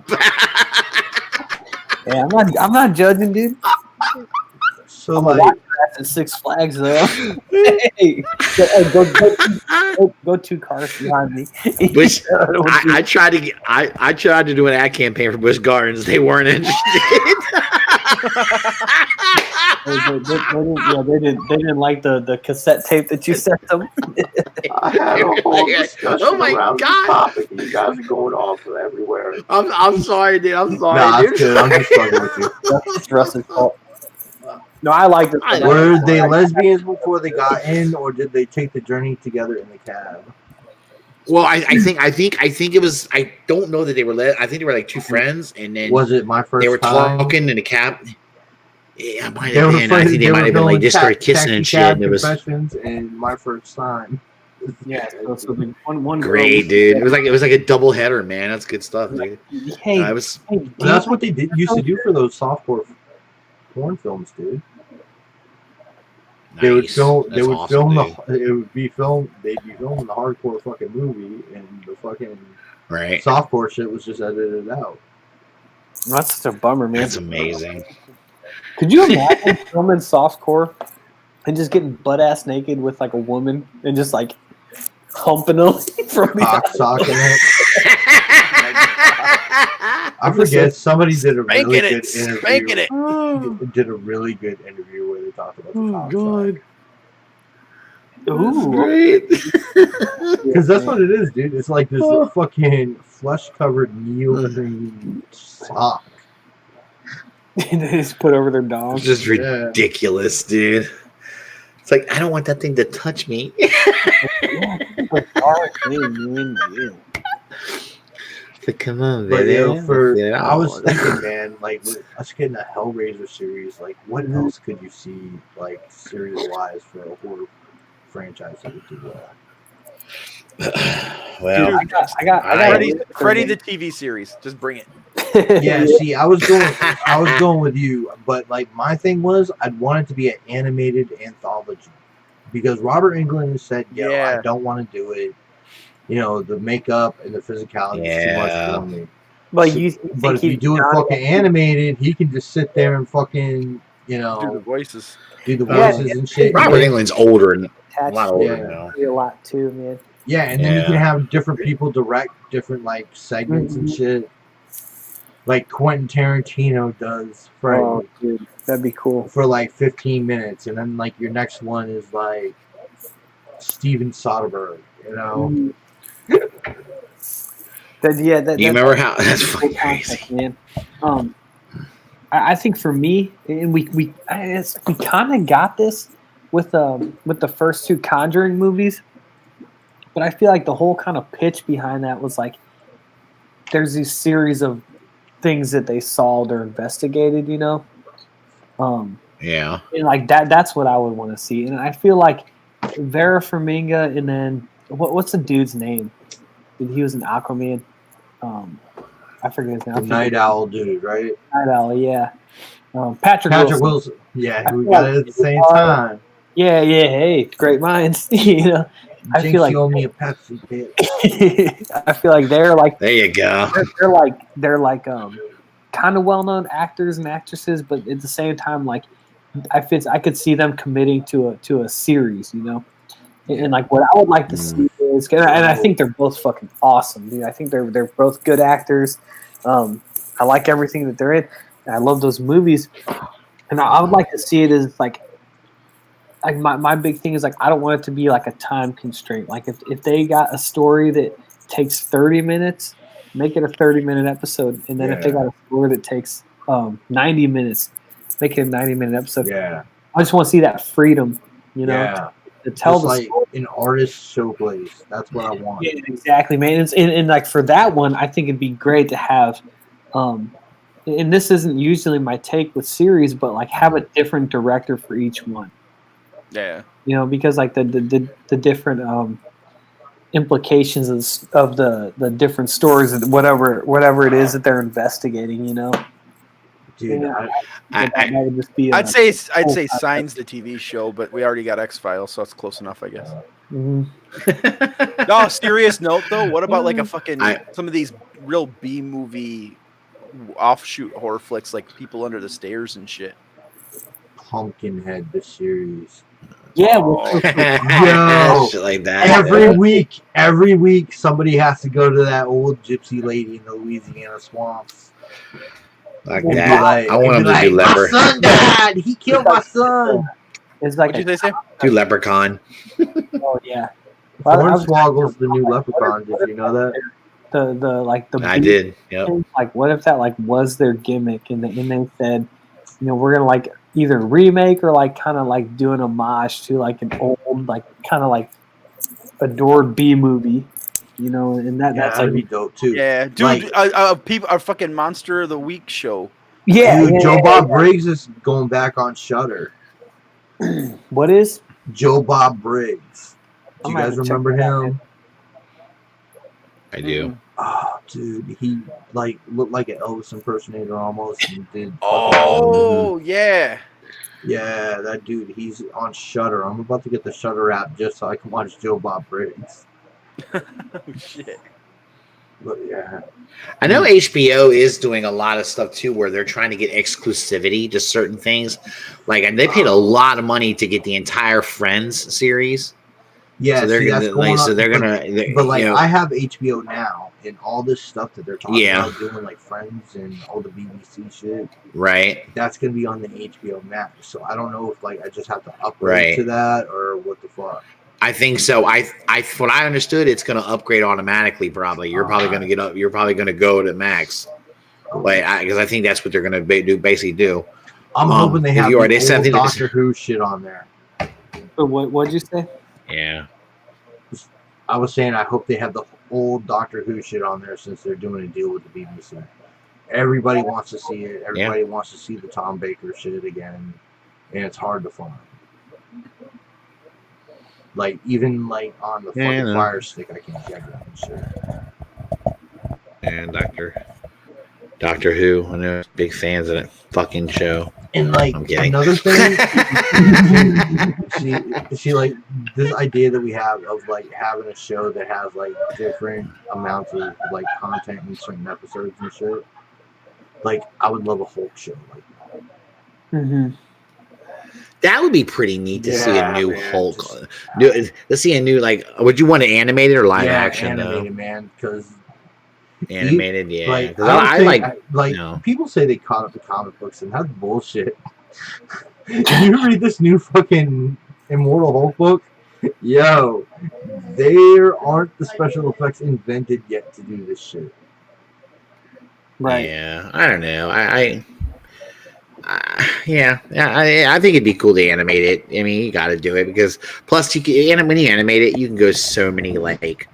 Yeah, I'm not judging, dude. So I'm like at Six Flags though. Hey, go 2 cars behind me. Which I tried to do an ad campaign for Busch Gardens. They weren't interested. They didn't like the cassette tape that you sent them. I had a whole discussion oh my around god! this topic, and you guys are going off everywhere. I'm sorry, dude. I'm sorry, Nah, dude. it's good. I'm just fucking with you. That's Russ's fault. No, I like this. Were they lesbians before they got in, or did they take the journey together in the cab? Well, I think it was. I don't know that they were. I think they were like two friends, and then Was it my first they were time? talking in the cab. Yeah, it might have been. I think they might have been like just started kissing and shit. And it was Confessions and my first time. Yeah, so the one great, girl, dude. It was like a double header, man. That's good stuff, dude. Hey, That's what they used to do for those softcore porn films, dude. They would film. That's They would awesome, film dude. it would be filmed. They'd be filming the hardcore fucking movie, and the fucking Right. softcore shit was just edited out. That's such a bummer, man. That's amazing. Could you imagine filming softcore and just getting butt ass naked with like a woman and just like humping them from the Cock socking it. I forget. Somebody did a really good interview. Did a really good interview where they talked about the cock sock. Ooh, Great. Because that's what it is, dude. It's like this fucking flesh-covered neoprene sock. they just put over their dong. It's just ridiculous, dude. It's like I don't want that thing to touch me. But come on, But baby. I was thinking, man, like with us getting a Hellraiser series, like what else could you see, like series-wise, for a horror franchise that would do well? Well, Dude, I got Freddy the TV series. Just bring it. Yeah, see, I was going with you, but like my thing was, I'd want it to be an animated anthology because Robert Englund said, I don't want to do it. You know, the makeup and the physicality is too much for me. But if you do it fucking animated, he can just sit there and fucking, Do the voices. and shit. Robert Englund's older and a lot older now. A lot too, man. Yeah, and then you can have different people direct different like segments and shit. Like Quentin Tarantino does for Oh, dude, that'd be cool. for like 15 minutes, and then like your next one is like Steven Soderbergh, you know. Do you remember how that's fucking crazy, man? I think for me, and we kind of got this with the first two Conjuring movies, but I feel like the whole kind of pitch behind that was like there's these series of things that they solved or investigated, you know. Yeah. And like that's what I would want to see, and I feel like Vera Farmiga, and then what's the dude's name? He was an Aquaman. I forget his name. The Night Owl dude, right? Night Owl, yeah. Patrick Wilson. Yeah, who feel got it at the same time. Yeah. Hey, great minds. You know, I Jinx, feel like you owe me a Pepsi, bitch. I feel like they're like There you go. they're like kind of well-known actors and actresses, but at the same time, like I could see them committing to a series, you know. And like what I would like to see is, and I think they're both fucking awesome, dude. I think they're both good actors. I like everything that they're in. And I love those movies, and I would like to see it as like my big thing is like I don't want it to be like a time constraint. Like if they got a story that takes 30 minutes, make it a 30-minute episode, and then if they got a story that takes 90 minutes, make it a 90-minute episode. Yeah, I just want to see that freedom, you know. Yeah. To tell just the like story. an artist showplace. That's what I want. Yeah, exactly, man. And like for that one, I think it'd be great to have. And this isn't usually my take with series, but like have a different director for each one. Yeah. You know, because like the different implications of the different stories and whatever it is that they're investigating. You know. Dude, That would just be. I'd say Signs the TV show, but we already got X-Files, so that's close enough, I guess. No, serious note though. What about like a fucking some of these real B movie offshoot horror flicks, like People Under the Stairs and shit? Pumpkinhead, the series. Yeah, shit like that. Every week, somebody has to go to that old gypsy lady in the Louisiana swamps. Like that. I want him to do Leprechaun. My son died. He killed my son. It's like What did they say? Do Leprechaun. Oh yeah. Hornswoggle's the new Leprechaun. Did you know that? I did. Yep. Like, what if that like was their gimmick, and they said, you know, we're gonna like either remake or like kind of like do an homage to like an old like kind of like adored B movie, you know, and that's that'd like be dope too. Yeah, dude, Like, people are fucking Monster of the Week show. yeah. Dude, Joe Bob Briggs is going back on Shudder. What is Joe Bob Briggs? Do you I'm gonna guys have to remember check that out, him? I do. Oh, dude, he like looked like an Elvis impersonator almost, and did. Oh yeah. Yeah, that dude. He's on Shudder. I'm about to get the Shudder app just so I can watch Joe Bob Briggs. Oh shit. But yeah, I know HBO is doing a lot of stuff too, where they're trying to get exclusivity to certain things. Like, they paid a lot of money to get the entire Friends series. yeah. So they're see, that's gonna, going like, so on, they're but- gonna, But like, you know, I have HBO now, and all this stuff that they're talking Yeah. about doing, like Friends and all the BBC shit, right? that's gonna be on the HBO Max. So I don't know if like I just have to upgrade Right. to that or what the fuck. I think so. What I understood, it's going to upgrade automatically. Probably, you're probably going to get up. You're probably going to go to max, because I think that's what they're going to basically do. I'm hoping they if have you are, the they said old they just- Doctor Who shit on there. what'd you say? Yeah. I was saying I hope they have the old Doctor Who shit on there since they're doing a deal with the BBC. Everybody wants to see it. Everybody wants to see the Tom Baker shit again, and it's hard to find. Like, even like on the fucking Fire Stick, I can't get that and shit. And Doctor Who. I know big fans of that fucking show. And like I'm kidding. another thing, she like this idea that we have of like having a show that has like different amounts of like content in certain episodes and shit. Like, I would love a Hulk show like that. Mm-hmm. That would be pretty neat to see a new man, Hulk. To see a new would you want it animated or live action? Animated, man, because animated, yeah. Like, Because I like you know. people say they caught up the comic books, and that's bullshit. You read this new fucking Immortal Hulk book, yo, there aren't the special effects invented yet to do this shit. Right. Yeah, I don't know. I think it'd be cool to animate it. I mean, you got to do it because plus you can, when you animate it, you can go so many like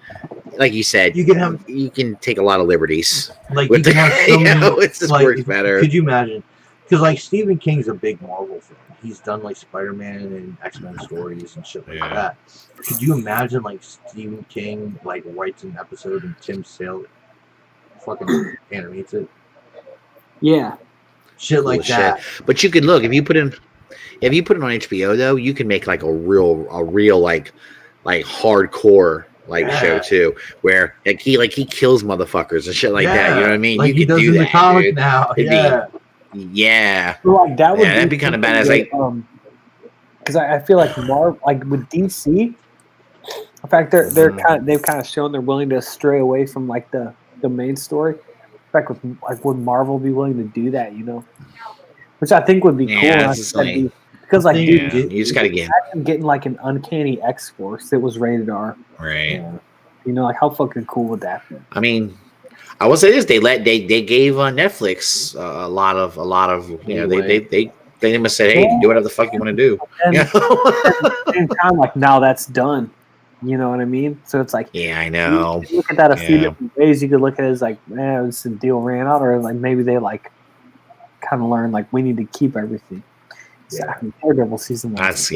you said, you can take a lot of liberties. Like you can have so many, it just works better. Could you imagine? Because like Stephen King's a big Marvel fan. He's done like Spider-Man and X-Men stories and shit like that. Could you imagine like Stephen King like writes an episode and Tim Sale fucking animates it? Yeah. Shit like that. But you could look if you put it on HBO though, you can make like a real like hardcore show too, where he kills motherfuckers and shit like that. You know what I mean? Like you he does in the comic now. Yeah. Well, like that would that'd be kind of badass. Because I feel like with DC, in fact they've kind of shown they're willing to stray away from like the main story. In fact, would Marvel be willing to do that? You know, which I think would be cool. Because like, dude, you just gotta get getting like an uncanny X-Force that was rated R. Right. You know, like how fucking cool would that be? I mean, I will say this: they gave Netflix a lot of you know they must say, hey, do whatever the fuck you want to do. And at the same time, like now that's done. You know what I mean? So it's like, yeah, I know. You look at that a few different ways. You could look at it as like, man, this deal ran out, or like maybe they like kind of learned like we need to keep everything. Yeah, Daredevil season 1. That's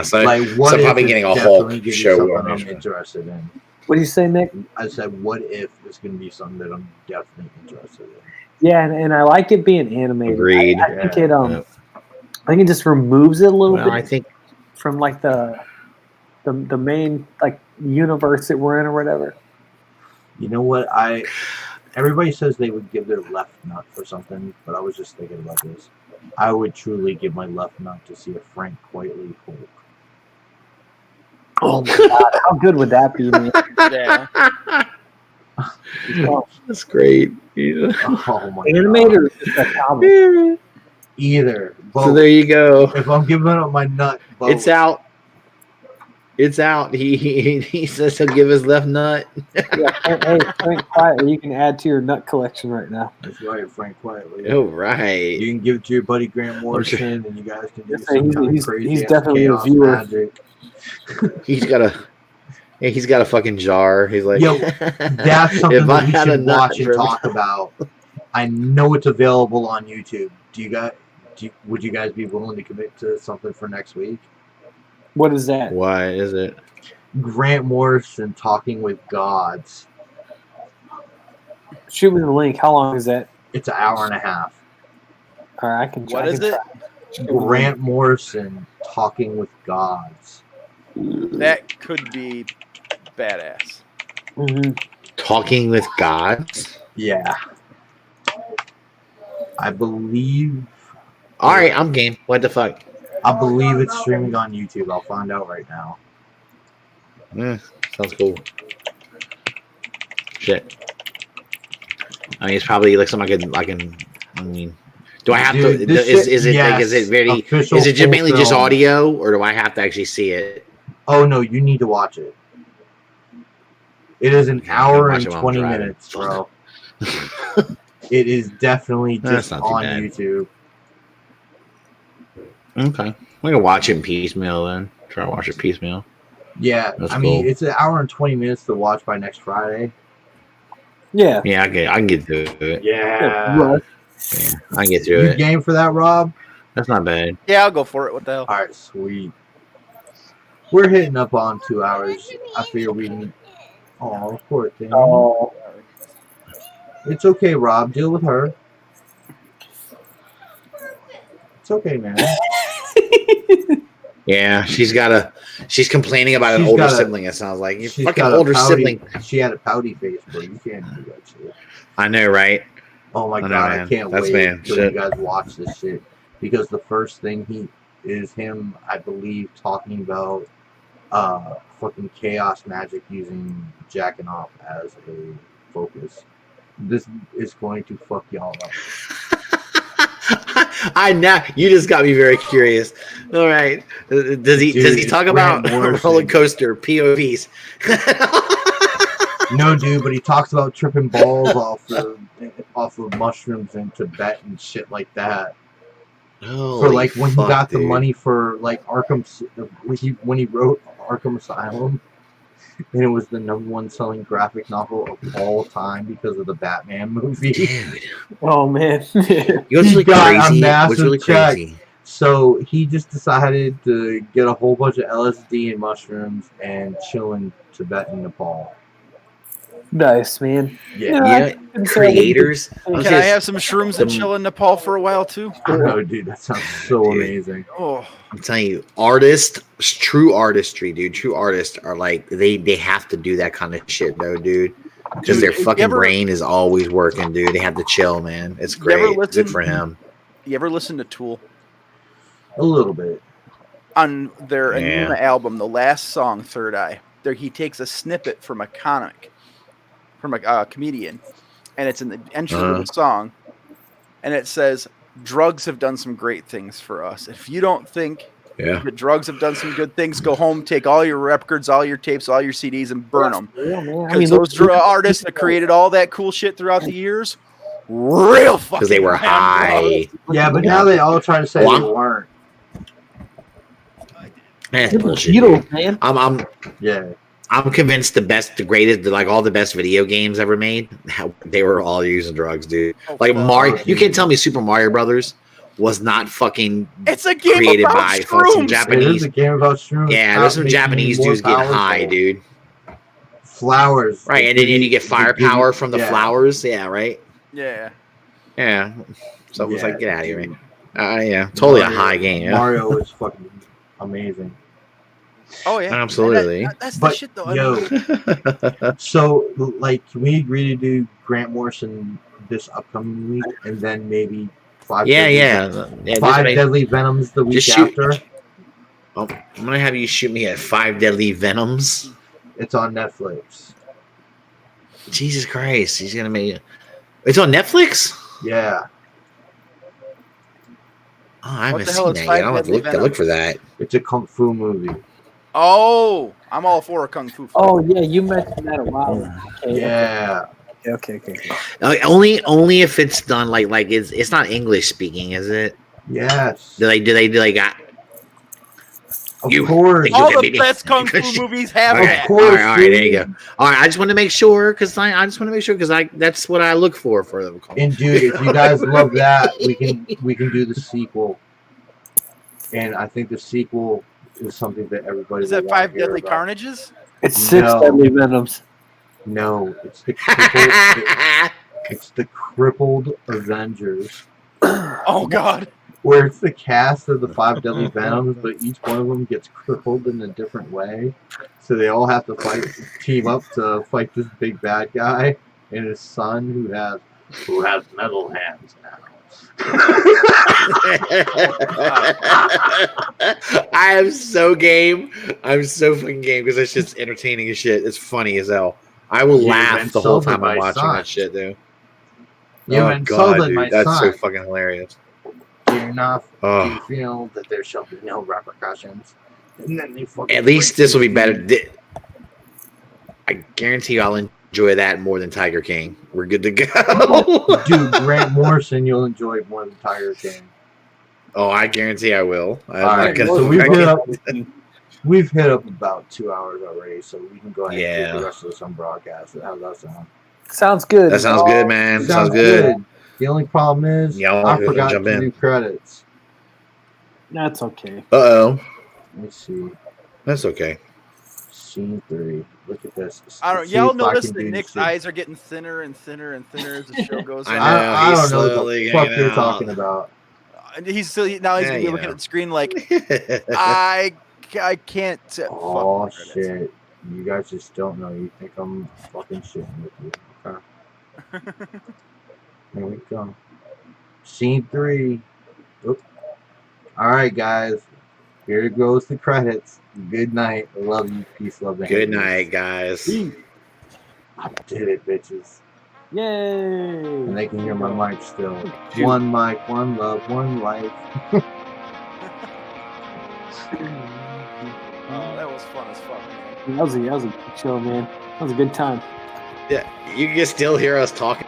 So like, so probably getting a Hulk show. I'm interested in. What do you say, Nick? I said, what if it's going to be something that I'm definitely interested in? Yeah, and I like it being animated. Agreed. I think I think it just removes it a little bit. I think from like the main like universe that we're in or whatever. You know what? Everybody says they would give their left nut for something, but I was just thinking about this. I would truly give my left nut to see a Frank Quitely Hulk. Oh my god, how good would that be, man? Yeah. That's great. Yeah. Oh my Animator god. is just a comic. Either. Both. So there you go. If I'm giving up my nut, both. It's out. It's out. He says he'll give his left nut. Hey, Frank Quietly, you can add to your nut collection right now. That's right, Frank Quietly. Oh, right. You can give it to your buddy Grant Morrison, and you guys can do some kind of crazy he's definitely a viewer. Magic. He's got a fucking jar. He's like, yo, that's something that we should watch and talk about. I know it's available on YouTube. Would you guys be willing to commit to something for next week? What is that? Why is it? Grant Morrison talking with gods. Shoot me the link. How long is that? It's an hour and a half. All right, I can try. What is it? Grant Morrison talking with gods. That could be badass. Mm-hmm. Talking with gods? Yeah. I believe. All right, I'm game. What the fuck? I believe it's streaming on YouTube. I'll find out right now. Sounds cool. Shit. I mean, it's probably like something I can. I mean, do I have to? Is it mainly just audio, or do I have to actually see it? Oh no, you need to watch it. It is an hour and 20 minutes, bro. It is definitely just on YouTube. Okay, we can watch it in piecemeal then. Try to watch it piecemeal. Yeah, I mean, it's an hour and 20 minutes to watch by next Friday. Yeah. Yeah, I can get through it. Yeah. I can get through You it. game for that, Rob? That's not bad. Yeah, I'll go for it. What the hell? All right, sweet. We're hitting up on 2 hours. I figure we can. Oh, poor thing. Oh. It's okay, Rob. Deal with her. It's okay, man. Yeah, she's complaining about an older sibling. It sounds like you fucking older sibling. She had a pouty face, but you can't do that shit. I know, right? Oh my god, I can't wait until you guys watch this shit. Because the first thing is him, I believe, talking about fucking chaos magic using jacking off as a focus. This is going to fuck y'all up. I now you just got me very curious. All right, does he talk about roller coaster POVs? No, dude, but he talks about tripping balls off of mushrooms in Tibet and shit like that. For like when he got the money for like Arkham, when he wrote Arkham Asylum, and it was the #1 selling graphic novel of all time because of the Batman movie. Dude, oh man, he got a massive check. So he just decided to get a whole bunch of LSD and mushrooms and chill in Tibet and Nepal. Nice, man. Yeah. Creators. Can I have some shrooms and chill in Nepal for a while too? Oh, dude, that sounds so amazing. Oh, I'm telling you, true artistry, dude. True artists are like they have to do that kind of shit, though, dude. Because their fucking brain is always working, dude. They have to chill, man. It's great. Good for him. You ever listen to Tool? A little bit. On their Anima album, the last song, Third Eye, there he takes a snippet from a comic, from a comedian, and it's in the entry of the song, and it says, "Drugs have done some great things for us. If you don't think that drugs have done some good things, go home, take all your records, all your tapes, all your CDs, and burn them." Because those artists that created all that cool shit throughout the years, real fucking because they were high. Yeah, but now they all try to say they weren't. That's bullshit. Man. I'm convinced the greatest, like all the best video games ever made, they were all using drugs, dude. Like Mario, you can't tell me Super Mario Brothers was not fucking. It's a game created about by shrooms. some Japanese. It is a game about shrooms. Yeah, there's some Japanese dudes getting high, dude. Flowers, right? And then you get firepower from the flowers. Yeah, right. Yeah. So it was like, get out of here, man. Yeah, totally a high game. Yeah. Mario is fucking amazing. Oh yeah, absolutely. That's the shit though. So like, can we agree to do Grant Morrison this upcoming week, and then maybe five Deadly Venoms the week after? I'm gonna have you shoot me at 5 Deadly Venoms. It's on Netflix. Jesus Christ, he's gonna make it. It's on Netflix. Yeah. Oh, I haven't seen that yet. I'll have to look for that. It's a kung fu movie. Oh, I'm all for a kung fu film. Oh yeah, you mentioned that a while ago. Okay, yeah. Okay. Only if it's done like it's not English speaking, is it? Yes. Do they got? Of course. All the best kung fu movies have that. All right, there you go. All right, I just want to make sure because that's what I look for them. And dude, if you guys love that, we can do the sequel. And I think the sequel is something that everybody. Is that 5 Deadly Carnages? It's 6 Deadly Venoms. No, it's the crippled Avengers. Oh God. Where it's the cast of the 5 Deadly Venoms, but each one of them gets crippled in a different way. So they all have to team up to fight this big bad guy and his son who has metal hands now. I am so game. I'm so fucking game because it's just entertaining as shit. It's funny as hell. I will laugh the whole time I'm watching that shit, dude. You dude, that's so fucking hilarious. Do you feel that there shall be no repercussions? And then they fucking. At least this will be better. I guarantee you, I'll enjoy that more than Tiger King. We're good to go. Dude, Grant Morrison, you'll enjoy it more than Tiger King. Oh, I guarantee I will. So we've hit up about 2 hours already, so we can go ahead and do the rest of this on broadcast. How's that sound? Sounds good. That sounds good, man. Sounds good. The only problem is I forgot to do credits. That's okay. Uh-oh. Let me see. That's okay. Scene 3. Look at this. Y'all notice that Nick's eyes are getting thinner and thinner and thinner as the show goes on. I don't know what the fuck you're talking about. He's gonna be looking at the screen like I can't. Oh shit! You guys just don't know. You think I'm fucking shitting with you? Okay. Here we go. Scene 3. Oop. All right, guys. Here goes the credits. Good night. I love you. Peace, love, and Good happiness. night, guys. I did it, bitches. Yay! And they can hear my mic still. Dude. One mic, one love, one life. Oh, that was fun as fuck, man. That was a good show, man. That was a good time. Yeah, you can still hear us talking.